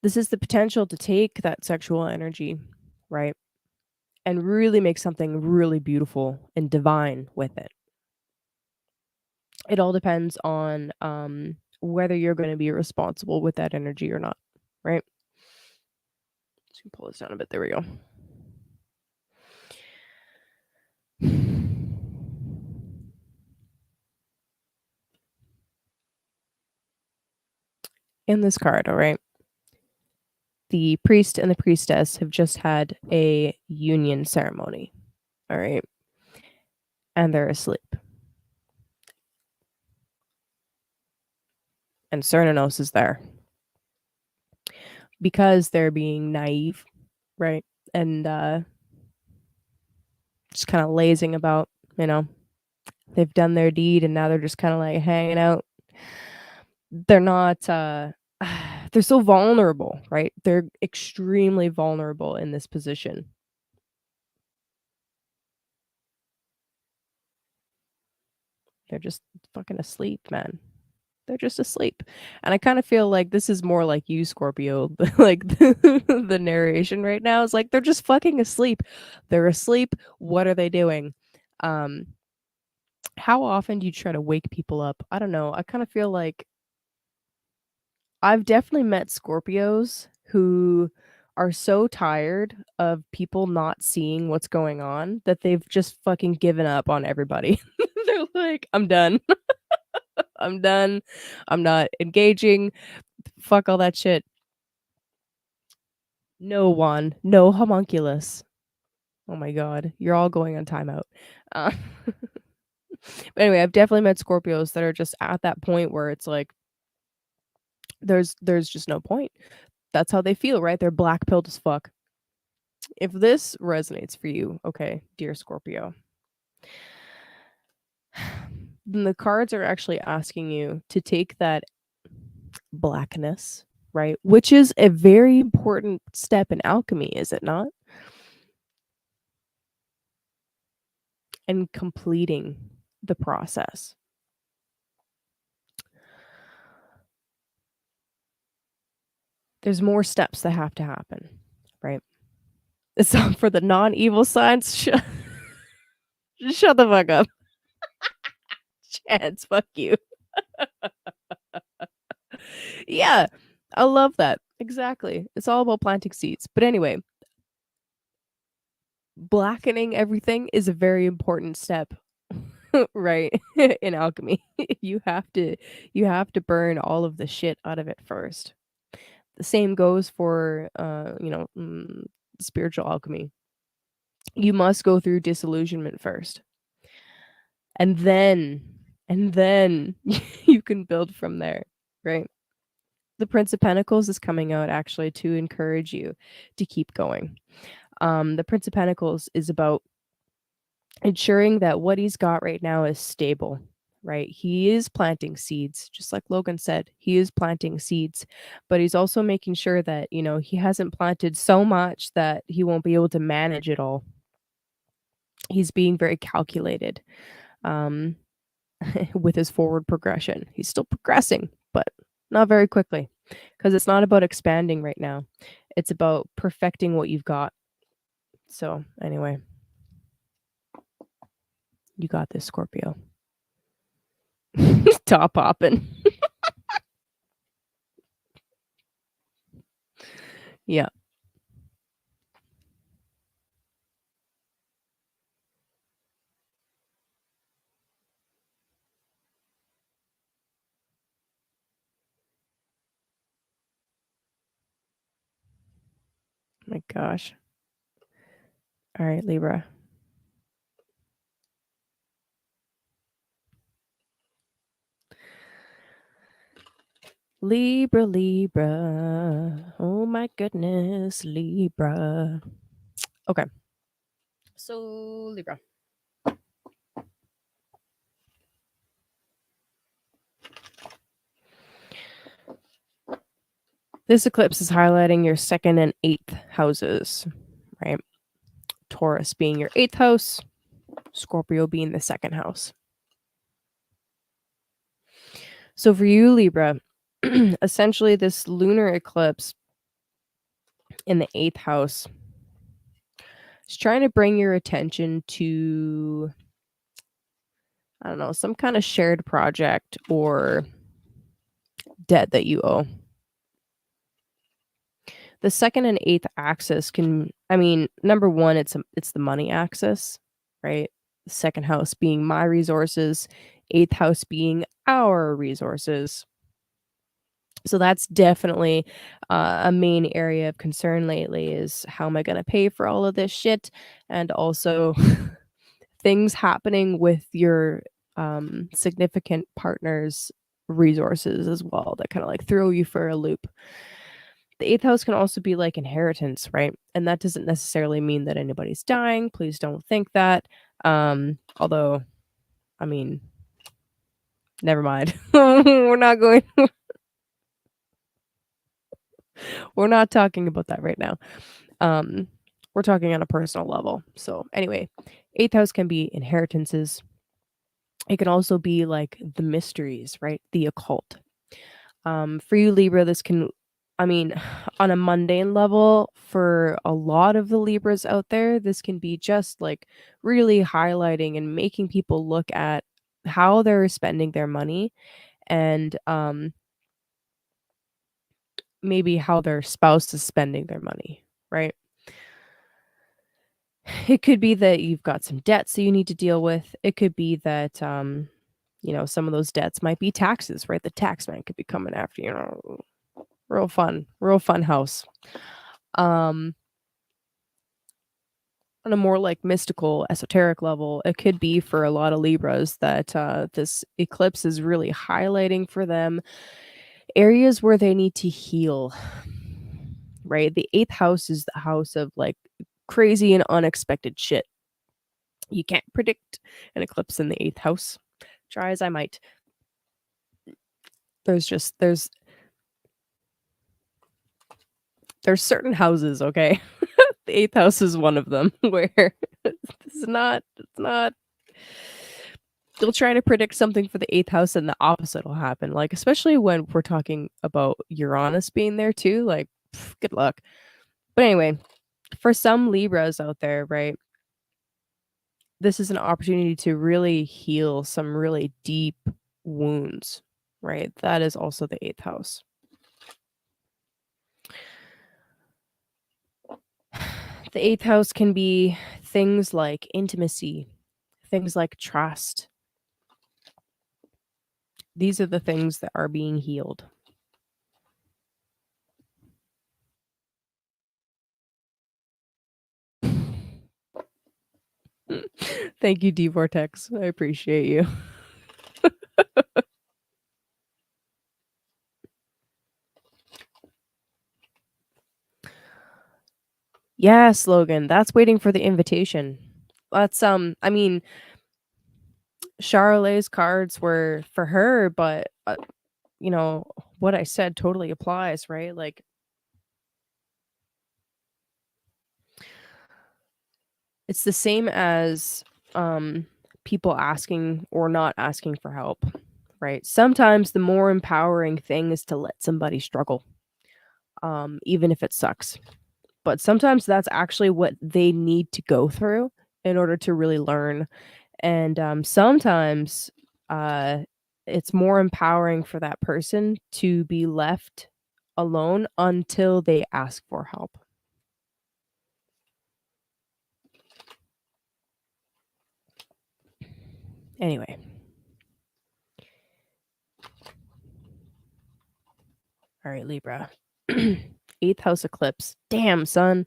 This is the potential to take that sexual energy, right? And really make something really beautiful and divine with it. It all depends on whether you're going to be responsible with that energy or not, right? Let's pull this down a bit. There we go. In this card, all right, the priest and the priestess have just had a union ceremony, all right, and they're asleep. And Cernunnos is there because they're being naive, right? And just kind of lazing about, you know, they've done their deed and now they're just kind of like hanging out. They're not they're so vulnerable, right? They're extremely vulnerable in this position. They're just fucking asleep, man. They're just asleep. And I kind of feel like this is more like you, Scorpio. Like the narration right now is like they're just fucking asleep. They're asleep. What are they doing? Um how often do you try to wake people up? I don't know. I kind of feel like I've definitely met Scorpios who are so tired of people not seeing what's going on that they've just fucking given up on everybody. They're like, I'm done. I'm done. I'm not engaging. Fuck all that shit. No one. No homunculus. Oh my god. You're all going on timeout. Uh, but anyway, I've definitely met Scorpios that are just at that point where it's like there's just no point. That's how they feel, right? They're black pilled as fuck. If this resonates for you, okay, dear Scorpio, then the cards are actually asking you to take that blackness, right? Which is a very important step in alchemy, is it not? And completing the process. There's more steps that have to happen, right? So for the non-evil signs, shut the fuck up. Chance, fuck you. Yeah, I love that. Exactly. It's all about planting seeds. But anyway, blackening everything is a very important step, right? In alchemy. You have to burn all of the shit out of it first. The same goes for spiritual alchemy. You must go through disillusionment first. And then you can build from there, right? The Prince of Pentacles is coming out actually to encourage you to keep going. The Prince of Pentacles is about ensuring that what he's got right now is stable, right? He is planting seeds, just like Logan said. He is planting seeds, but he's also making sure that, you know, he hasn't planted so much that he won't be able to manage it all. He's being very calculated with his forward progression. He's still progressing, but not very quickly, because it's not about expanding right now. It's about perfecting what you've got. So anyway, you got this, Scorpio. Top popping. Yeah. My gosh. All right, Libra. Libra. Oh my goodness, Libra. Okay. So, Libra. This eclipse is highlighting your 2nd and 8th houses, right? Taurus being your 8th house, Scorpio being the 2nd house. So for you, Libra, essentially this lunar eclipse in the 8th house is trying to bring your attention to, I don't know, some kind of shared project or debt that you owe. The 2nd and 8th axis can, I mean, number one, it's the money axis, right? The 2nd house being my resources, 8th house being our resources. So that's definitely a main area of concern lately is how am I going to pay for all of this shit? And also things happening with your significant partner's resources as well that kind of like throw you for a loop. The 8th house can also be like inheritance, right? And that doesn't necessarily mean that anybody's dying. Please don't think that. Although, I mean, never mind. We're not going. We're not talking about that right now. We're talking on a personal level. So anyway, 8th house can be inheritances. It can also be like the mysteries, right? The occult. For you, Libra, this can, I mean, on a mundane level, for a lot of the Libras out there, this can be just like really highlighting and making people look at how they're spending their money and maybe how their spouse is spending their money, right? It could be that you've got some debts that you need to deal with. It could be that, you know, some of those debts might be taxes, right? The tax man could be coming after you. Real fun house. On a more like mystical, esoteric level, it could be for a lot of Libras that this eclipse is really highlighting for them areas where they need to heal, right? The 8th house is the house of like crazy and unexpected shit. You can't predict an eclipse in the 8th house. Try as I might. There's certain houses, okay? The 8th house is one of them where it's not you'll try to predict something for the 8th house and the opposite will happen. Like, especially when we're talking about Uranus being there too, like, good luck. But anyway, for some Libras out there, right, this is an opportunity to really heal some really deep wounds, right? That is also the 8th house. The 8th house can be things like intimacy, things like trust. These are the things that are being healed. Thank you, D Vortex. I appreciate you. Yes, Logan. That's waiting for the invitation. That's I mean, Charolais cards were for her, but you know, what I said totally applies, right? Like it's the same as people asking or not asking for help, right? Sometimes the more empowering thing is to let somebody struggle, even if it sucks. But sometimes that's actually what they need to go through in order to really learn. And sometimes uh, it's more empowering for that person to be left alone until they ask for help. Anyway. All right, Libra. 8th house eclipse. Damn, son.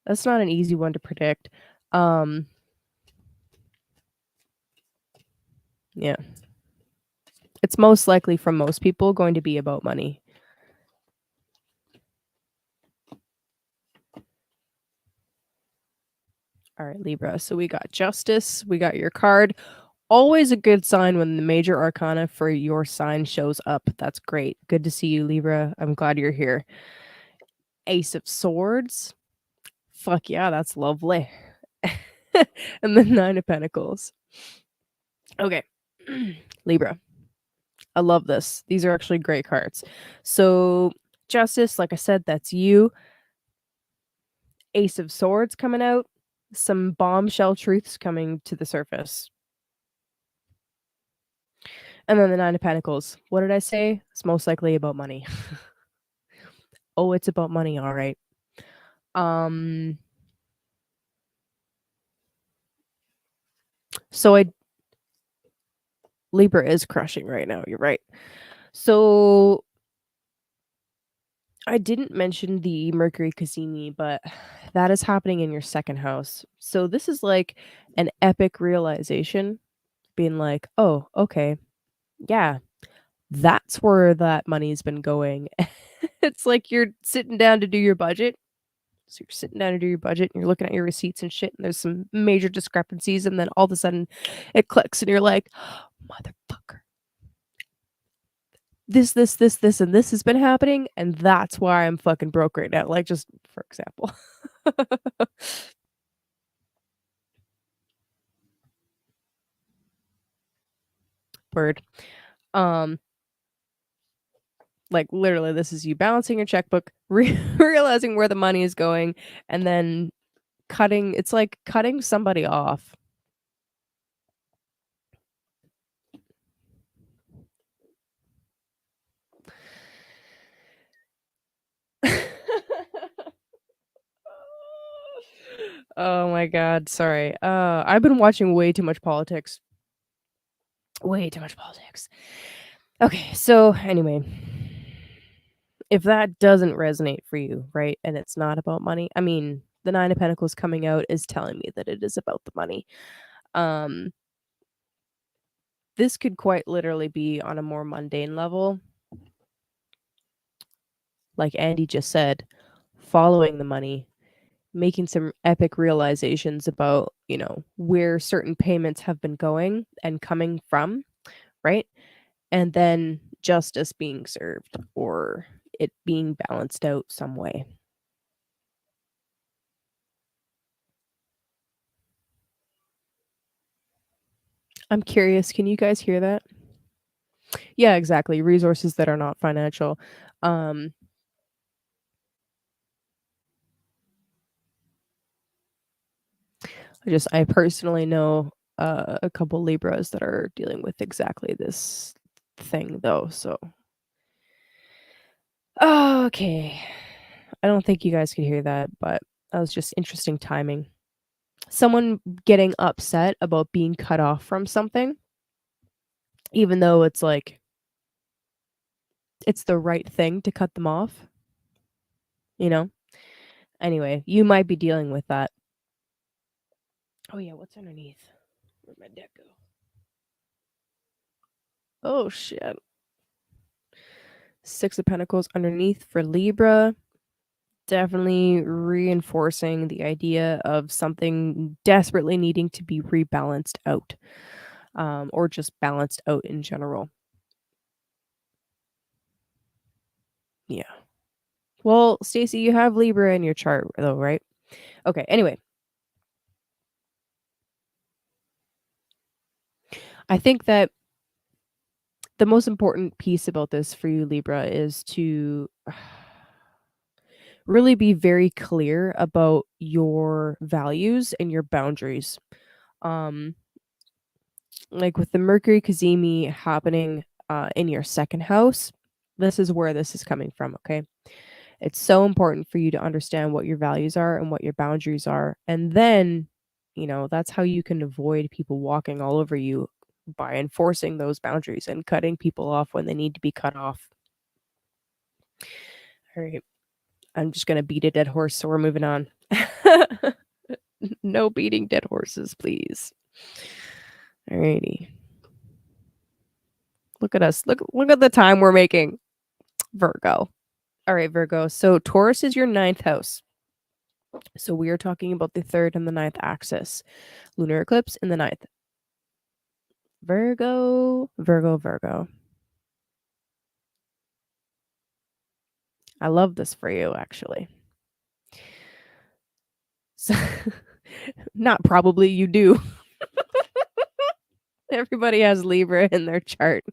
That's not an easy one to predict. Yeah. It's most likely from most people going to be about money. All right, Libra. So we got justice. We got your card. Always a good sign when the major arcana for your sign shows up. That's great. Good to see you, Libra. I'm glad you're here. Ace of swords. Fuck yeah, that's lovely. And the 9 of pentacles. Okay. Libra. I love this. These are actually great cards. So, Justice, like I said, that's you. Ace of Swords coming out. Some bombshell truths coming to the surface. And then the 9 of Pentacles. What did I say? It's most likely about money. Oh, it's about money, all right. So Libra is crushing right now. You're right. So I didn't mention the Mercury Cassini, but that is happening in your 2nd house. So this is like an epic realization, being like, oh, okay, yeah, that's where that money's been going. It's like you're sitting down to do your budget. So you're sitting down to do your budget and you're looking at your receipts and shit, and there's some major discrepancies, and then all of a sudden it clicks and you're like, motherfucker. This, and this has been happening, and that's why I'm fucking broke right now. Like, just for example. Word. Like literally, this is you balancing your checkbook, realizing where the money is going, and then cutting. It's like cutting somebody off. Oh my god, sorry. I've been watching way too much politics. Way too much politics. Okay, so anyway, if that doesn't resonate for you, right, and it's not about money, I mean, the 9 of Pentacles coming out is telling me that it is about the money. This could quite literally be on a more mundane level. Like Andy just said, following the money, making some epic realizations about, you know, where certain payments have been going and coming from, right? And then justice being served or it being balanced out some way. I'm curious, can you guys hear that? Yeah, exactly. Resources that are not financial. I personally know a couple Libras that are dealing with exactly this thing though, so okay. I don't think you guys could hear that, but that was just interesting timing. Someone getting upset about being cut off from something, even though it's like it's the right thing to cut them off, you know? Anyway, you might be dealing with that. Oh yeah, what's underneath? Where'd my deck go? Oh shit. Six of Pentacles underneath for Libra. Definitely reinforcing the idea of something desperately needing to be rebalanced out, or just balanced out in general. Yeah. Well, Stacey, you have Libra in your chart, though, right? Okay. Anyway, I think that the most important piece about this for you, Libra, is to really be very clear about your values and your boundaries. Um, like with the Mercury Kazemi happening in your second house, this is where this is coming from, okay? It's so important for you to understand what your values are and what your boundaries are. And then, that's how you can avoid people walking all over you by enforcing those boundaries and cutting people off when they need to be cut off. All right. I'm just going to beat a dead horse, so we're moving on. No beating dead horses, please. Alrighty. Look at us. Look at the time we're making. Virgo. All right, Virgo. So Taurus is your ninth house. So we are talking about the third and the ninth axis. Lunar eclipse in the ninth. Virgo, Virgo, Virgo. I love this for you, actually. So, not probably, you do. Everybody has Libra in their chart.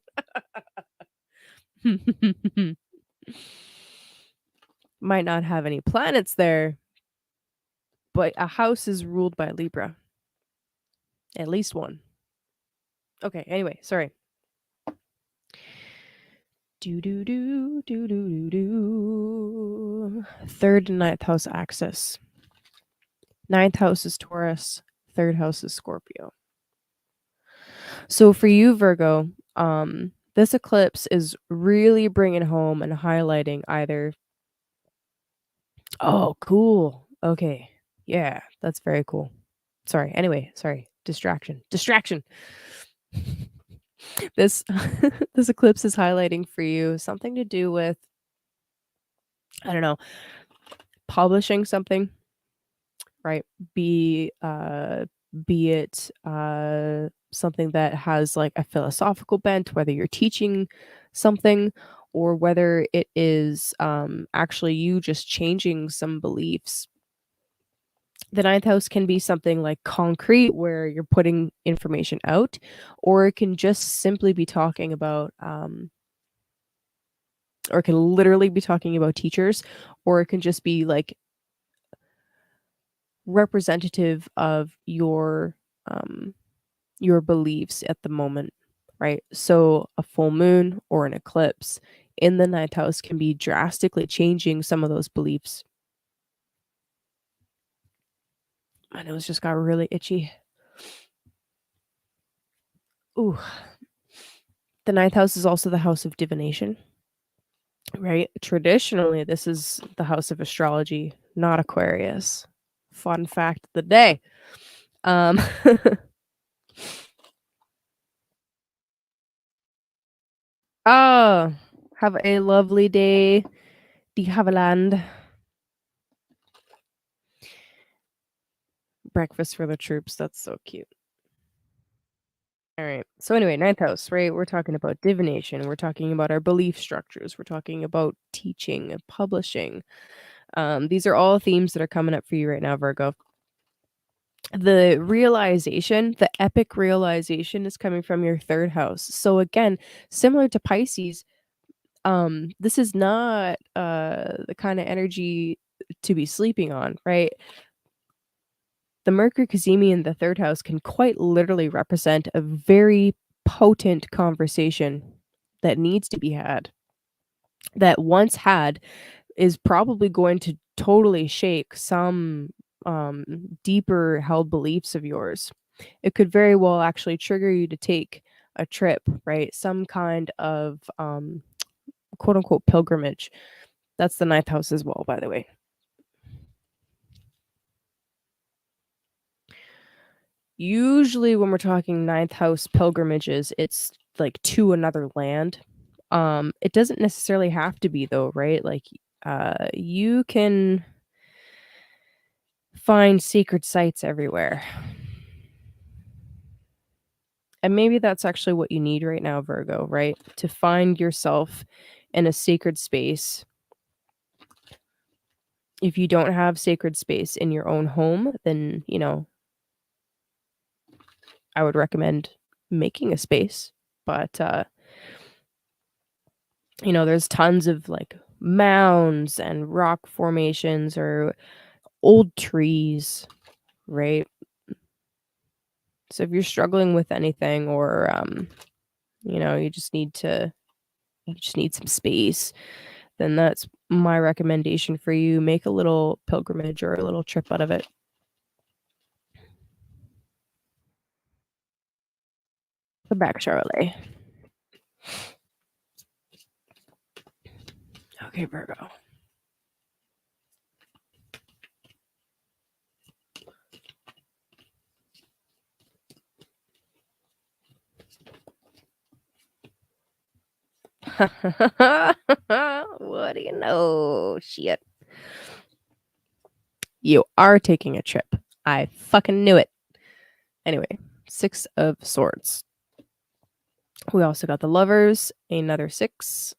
Might not have any planets there, but a house is ruled by Libra. At least one. Okay, anyway, sorry. Third and ninth house axis. Ninth house is Taurus. Third house is Scorpio. So for you, Virgo, this eclipse is really bringing home and highlighting either. Oh, cool. Okay. Yeah, that's very cool. Sorry. Anyway, sorry. Distraction. This this eclipse is highlighting for you something to do with, I don't know, publishing something, right? Be it something that has like a philosophical bent, whether you're teaching something or whether it is actually you just changing some beliefs. The ninth house can be something like concrete where you're putting information out, or it can just simply be talking about or it can literally be talking about teachers, or it can just be like representative of your beliefs at the moment, right? So a full moon or an eclipse in the ninth house can be drastically changing some of those beliefs. My nose just got really itchy. Ooh. The ninth house is also the house of divination, right? Traditionally, this is the house of astrology, not Aquarius. Fun fact of the day. Oh, have a lovely day. Do you have a land? Breakfast for the troops. That's so cute. All right. So anyway, ninth house, right? We're talking about divination. We're talking about our belief structures. We're talking about teaching and publishing. These are all themes that are coming up for you right now, Virgo. The realization, the epic realization is coming from your third house. So again, similar to Pisces, this is not the kind of energy to be sleeping on, right? The Mercury Kazemi in the third house can quite literally represent a very potent conversation that needs to be had, that once had is probably going to totally shake some deeper held beliefs of yours. It could very well actually trigger you to take a trip, right? Some kind of quote unquote pilgrimage. That's the ninth house as well, by the way. Usually when we're talking ninth house pilgrimages, it's like to another land. It doesn't necessarily have to be though, right? Like you can find sacred sites everywhere. And maybe that's actually what you need right now, Virgo, right? To find yourself in a sacred space. If you don't have sacred space in your own home, then, you know, I would recommend making a space. But you know, there's tons of like mounds and rock formations or old trees, right? So if you're struggling with anything or you know, you just need some space, then that's my recommendation for you. Make a little pilgrimage or a little trip out of it. Come back, Charlie. Okay, Virgo. What do you know? Shit. You are taking a trip. I fucking knew it. Anyway, 6 of Swords. We also got the Lovers, another 6.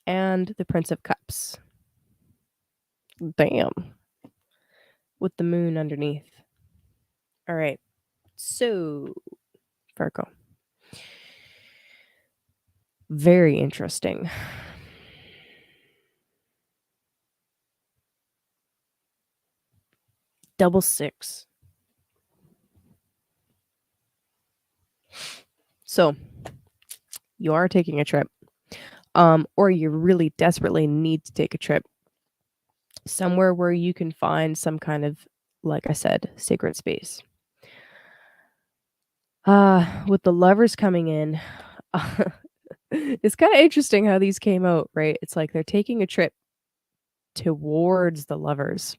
And the Prince of Cups. Damn. With the moon underneath. All right. So, Virgo. Very interesting. Double 6. So, you are taking a trip. Or you really desperately need to take a trip somewhere where you can find some kind of, like I said, sacred space. With the Lovers coming in, it's kind of interesting how these came out, right? It's like they're taking a trip towards the Lovers.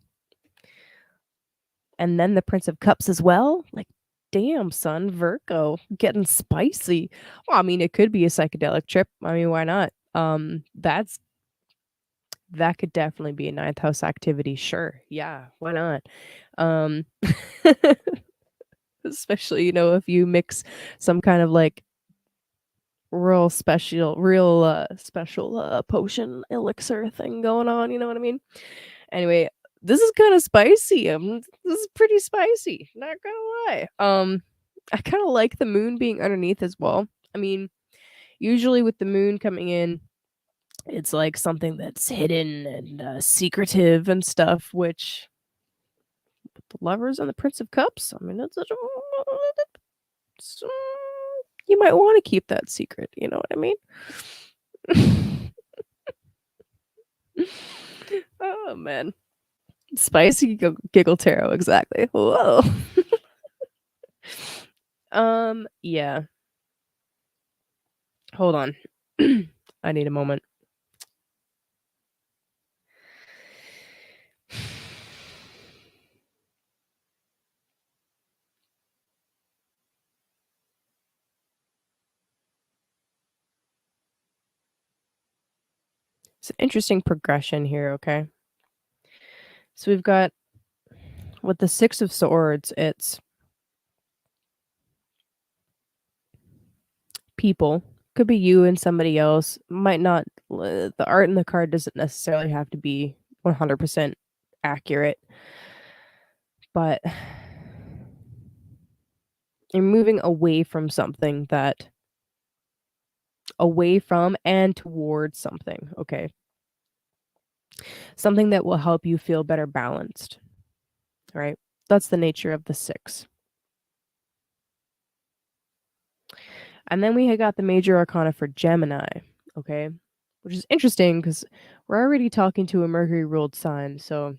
And then the Prince of Cups as well. Like, damn, son, Virgo, getting spicy. Well, I mean, it could be a psychedelic trip. I mean, why not? That could definitely be a ninth house activity. Sure. Yeah, why not? Um especially, you know, if you mix some kind of like real special potion elixir thing going on, you know what I mean? Anyway, this is kind of spicy. This is pretty spicy, not gonna lie. I kind of like the moon being underneath as well. I mean, usually with the moon coming in, it's like something that's hidden and secretive and stuff, which the Lovers and the Prince of Cups, I mean, it's, you might want to keep that secret, you know what I mean? Oh man. Spicy giggle tarot, exactly. Whoa. Yeah. Hold on. I need a moment. It's an interesting progression here, okay? So we've got with the 6 of Swords, it's people. Could be you and somebody else. Might not the art in the card doesn't necessarily have to be 100% accurate. But you're moving away from something that away from and towards something, okay? Something that will help you feel better balanced, right? That's the nature of the 6. And then we had got the major arcana for Gemini, okay? Which is interesting because we're already talking to a Mercury ruled sign, so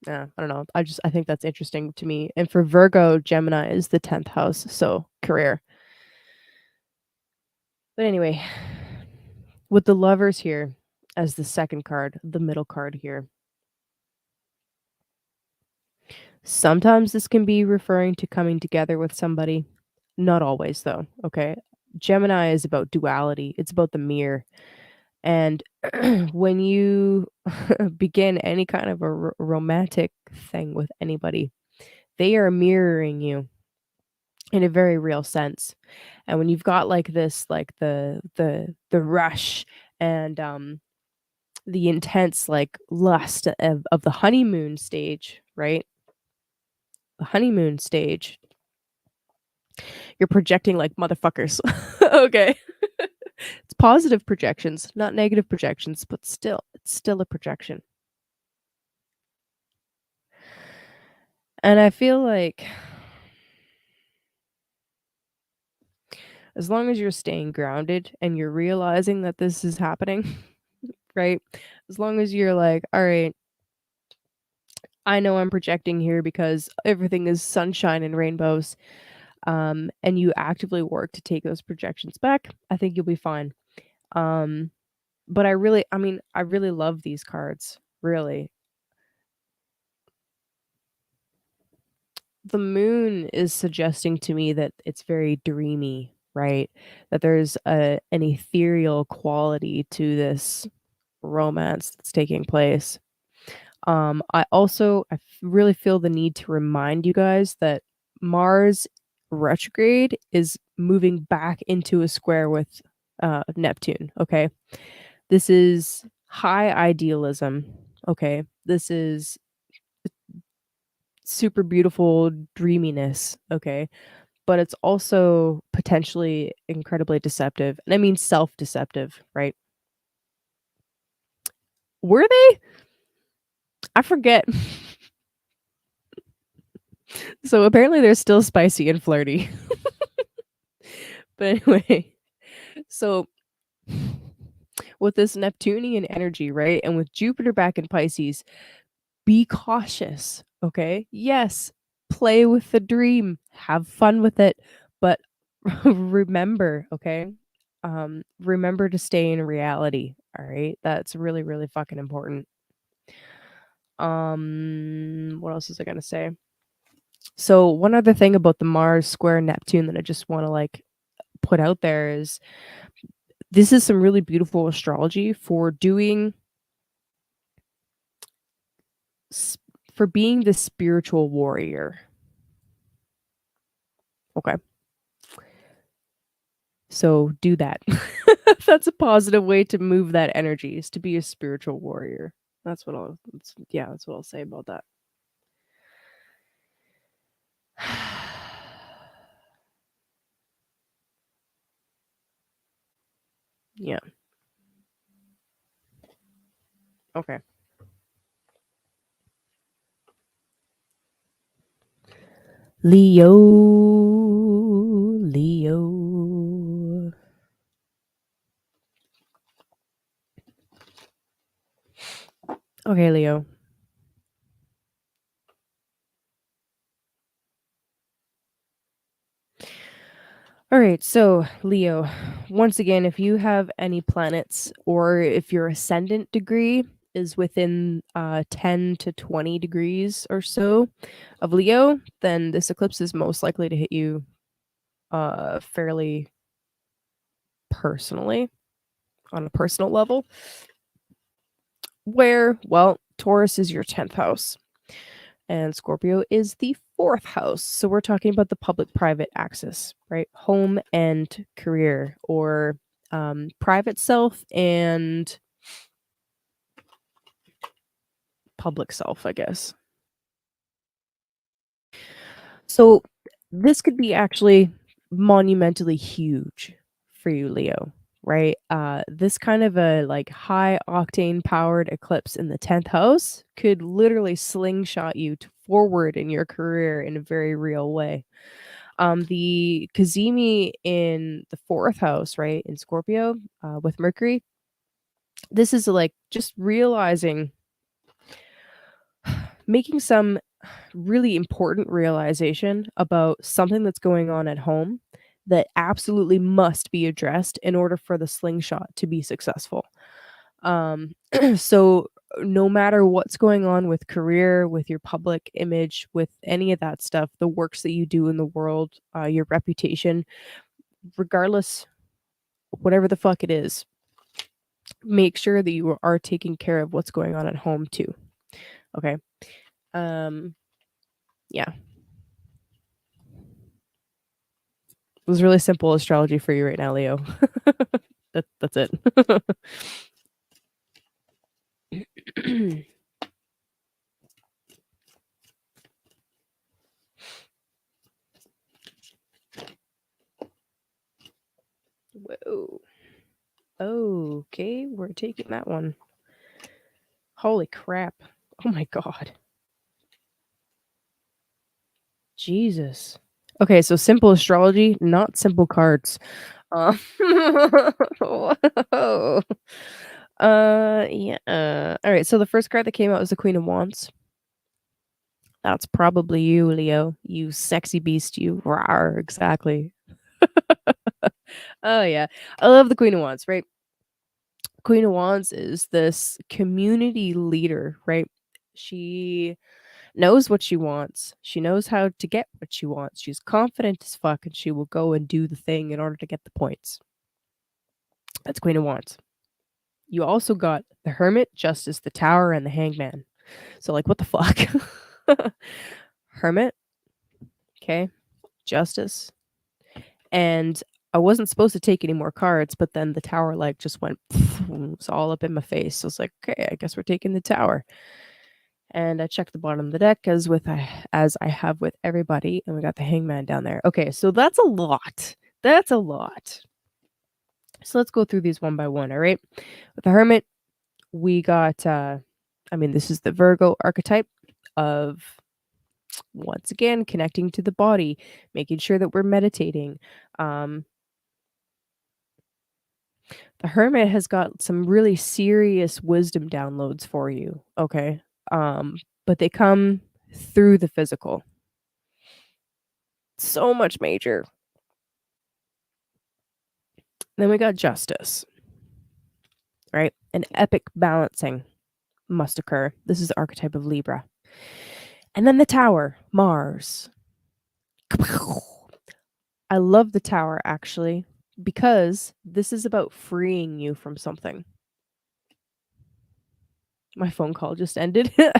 yeah, I don't know. I think that's interesting to me. And for Virgo, Gemini is the 10th house, so career. But anyway, with the Lovers here as the second card, the middle card here. Sometimes this can be referring to coming together with somebody. Not always, though. Okay. Gemini is about duality, it's about the mirror. And when you begin any kind of a romantic thing with anybody, they are mirroring you in a very real sense. And when you've got like this, like the rush and the intense like lust of the honeymoon stage, right? The honeymoon stage, you're projecting like motherfuckers. Okay. It's positive projections, not negative projections, but still, it's still a projection. And I feel like as long as you're staying grounded and you're realizing that this is happening, right? As long as you're like, all right, I know I'm projecting here because everything is sunshine and rainbows, and you actively work to take those projections back, I think you'll be fine. Um, but I really love these cards, really. The moon is suggesting to me that it's very dreamy, right? That there's an ethereal quality to this romance that's taking place. Really feel the need to remind you guys that Mars retrograde is moving back into a square with Neptune. Okay, this is high idealism. Okay, this is super beautiful dreaminess. Okay, but it's also potentially incredibly deceptive, and I mean self-deceptive, right? Were they? I forget. So apparently they're still spicy and flirty. But anyway, so with this Neptunian energy, right? And with Jupiter back in Pisces, be cautious, okay? Yes, play with the dream, have fun with it, but remember, okay? Remember to stay in reality, all right? That's really, really fucking important. What else was I gonna say? So one other thing about the Mars square Neptune that I just want to like put out there is this is some really beautiful astrology for doing for being the spiritual warrior. Okay. So do that. That's a positive way to move that energy, is to be a spiritual warrior. That's that's what I'll say about that. Yeah. Okay. Leo. Leo. Okay, Leo. All right, so Leo, once again, if you have any planets or if your ascendant degree is within 10 to 20 degrees or so of Leo, then this eclipse is most likely to hit you fairly personally, on a personal level, where, well, Taurus is your 10th house and Scorpio is the 4th house. So we're talking about the public private axis, right? Home and career, or private self and public self, I guess. So this could be actually monumentally huge for you, Leo, right? This kind of a like high octane powered eclipse in the 10th house could literally slingshot you forward in your career in a very real way. The Kazemi in the 4th house, right, in Scorpio, with Mercury, this is like just realizing, making some really important realization about something that's going on at home that absolutely must be addressed in order for the slingshot to be successful. So no matter what's going on with career, with your public image, with any of that stuff, the works that you do in the world, your reputation, regardless, whatever the fuck it is, make sure that you are taking care of what's going on at home too. Okay. Yeah. It was really simple astrology for you right now, Leo. That's it. Whoa. Okay, we're taking that one. Holy crap. Oh my god. Jesus. Okay, so simple astrology, not simple cards. Whoa. Yeah. All right, so the first card that came out was the Queen of Wands. That's probably you, Leo. You sexy beast, you. Rawr, exactly. Oh yeah. I love the Queen of Wands, right? Queen of Wands is this community leader, right? She knows what she wants. She knows how to get what she wants. She's confident as fuck and she will go and do the thing in order to get the points. That's Queen of Wands. You also got the Hermit, Justice, the Tower, and the Hangman. So, like, what the fuck? Hermit, okay, Justice, and I wasn't supposed to take any more cards, but then the Tower, like, just went, it's all up in my face. So, it's like, okay, I guess we're taking the Tower. And I checked the bottom of the deck as I have with everybody, and we got the Hangman down there. Okay, so that's a lot. That's a lot. So let's go through these one by one, all right? With the Hermit, we got this is the Virgo archetype of, once again, connecting to the body, making sure that we're meditating. The Hermit has got some really serious wisdom downloads for you, okay? But they come through the physical. So much major. Then we got Justice, right? An epic balancing must occur. This is the archetype of Libra. And then the Tower, Mars. I love the Tower, actually, because this is about freeing you from something. My phone call just ended. And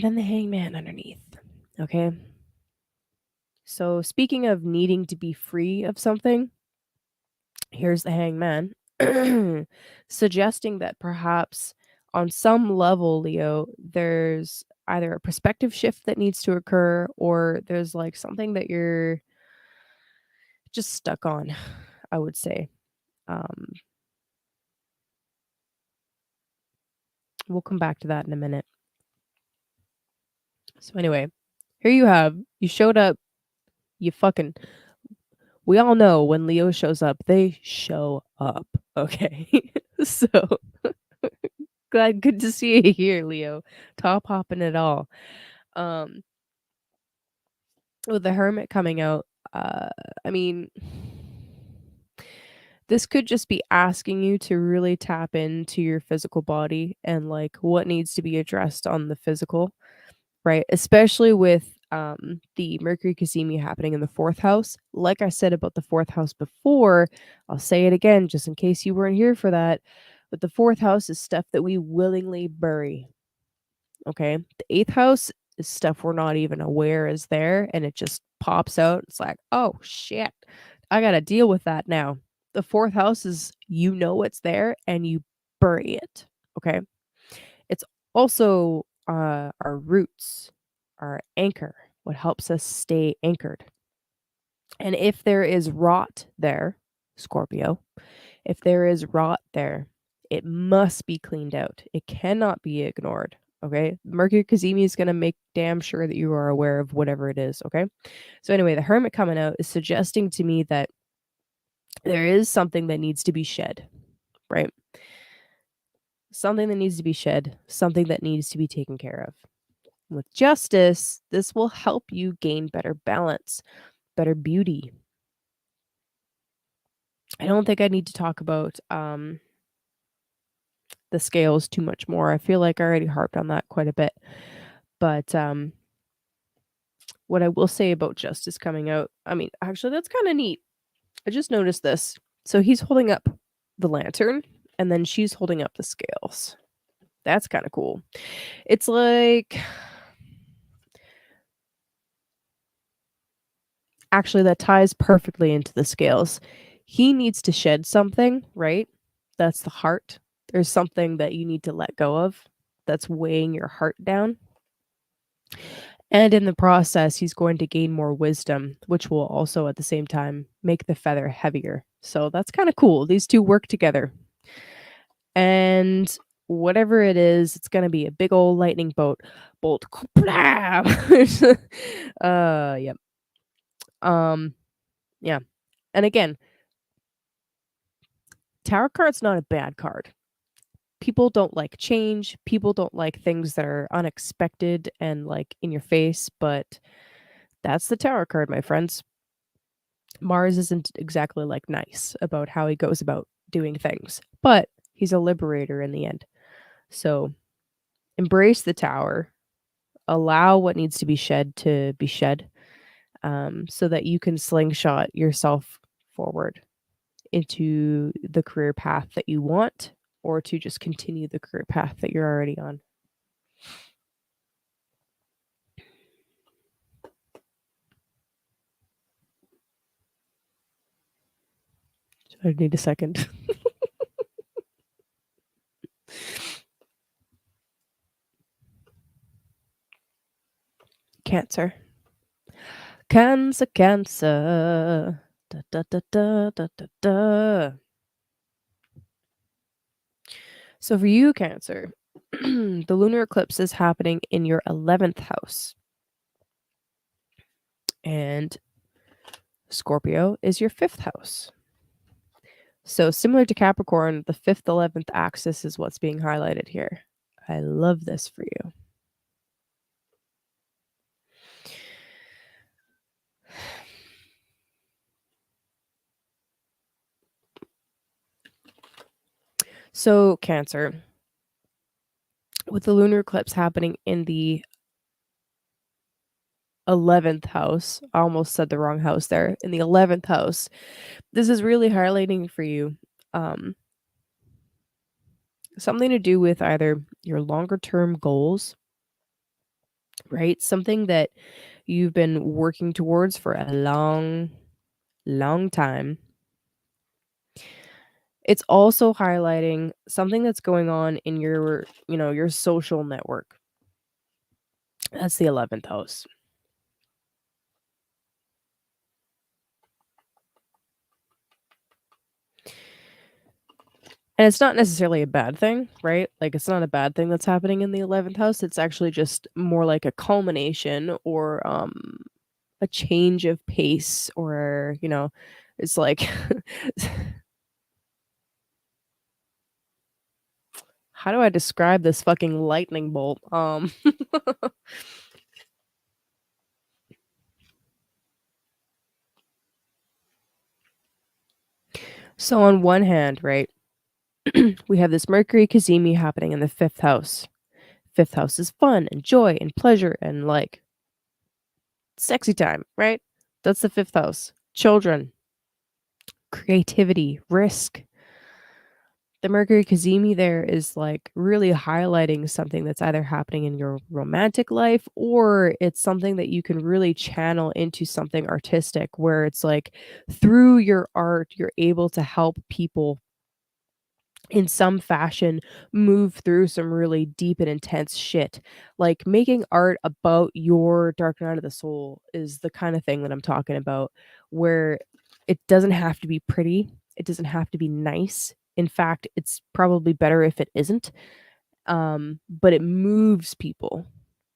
then the Hangman underneath. Okay. So, speaking of needing to be free of something, here's the Hangman suggesting that perhaps on some level, Leo, there's either a perspective shift that needs to occur or there's like something that you're just stuck on, I would say. We'll come back to that in a minute. So anyway, here you showed up, we all know when Leo shows up, they show up, okay? So good to see you here, Leo. Top hopping it all. With the Hermit coming out, I mean, this could just be asking you to really tap into your physical body and like what needs to be addressed on the physical, right? Especially with the Mercury Cazimi happening in the fourth house. Like I said about the fourth house before, I'll say it again just in case you weren't here for that. But the fourth house is stuff that we willingly bury. Okay. The eighth house is stuff we're not even aware is there and it just pops out. It's like, oh shit, I got to deal with that now. The fourth house is, you know, it's there and you bury it. Okay. It's also our roots, our anchor, what helps us stay anchored. And if there is rot there, Scorpio, if there is rot there, it must be cleaned out. It cannot be ignored. Okay. Mercury Cazimi is going to make damn sure that you are aware of whatever it is. Okay. So, anyway, the Hermit coming out is suggesting to me that there is something that needs to be shed, right? Something that needs to be shed, something that needs to be taken care of. With Justice, this will help you gain better balance, better beauty. I don't think I need to talk about the scales too much more. I feel like I already harped on that quite a bit. But what I will say about Justice coming out, I mean, actually, that's kind of neat. I just noticed this. So he's holding up the lantern, and then she's holding up the scales. That's kind of cool. It's like, actually, that ties perfectly into the scales. He needs to shed something, right? That's the heart. There's something that you need to let go of that's weighing your heart down. And in the process, he's going to gain more wisdom, which will also at the same time make the feather heavier. So that's kind of cool. These two work together. And whatever it is, it's going to be a big old lightning bolt. Yep. Yeah. And again, tarot card's not a bad card. People don't like change. People don't like things that are unexpected and like in your face, but that's the tarot card, my friends. Mars isn't exactly like nice about how he goes about doing things, but he's a liberator in the end. So embrace the tower, allow what needs to be shed, so that you can slingshot yourself forward into the career path that you want, or to just continue the career path that you're already on. I need a second. Cancer. Cancer, Cancer. Da, da, da, da, da, da, da. So for you, Cancer, the lunar eclipse is happening in your 11th house. And Scorpio is your 5th house. So similar to Capricorn, the 5th, 11th axis is what's being highlighted here. I love this for you. So Cancer, with the lunar eclipse happening in the 11th house, I almost said the wrong house there, in the 11th house, this is really highlighting for you something to do with either your longer term goals, right? Something that you've been working towards for a long, long time. It's also highlighting something that's going on in your, your social network. That's the 11th house. And it's not necessarily a bad thing, right? Like, it's not a bad thing that's happening in the 11th house. It's actually just more like a culmination, or a change of pace, or, it's like how do I describe this fucking lightning bolt? So on one hand, right, we have this Mercury Kazemi happening in the 5th house. 5th house is fun and joy and pleasure and like sexy time, right? That's the 5th house. Children, creativity, risk. The Mercury Kazemi there is like really highlighting something that's either happening in your romantic life, or it's something that you can really channel into something artistic, where it's like through your art, you're able to help people in some fashion move through some really deep and intense shit. Like, making art about your dark night of the soul is the kind of thing that I'm talking about, where it doesn't have to be pretty, it doesn't have to be nice. In fact, it's probably better if it isn't. But it moves people,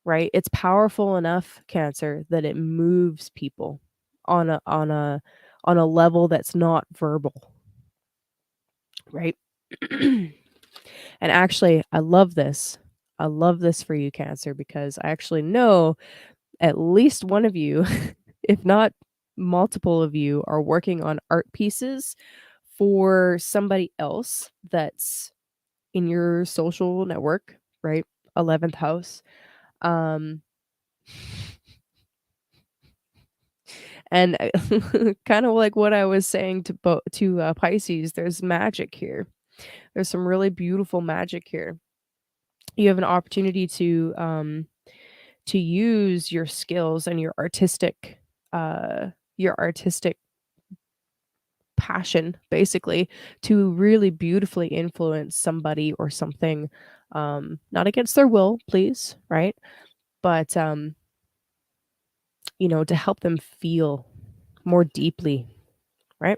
right? It's powerful enough, Cancer, that it moves people on a level that's not verbal, right? And actually, I love this. I love this for you, Cancer, because I actually know at least one of you, if not multiple of you, are working on art pieces for somebody else that's in your social network, right? 11th house. Um, and kind of like what I was saying to Pisces, there's magic here. There's some really beautiful magic here. You have an opportunity to use your skills and uh your artistic passion basically to really beautifully influence somebody or something, not against their will, please, right? But to help them feel more deeply, right?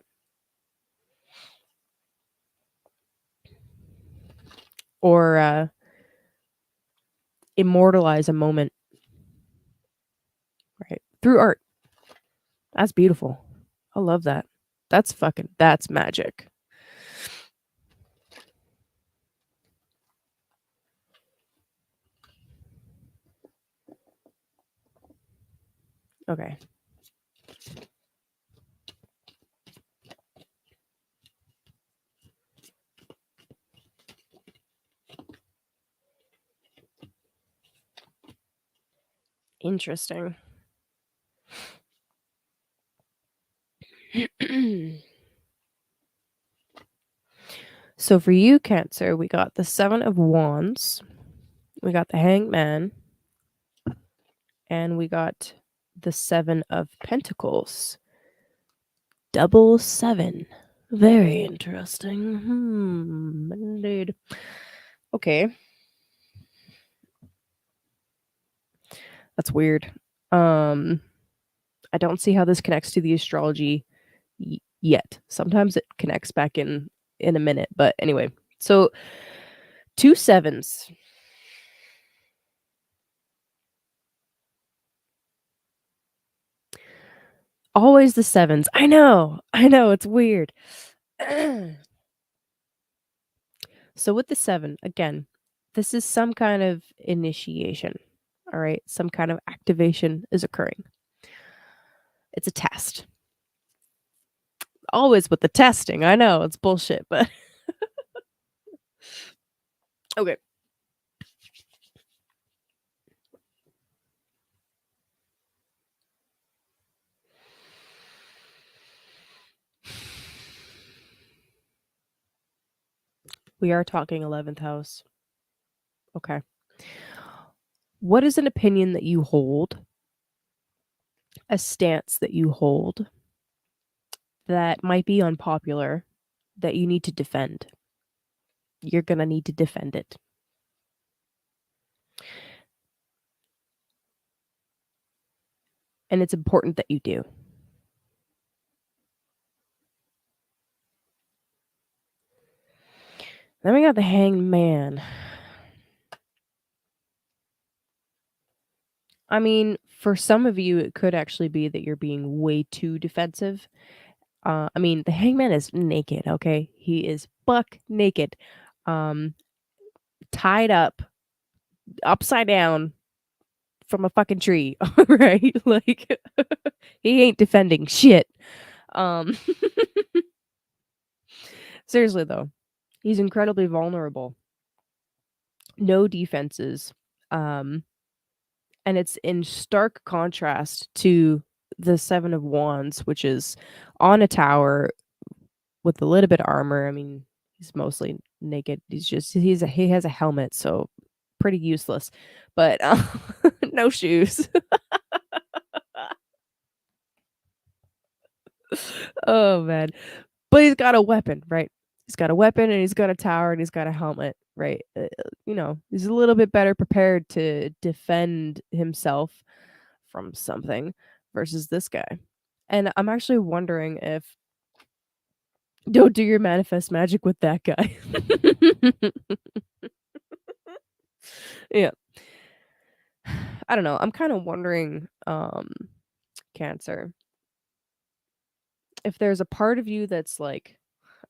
Or immortalize a moment, right? Through art. That's beautiful. I love that. That's magic. Okay. Interesting. So for you, Cancer, we got the Seven of Wands, we got the Hanged Man, and we got the Seven of Pentacles. Double seven. Very interesting. Indeed. Okay. That's weird. I don't see how this connects to the astrology yet. Sometimes it connects back in a minute, but anyway. So 2 sevens. Always the sevens. I know. It's weird. So with the 7, again, this is some kind of initiation. All right. Some kind of activation is occurring. It's a test. Always with the testing. I know it's bullshit, but okay. We are talking 11th house. Okay. What is an opinion that you hold, a stance that you hold that might be unpopular that you need to defend? You're going to need to defend it. And it's important that you do. Then we got the Hanged Man. I mean, for some of you, it could actually be that you're being way too defensive. I mean, the Hangman is naked, okay? He is buck naked, tied up, upside down from a fucking tree, right? Like, he ain't defending shit. Um, seriously, though, he's incredibly vulnerable. No defenses. And it's in stark contrast to the Seven of Wands, which is on a tower with a little bit of armor. I mean, he's mostly naked. He has a helmet, so pretty useless. But no shoes. Oh man. But he's got a weapon, right? He's got a weapon and he's got a tower and he's got a helmet, right? He's a little bit better prepared to defend himself from something versus this guy. And I'm actually wondering if don't do your manifest magic with that guy. Yeah. I don't know. I'm kind of wondering, Cancer, if there's a part of you that's like,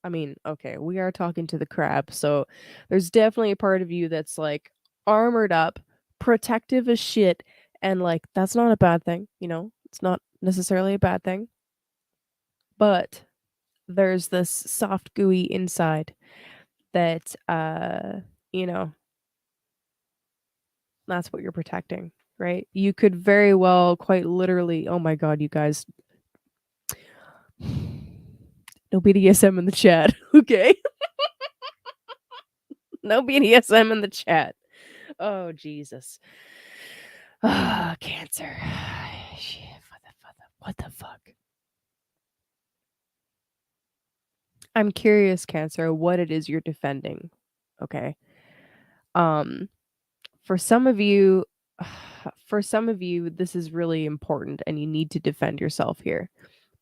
I mean, okay, we are talking to the crab, so there's definitely a part of you that's like armored up, protective as shit, and like that's not a bad thing, It's not necessarily a bad thing. But there's this soft gooey inside that you know, that's what you're protecting, right? You could very well quite literally, oh my god, you guys, no BDSM in the chat. Okay. No BDSM in the chat. Oh Jesus. Ah, Cancer. Shit, what the fuck? I'm curious, Cancer, what it is you're defending. Okay. Um, for some of you, this is really important and you need to defend yourself here.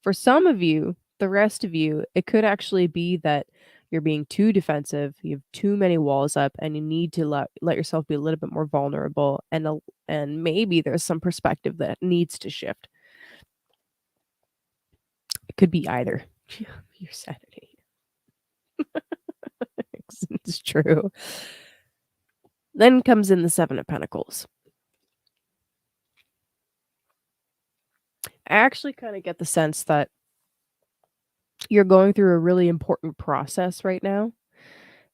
For some of you, the rest of you, it could actually be that you're being too defensive, you have too many walls up, and you need to let yourself be a little bit more vulnerable, and maybe there's some perspective that needs to shift. It could be either. Your sanity. It's true. Then comes in the Seven of Pentacles. I actually kind of get the sense that you're going through a really important process right now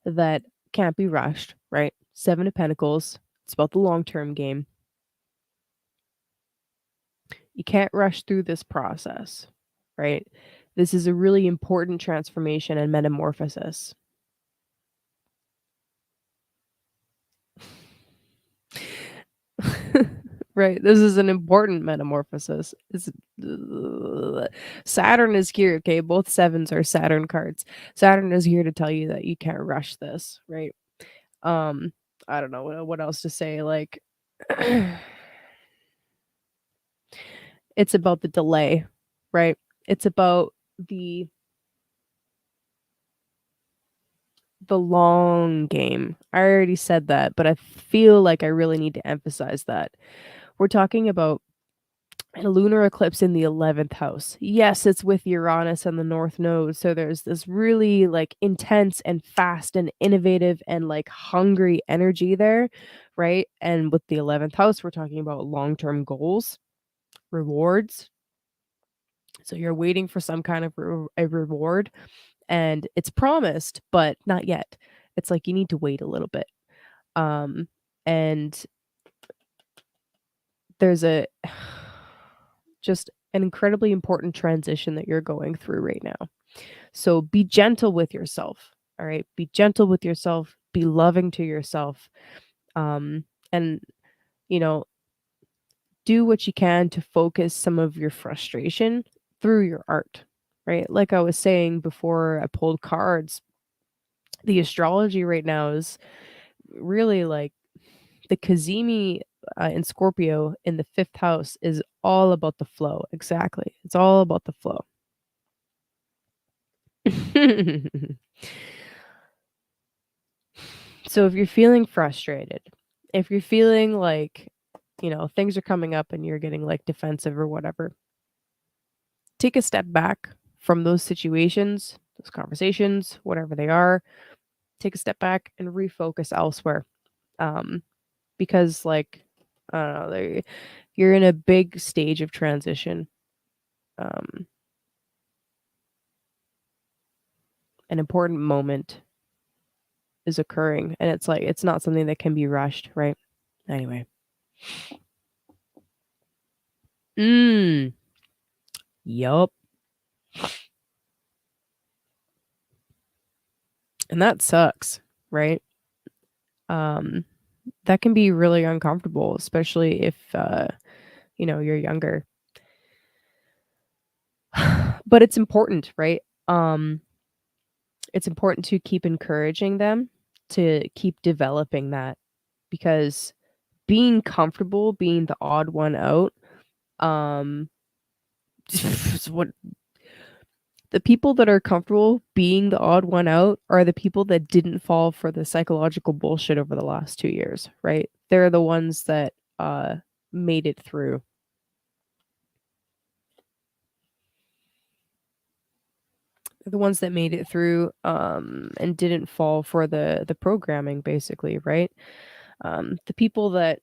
that can't be rushed, right? Seven of Pentacles. It's about the long-term game. You can't rush through this process, right? This is a really important transformation and metamorphosis. Right. This is an important metamorphosis. Saturn is here, okay? Both sevens are Saturn cards. Saturn is here to tell you that you can't rush this, right? I don't know what else to say. Like, it's about the delay, right? It's about the long game. I already said that, but I feel like I really need to emphasize that. We're talking about a lunar eclipse in the 11th house. Yes, it's with Uranus and the North Node. So there's this really like intense and fast and innovative and like hungry energy there, right? And with the 11th house, we're talking about long-term goals, rewards. So you're waiting for some kind of a reward and it's promised, but not yet. It's like you need to wait a little bit. And there's a just an incredibly important transition that you're going through right now. So be gentle with yourself. All right. Be gentle with yourself. Be loving to yourself. And, you know, do what you can to focus some of your frustration through your art, right? Like I was saying before I pulled cards, the astrology right now is really like the Kazemi in Scorpio in the 5th house is all about the flow. Exactly. It's all about the flow. So if you're feeling frustrated, if you're feeling like, you know, things are coming up and you're getting like defensive or whatever, take a step back from those situations, those conversations, whatever they are. Take a step back and refocus elsewhere. Because like, I don't know, you're in a big stage of transition. An important moment is occurring and it's like it's not something that can be rushed, right? Anyway. Yup. And that sucks, right? That can be really uncomfortable, especially if you know, you're younger. But it's important, right? It's important to keep encouraging them to keep developing that because being comfortable being the odd one out, is what the people that are comfortable being the odd one out are the people that didn't fall for the psychological bullshit over the last 2 years, right? They're the ones that made it through. They're the ones that made it through and didn't fall for the programming basically, right? The people that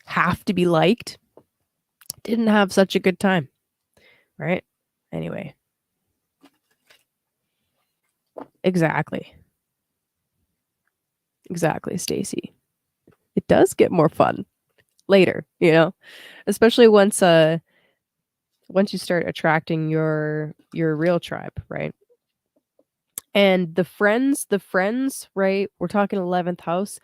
have to be liked didn't have such a good time. right? Anyway. Exactly. Exactly, Stacy. It does get more fun later, you know? Especially once you start attracting your real tribe, right? And the friends, right? We're talking 11th house.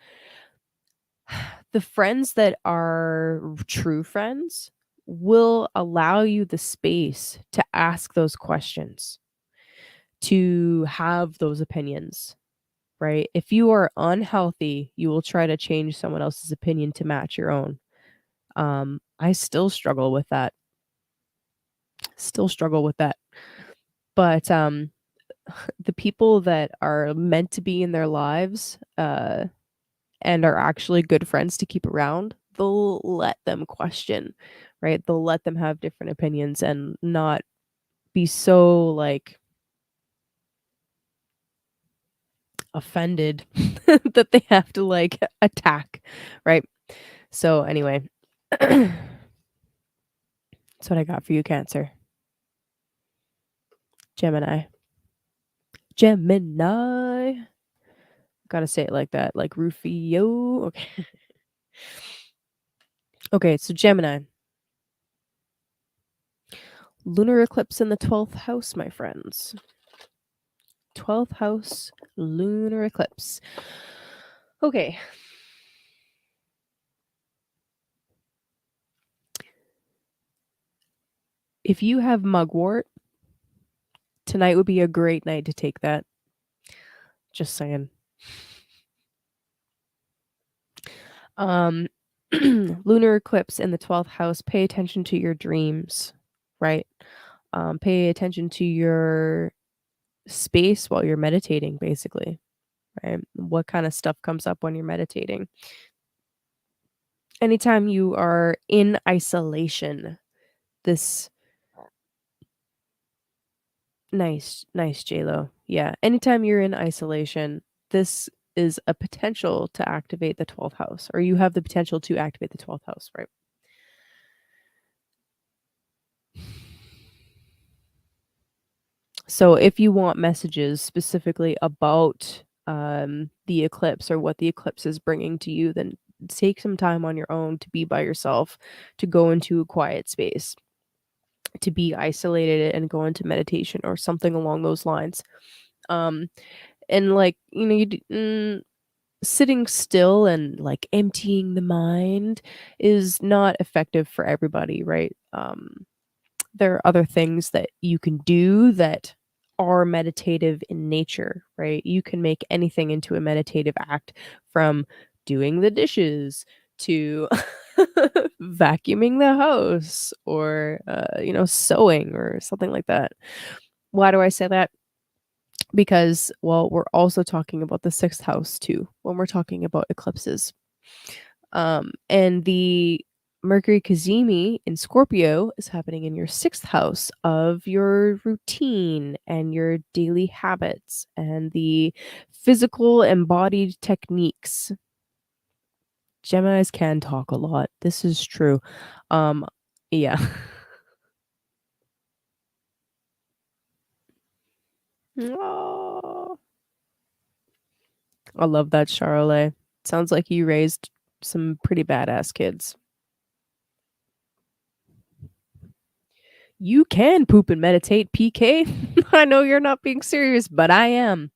The friends that are true friends will allow you the space to ask those questions, to have those opinions, right? If you are unhealthy, you will try to change someone else's opinion to match your own. I still struggle with that. Still struggle with that. But the people that are meant to be in their lives and are actually good friends to keep around, they'll let them question, right? They'll let them have different opinions and not be so like offended that they have to like attack, right? So anyway, that's what I got for you, Cancer. Gemini. Gemini. Gotta say it like that, like Rufio. Okay. Okay, so Gemini. Lunar eclipse in the 12th house, my friends. 12th house, lunar eclipse. Okay. If you have mugwort, tonight would be a great night to take that. Just saying. Lunar eclipse in the 12th house, pay attention to your dreams, right? Pay attention to your space while you're meditating, basically, right? What kind of stuff comes up when you're meditating? Anytime you are in isolation, this nice, JLo. Yeah. Anytime you're in isolation, this is a potential to activate the 12th house, or you have the potential to activate the 12th house, right? So if you want messages specifically about the eclipse or what the eclipse is bringing to you, then take some time on your own to be by yourself, to go into a quiet space, to be isolated and go into meditation or something along those lines. And like, you know, sitting still and like emptying the mind is not effective for everybody, right? There are other things that you can do that are meditative in nature, right? You can make anything into a meditative act, from doing the dishes to vacuuming the house, or you know, sewing or something like that. Why do I say that? Because, well, we're also talking about the 6th house too when we're talking about eclipses. And the Mercury Kazemi in Scorpio is happening in your 6th house of your routine and your daily habits and the physical embodied techniques. Geminis can talk a lot. This is true. Yeah. Aw. I love that, Charlotte. Sounds like you raised some pretty badass kids. You can poop and meditate, PK. I know you're not being serious, but I am.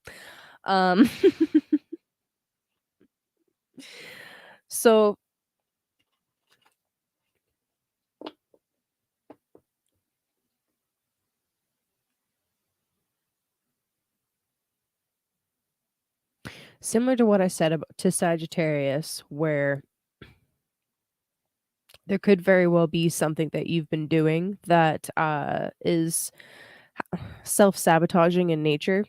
Um, so similar to what I said about to Sagittarius, where there could very well be something that you've been doing that is self-sabotaging in nature.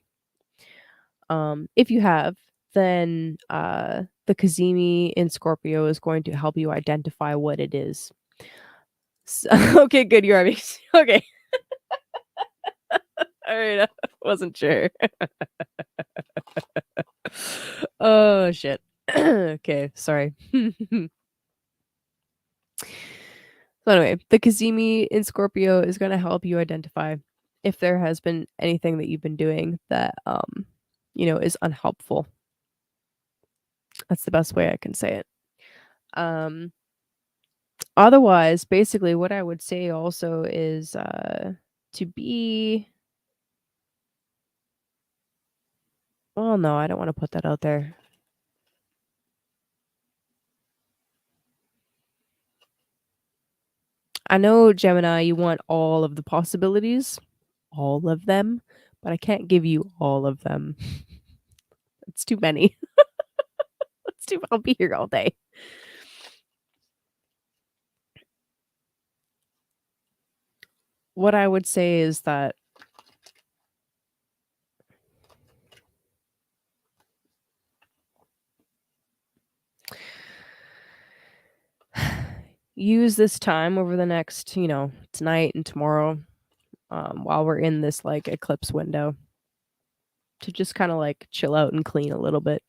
If you have, then the Kazemi in Scorpio is going to help you identify what it is. So, okay, good. You're having okay. All right, I wasn't sure. Oh shit. Okay, sorry. So anyway, the Kazemi in Scorpio is going to help you identify if there has been anything that you've been doing that is unhelpful. That's the best way I can say it. Otherwise, basically what I would say also is to be well, no, I don't want to put that out there. I know, Gemini, you want all of the possibilities, all of them, but I can't give you all of them. It's too many. I'll be here all day. What I would say is that use this time over the next, tonight and tomorrow, while we're in this like eclipse window to just kind of like chill out and clean a little bit,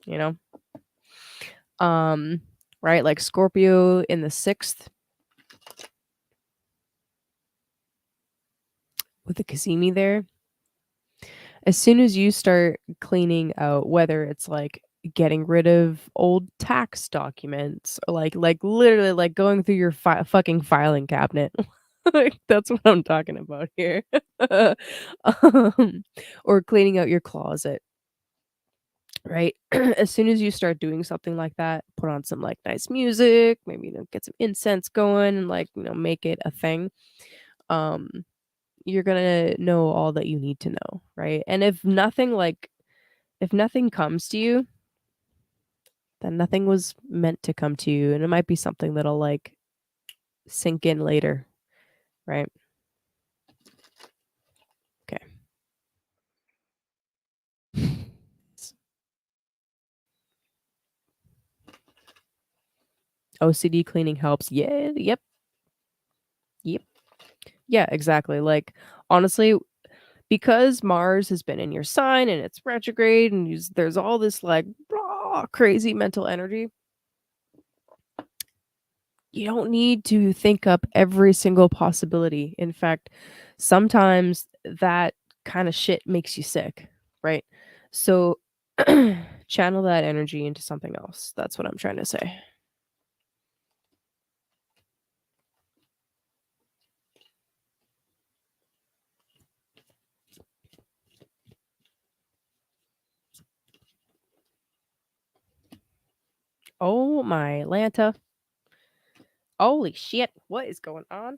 you know? Right? Like Scorpio in the 6th with the Kazemi there. As soon as you start cleaning out, whether it's like getting rid of old tax documents or like literally like going through your fucking filing cabinet. Like, that's what I'm talking about here. um, or cleaning out your closet, right? As soon as you start doing something like that, put on some like nice music, maybe get some incense going and like make it a thing. Um, you're gonna know all that you need to know, right? And if nothing comes to you, then nothing was meant to come to you, and it might be something that'll like sink in later, right? Okay. OCD cleaning helps. Yeah, yep. Yep. Yeah, exactly. Like, honestly, because Mars has been in your sign and it's retrograde and there's all this like raw, crazy mental energy, you don't need to think up every single possibility. In fact, sometimes that kind of shit makes you sick, right? So channel that energy into something else. That's what I'm trying to say. Oh my Lanta. Holy shit. What is going on?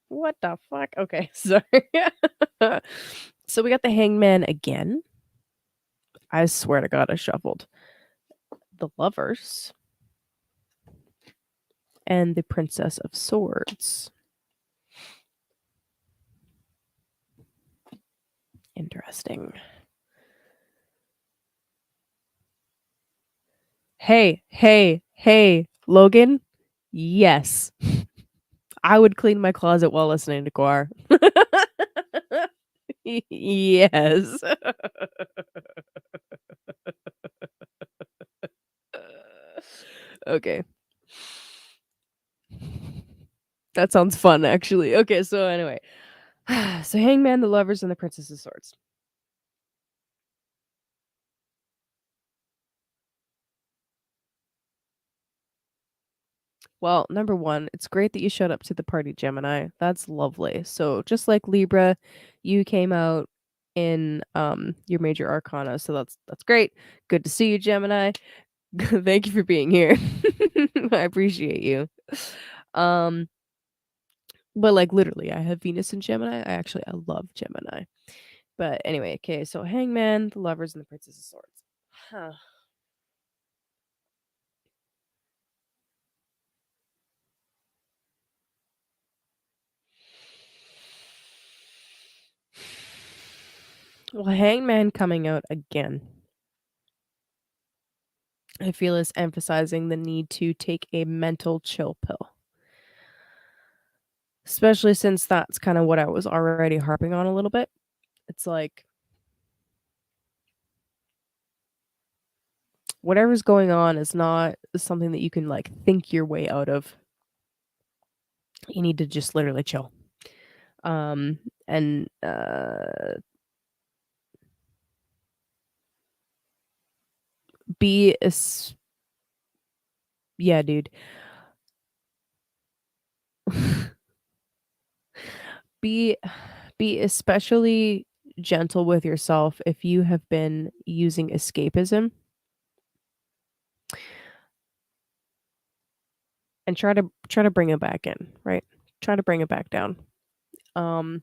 What the fuck? Okay, sorry. So we got the Hangman again. I swear to God, I shuffled the Lovers and the Princess of Swords. Interesting. Hey, Logan. Yes. I would clean my closet while listening to Guar. Yes. Okay. That sounds fun, actually. Okay, so anyway. So Hangman, the Lovers, and the Princess of Swords. Well, number one, it's great that you showed up to the party, Gemini. That's lovely. So just like Libra, you came out in your major arcana, so that's great. Good to see you, Gemini. Thank you for being here. I appreciate you. Um, but like literally, I have Venus in Gemini. I love Gemini. But anyway, okay, so Hangman, the Lovers, and the Princess of Swords. Huh. Well, Hangman coming out again, I feel is emphasizing the need to take a mental chill pill. Especially since that's kind of what I was already harping on a little bit. It's like whatever's going on is not something that you can like think your way out of. You need to just literally chill. And be yeah, dude. be be especially gentle with yourself if you have been using escapism, and try to bring it back in, right? Try to bring it back down. Um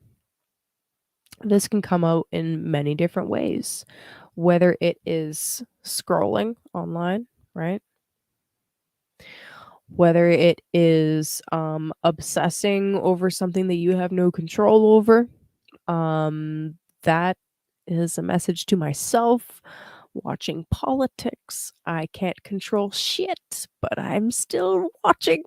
this can come out in many different ways, whether it is scrolling online, right? Whether it is obsessing over something that you have no control over. That is a message to myself. Watching politics. I can't control shit, but I'm still watching.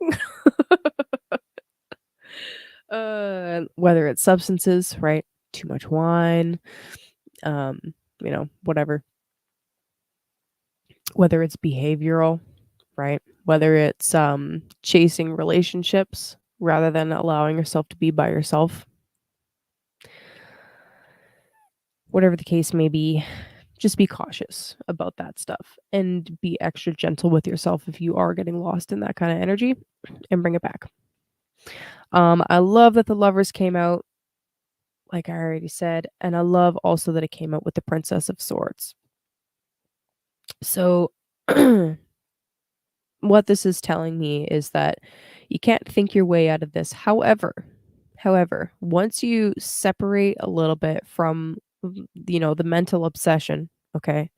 Whether it's substances, right? Too much wine, um, whatever. Whether it's behavioral, right? Whether it's chasing relationships rather than allowing yourself to be by yourself. Whatever the case may be, just be cautious about that stuff and be extra gentle with yourself if you are getting lost in that kind of energy, and bring it back. I love that the Lovers came out, like I already said, and I love also that it came out with the Princess of Swords. So what this is telling me is that you can't think your way out of this. However, once you separate a little bit from the mental obsession, okay,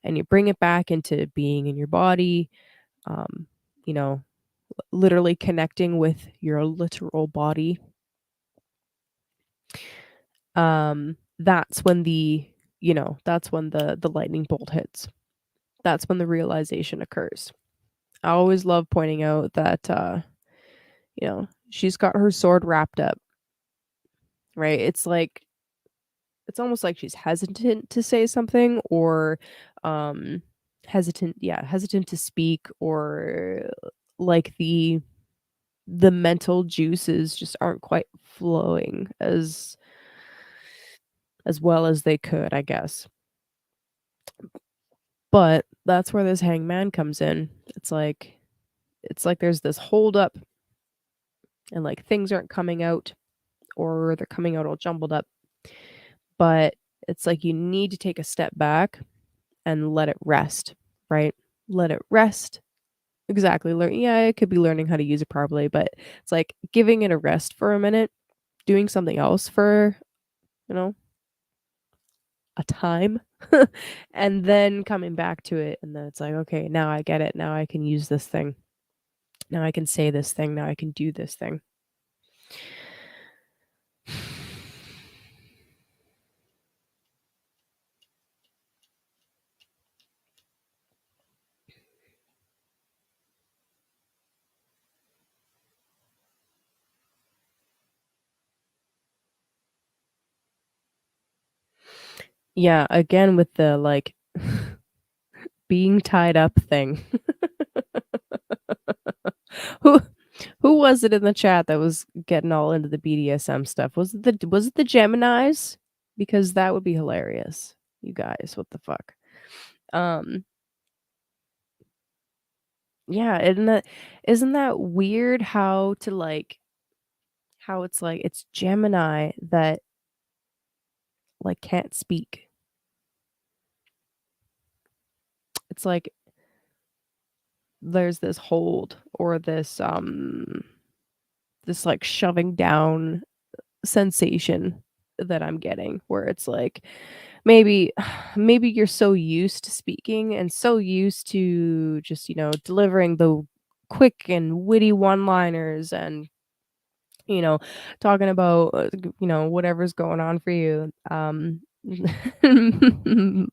and you bring it back into being in your body, um, you know, literally connecting with your literal body, that's when the lightning bolt hits. That's when the realization occurs. I always love pointing out that she's got her sword wrapped up, right? It's almost like she's hesitant to say something, or hesitant to speak, or like the mental juices just aren't quite flowing as well as they could, I guess. But that's where this hangman comes in. It's like there's this hold up, and like things aren't coming out, or they're coming out all jumbled up. But it's like you need to take a step back and let it rest, right? Let it rest. Exactly. Yeah, it could be learning how to use it properly, but it's like giving it a rest for a minute, doing something else for, you know, a time, and then coming back to it. And then it's like, okay, now I get it. Now I can use this thing. Now I can say this thing. Now I can do this thing. Yeah, again with the like being tied up thing. who who was it in the chat that was getting all into the BDSM stuff? Was it the Geminis? Because that would be hilarious. You guys, what the fuck? Um yeah, isn't that weird how it's like it's Gemini that like can't speak. It's like there's this hold, or this like shoving down sensation that I'm getting, where it's like maybe maybe you're so used to speaking and so used to just delivering the quick and witty one-liners, and talking about whatever's going on for you,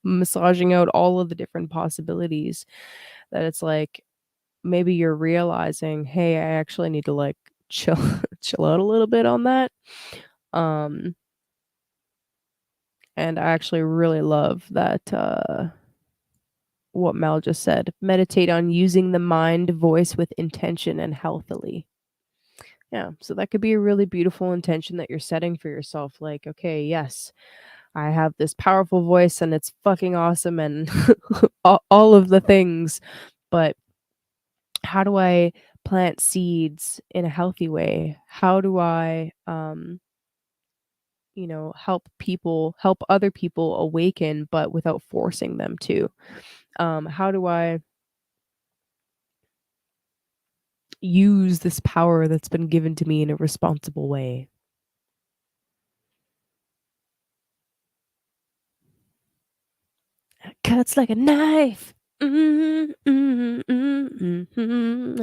massaging out all of the different possibilities, that it's like maybe you're realizing, hey, I actually need to like chill chill out a little bit on that. um and I actually really love that, what Mel just said. Meditate on using the mind voice with intention and healthily. Yeah, so that could be a really beautiful intention that you're setting for yourself. Like, okay, yes, I have this powerful voice and it's fucking awesome and all of the things, but how do I plant seeds in a healthy way? How do I, help other people awaken, but without forcing them to? How do I use this power that's been given to me in a responsible way? Cuts like a knife. And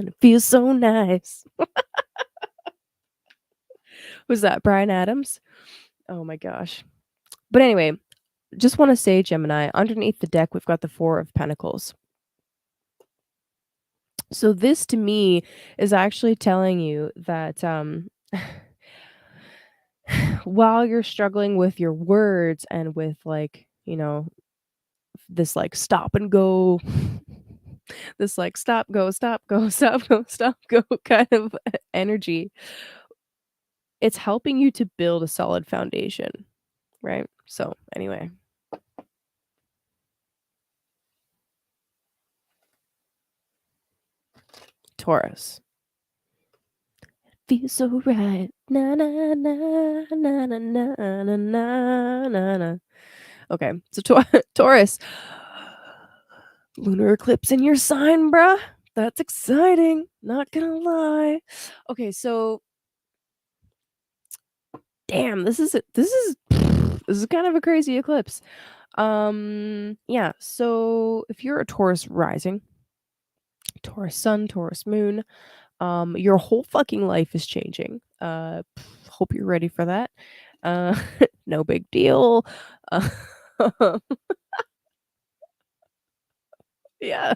it feels so nice. Was that Brian Adams? Oh my gosh. But anyway, just want to say, Gemini, underneath the deck, we've got the Four of Pentacles. So this to me is actually telling you that while you're struggling with your words and with like, this like stop and go, this like stop, go, stop, go, stop, go, stop, go kind of energy, it's helping you to build a solid foundation, right? So anyway, Taurus. Feels so right. Na na na na na na na na na na. Okay, so Taurus, lunar eclipse in your sign, bruh. That's exciting. Not gonna lie. Okay, so damn, this is kind of a crazy eclipse. Yeah. So if you're a Taurus rising, Taurus sun, Taurus moon, your whole fucking life is changing. Hope you're ready for that. Uh, no big deal. Uh, yeah.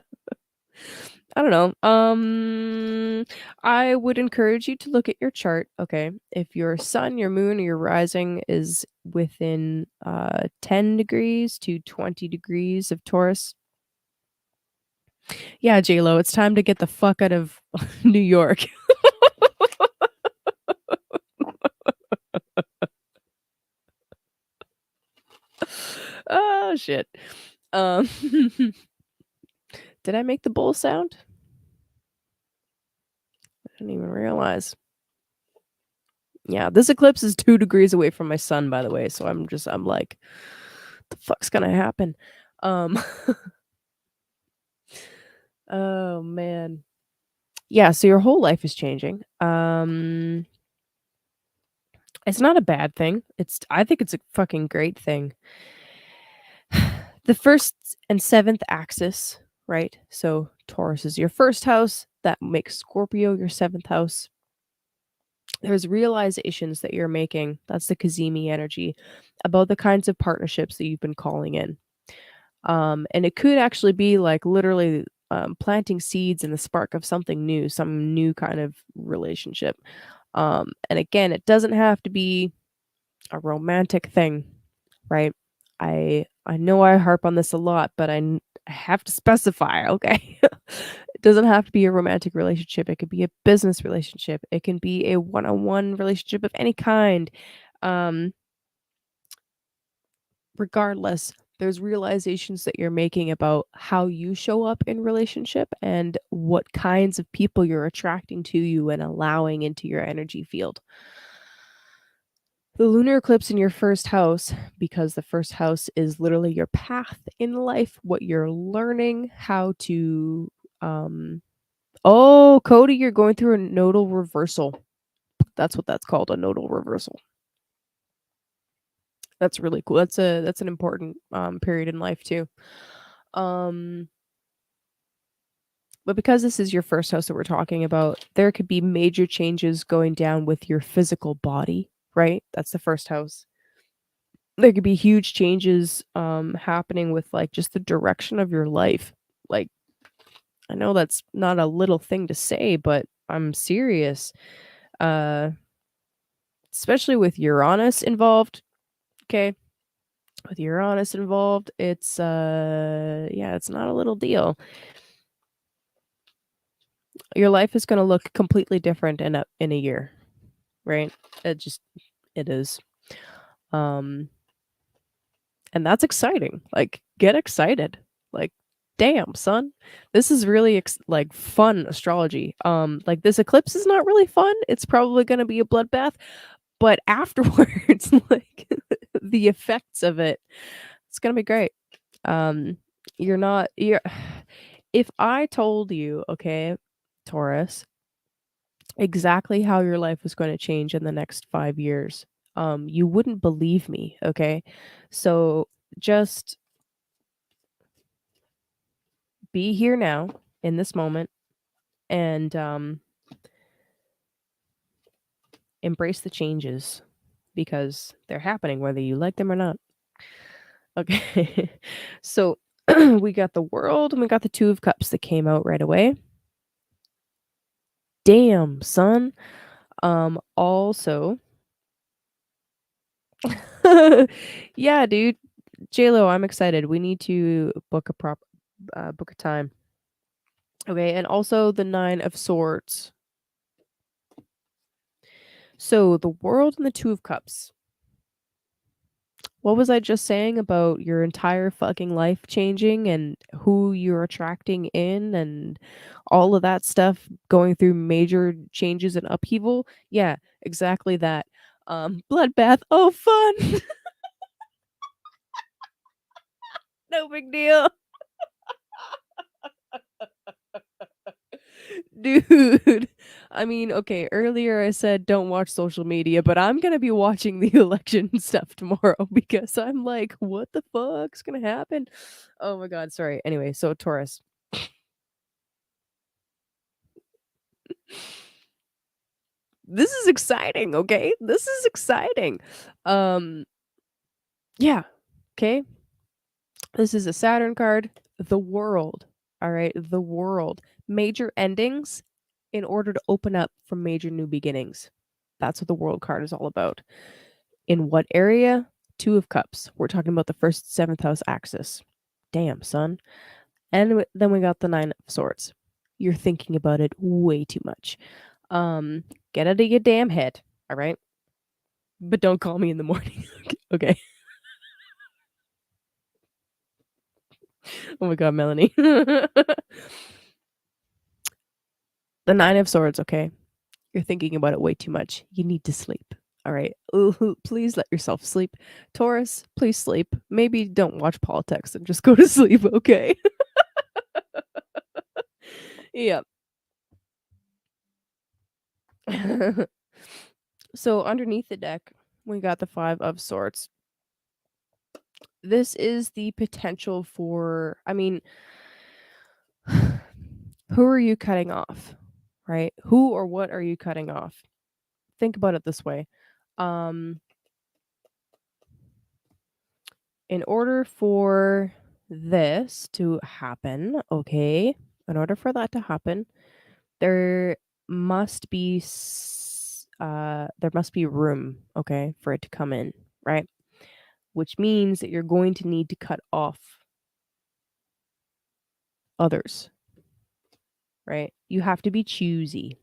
I don't know. I would encourage you to look at your chart. Okay, if your sun, your moon, or your rising is within 10 degrees to 20 degrees of Taurus, yeah, J Lo, it's time to get the fuck out of New York. Oh shit. Um, did I make the bull sound? I didn't even realize. Yeah, this eclipse is 2 degrees away from my sun, by the way. So I'm like, the fuck's gonna happen? Um, oh man. Yeah, so your whole life is changing. It's not a bad thing. I think it's a fucking great thing. The first and seventh axis, right? So Taurus is your first house. That makes Scorpio your seventh house. There's realizations that you're making. That's the Kazemi energy about the kinds of partnerships that you've been calling in. And it could actually be like literally planting seeds in the spark of something new, some new kind of relationship. And again, it doesn't have to be a romantic thing, right? I know I harp on this a lot, but I have to specify, okay? It doesn't have to be a romantic relationship. It could be a business relationship. It can be a one-on-one relationship of any kind. Um, Regardless, there's realizations that you're making about how you show up in relationship and what kinds of people you're attracting to you and allowing into your energy field. The lunar eclipse in your first house, because the first house is literally your path in life, what you're learning, how to oh, Cody, you're going through a nodal reversal. That's what that's called, a nodal reversal. That's really cool. That's an important period in life too. Um but because this is your first house that we're talking about, there could be major changes going down with your physical body, right? That's the first house. There could be huge changes happening with like just the direction of your life. Like I know that's not a little thing to say, but I'm serious. Uh Especially with Uranus involved, okay? With Uranus involved, it's yeah, it's not a little deal. Your life is going to look completely different in a year. right? It is. And that's exciting. Like, get excited. Like, damn, son. This is really like fun astrology. Like this eclipse is not really fun. It's probably going to be a bloodbath, but afterwards, like the effects of it, it's going to be great. Um you're if I told you, okay, Taurus, exactly how your life was going to change in the next 5 years, you wouldn't believe me, okay? So just be here now in this moment and embrace the changes because they're happening whether you like them or not. Okay. So we got the World and we got the Two of Cups that came out right away. Damn, son. Also, yeah, dude. JLo, I'm excited. We need to book book a time. Okay, and also the Nine of Swords. So the World and the Two of Cups. What was I just saying about your entire fucking life changing and who you're attracting in and all of that stuff going through major changes and upheaval? Yeah, exactly that. Bloodbath. Oh, fun. No big deal. Dude, I mean, okay, earlier I said don't watch social media, but I'm gonna be watching the election stuff tomorrow because I'm like, what the fuck's gonna happen? Oh my god, sorry. Anyway, so Taurus. This is exciting, okay? This is exciting. Um, yeah, okay. This is a Saturn card. The World. All right, the World. Major endings in order to open up for major new beginnings. That's what the World card is all about. In what area? Two of Cups. We're talking about the first seventh house axis. Damn, son. And then we got the Nine of Swords. You're thinking about it way too much. Get out of your damn head. All right. But don't call me in the morning. Okay. Oh my god, Melanie. The Nine of Swords, okay. You're thinking about it way too much. You need to sleep. All right. Ooh, please let yourself sleep. Taurus, please sleep. Maybe don't watch politics and just go to sleep, okay? Yeah. So underneath the deck, we got the Five of Swords. This is the potential for, I mean, who are you cutting off? Right? Who or what are you cutting off? Think about it this way. In order for this to happen, okay, in order for that to happen, there must be room, okay, for it to come in, right? Which means that you're going to need to cut off others, right? You have to be choosy.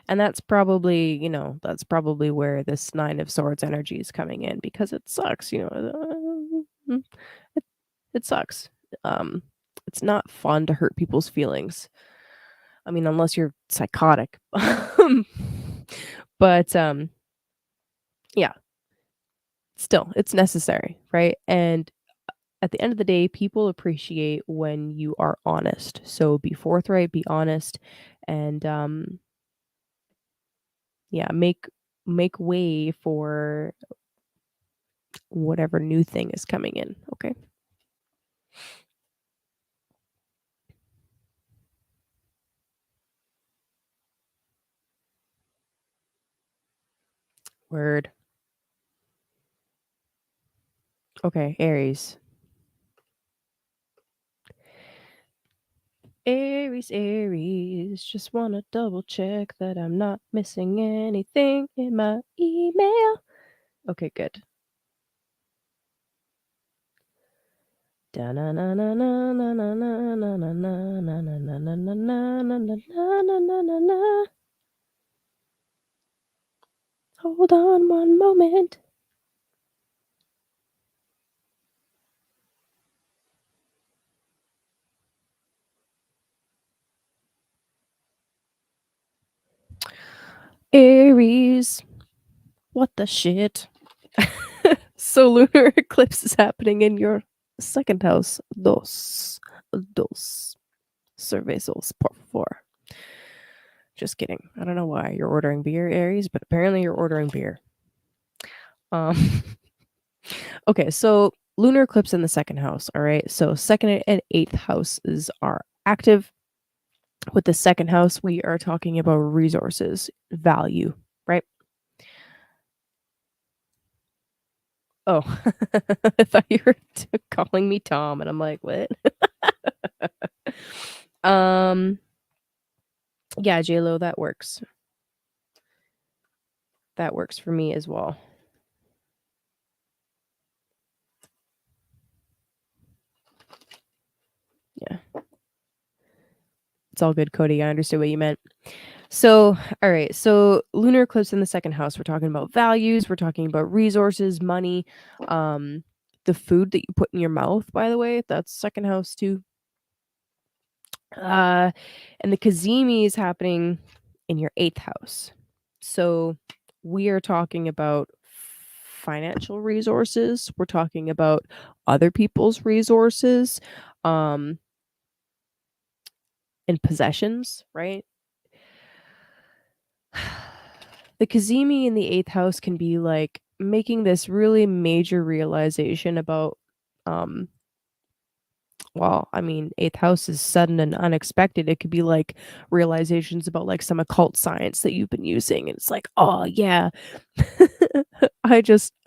And that's probably, that's probably where this Nine of Swords energy is coming in because it sucks, it, it sucks. Um, it's not fun to hurt people's feelings. I mean, unless you're psychotic. But yeah, still, it's necessary, right? And at the end of the day, people appreciate when you are honest. So be forthright, be honest, and yeah, make way for whatever new thing is coming in. Okay. Word. Okay, Aries. Aries, just want to double check that I'm not missing anything in my email. Okay, good. Hold on one moment. Aries. What the shit? So lunar eclipse is happening in your second house. Dos cervezos, por favor. Just kidding. I don't know why you're ordering beer, Aries, but apparently you're ordering beer. Okay, so lunar eclipse in the second house. All right, so second and eighth houses are active. With the second house, we are talking about resources, value, right? Oh, I thought you were calling me Tom, and I'm like, what? Yeah, J-Lo, that works. That works for me as well. Yeah. It's all good, Cody. I understood what you meant. So, all right. So, lunar eclipse in the second house. We're talking about values. We're talking about resources, money, the food that you put in your mouth. By the way, that's second house too. And the Kazemi is happening in your eighth house. So, we are talking about financial resources. We're talking about other people's resources, and possessions, right? The Kazemi in the eighth house can be like making this really major realization about, um, well, I mean, eighth house is sudden and unexpected. It could be like realizations about like some occult science that you've been using. And it's like, oh, yeah,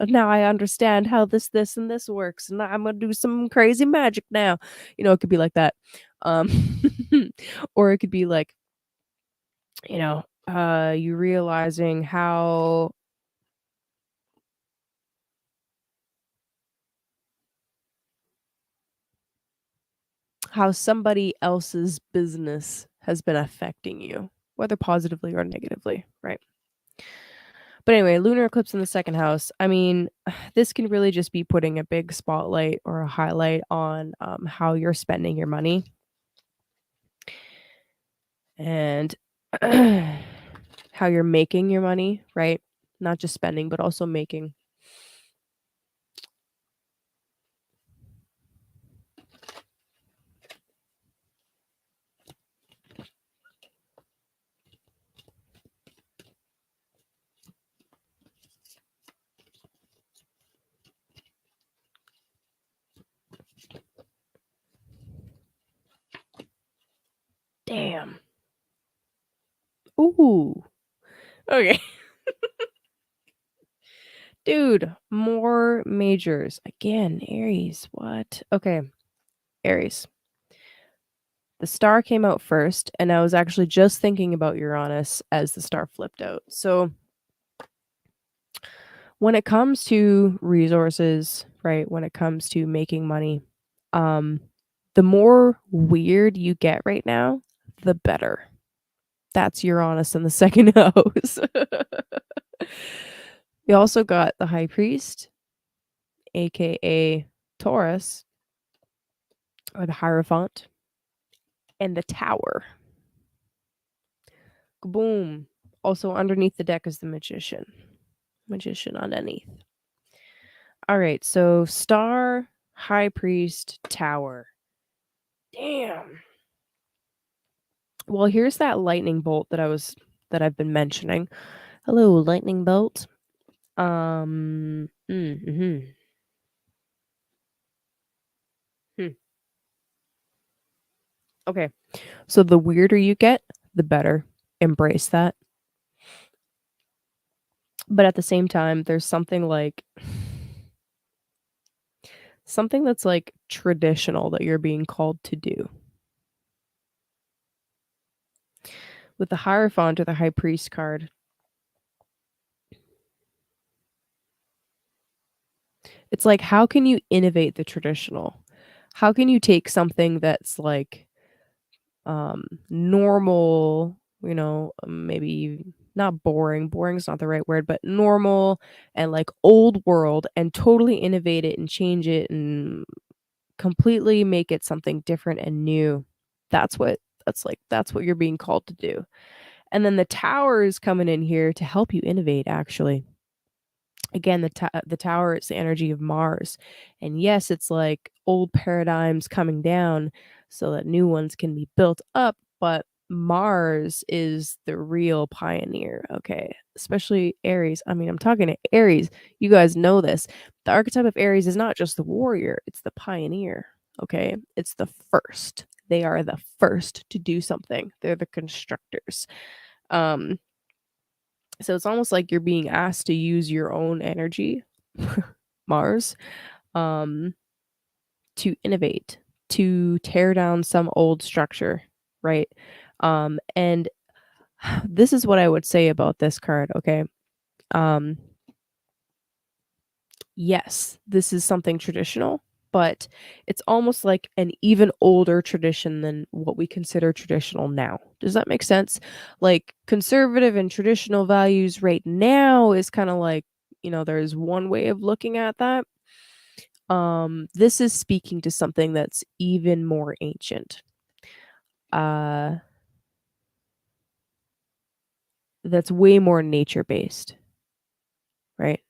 now I understand how this, and this works. And I'm going to do some crazy magic now. It could be like that. Um, or it could be like, you realizing how somebody else's business has been affecting you, whether positively or negatively, right? But anyway, lunar eclipse in the second house. I mean, this can really just be putting a big spotlight or a highlight on how you're spending your money and how you're making your money, right? Not just spending, but also making. Damn. Ooh. Okay. Dude, more majors. Again, Aries. What? Okay. Aries. The star came out first, and I was actually just thinking about Uranus as the star flipped out. So when it comes to resources, right, when it comes to making money, the more weird you get right now, the better. That's Uranus in the second house. We also got the High Priest, aka Taurus, or the Hierophant, and the Tower. Boom. Also underneath the deck is the Magician. Magician underneath. All right, so Star, High Priest, Tower. Damn. Well, here's that lightning bolt that I've been mentioning. Hello, lightning bolt. Mm-hmm. Okay. So the weirder you get, the better. Embrace that. But at the same time, there's something that's like traditional that you're being called to do. With the Hierophant or the High Priest card, it's like, how can you innovate the traditional? How can you take something that's like normal, maybe not boring, boring's not the right word, but normal and like old world and totally innovate it and change it and completely make it something different and new. That's what you're being called to do. And then the tower is coming in here to help you innovate actually. Again, the tower is the energy of Mars. And yes, it's like old paradigms coming down so that new ones can be built up, but Mars is the real pioneer, okay? Especially Aries. I mean, I'm talking to Aries. You guys know this. The archetype of Aries is not just the warrior, it's the pioneer, okay? It's the first. They are the first to do something. They're the constructors. Um so it's almost like you're being asked to use your own energy, Mars, um, to innovate, to tear down some old structure, right? And this is what I would say about this card, okay? Um, yes, this is something traditional, but it's almost like an even older tradition than what we consider traditional now. Does that make sense? Like conservative and traditional values right now is kind of like, there's one way of looking at that. This is speaking to something that's even more ancient. Uh that's way more nature based, right?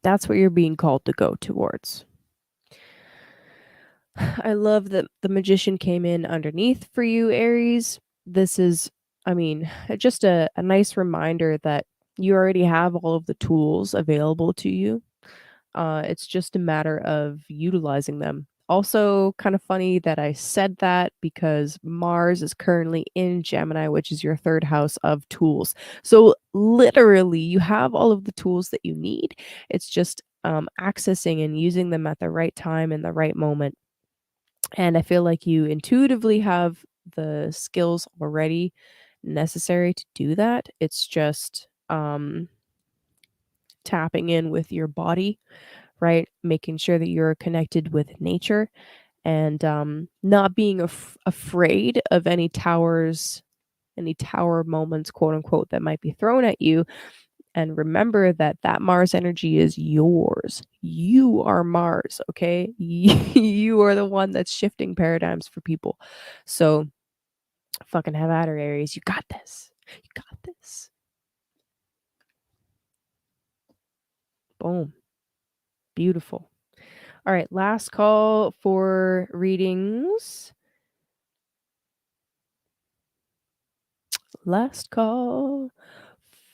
That's what you're being called to go towards. I love that the magician came in underneath for you, Aries. This is, I mean, just a nice reminder that you already have all of the tools available to you. It's just a matter of utilizing them. Also, kind of funny that I said that because Mars is currently in Gemini, which is your third house of tools. So, literally, you have all of the tools that you need. It's just accessing and using them at the right time and the right moment. And I feel like you intuitively have the skills already necessary to do that. It's just tapping in with your body, right? Making sure that you're connected with nature and not being afraid of any tower moments, quote unquote, that might be thrown at you. And remember that that Mars energy is yours. You are Mars, okay? You are the one that's shifting paradigms for people. So fucking have at her, Aries. You got this. You got this. Boom. Beautiful. All right, last call for readings. Last call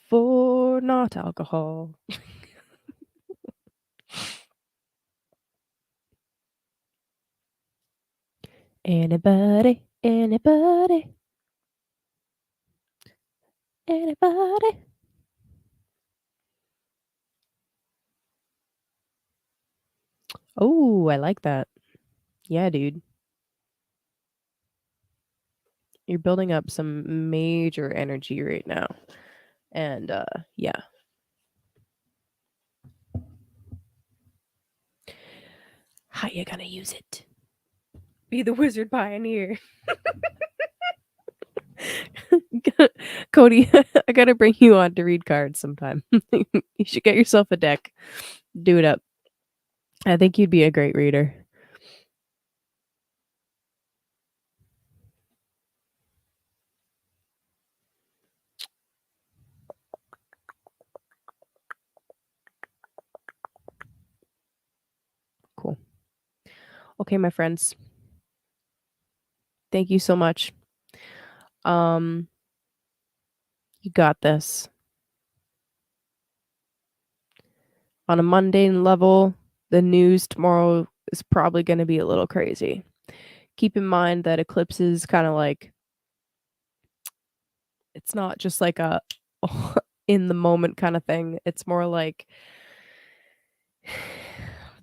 for not alcohol. Anybody, anybody, anybody. Oh, I like that. Yeah, dude. You're building up some major energy right now. And yeah. How you gonna use it? Be the wizard pioneer. Cody, I gotta bring you on to read cards sometime. You should get yourself a deck. Do it up. I think you'd be a great reader. Cool. Okay, my friends. Thank you so much. Um, you got this. On a mundane level, the news tomorrow is probably going to be a little crazy. Keep in mind that eclipse is kind of like, it's not just like a in the moment kind of thing. It's more like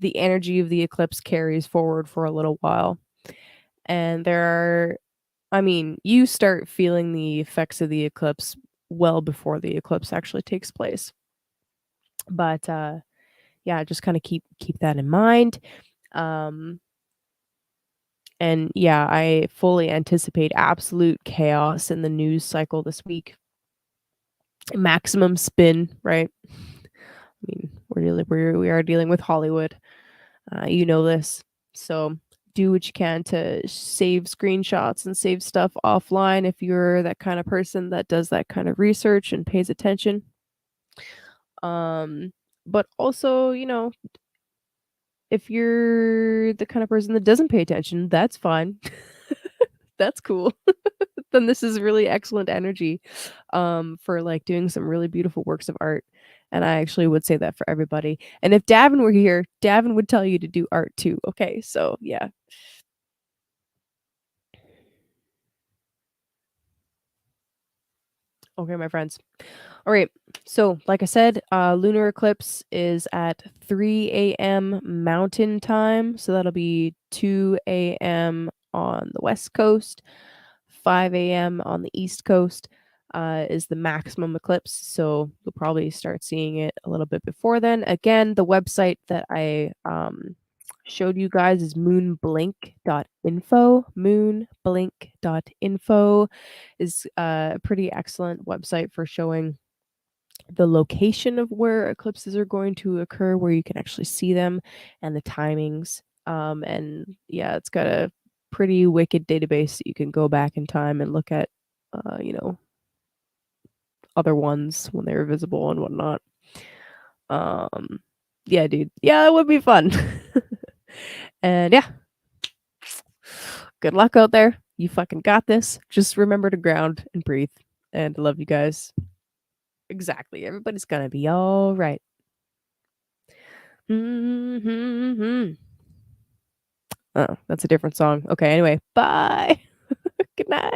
the energy of the eclipse carries forward for a little while. And you start feeling the effects of the eclipse well before the eclipse actually takes place. But yeah, just kind of keep that in mind. Um And yeah, I fully anticipate absolute chaos in the news cycle this week. Maximum spin, right? I mean, we are dealing with Hollywood. You know this. So do what you can to save screenshots and save stuff offline if you're that kind of person that does that kind of research and pays attention. But also, if you're the kind of person that doesn't pay attention, that's fine. That's cool. Then this is really excellent energy for like doing some really beautiful works of art. And I actually would say that for everybody. And if Davin were here, Davin would tell you to do art too. Okay, so yeah. Okay, my friends. All right. So, like I said, lunar eclipse is at 3 a.m. Mountain Time. So that'll be 2 a.m. on the West Coast, 5 a.m. on the East Coast. Is the maximum eclipse. So you'll probably start seeing it a little bit before then. Again, the website that I showed you guys is moonblink.info. Moonblink.info is a pretty excellent website for showing the location of where eclipses are going to occur, where you can actually see them, and the timings. And yeah, it's got a pretty wicked database that you can go back in time and look at, other ones when they were visible and whatnot. Yeah, dude. Yeah, it would be fun. And yeah, good luck out there. You fucking got this. Just remember to ground and breathe. And I love you guys. Exactly. Everybody's gonna be all right. Mm-hmm. Oh, that's a different song. Okay, anyway, bye. Good night.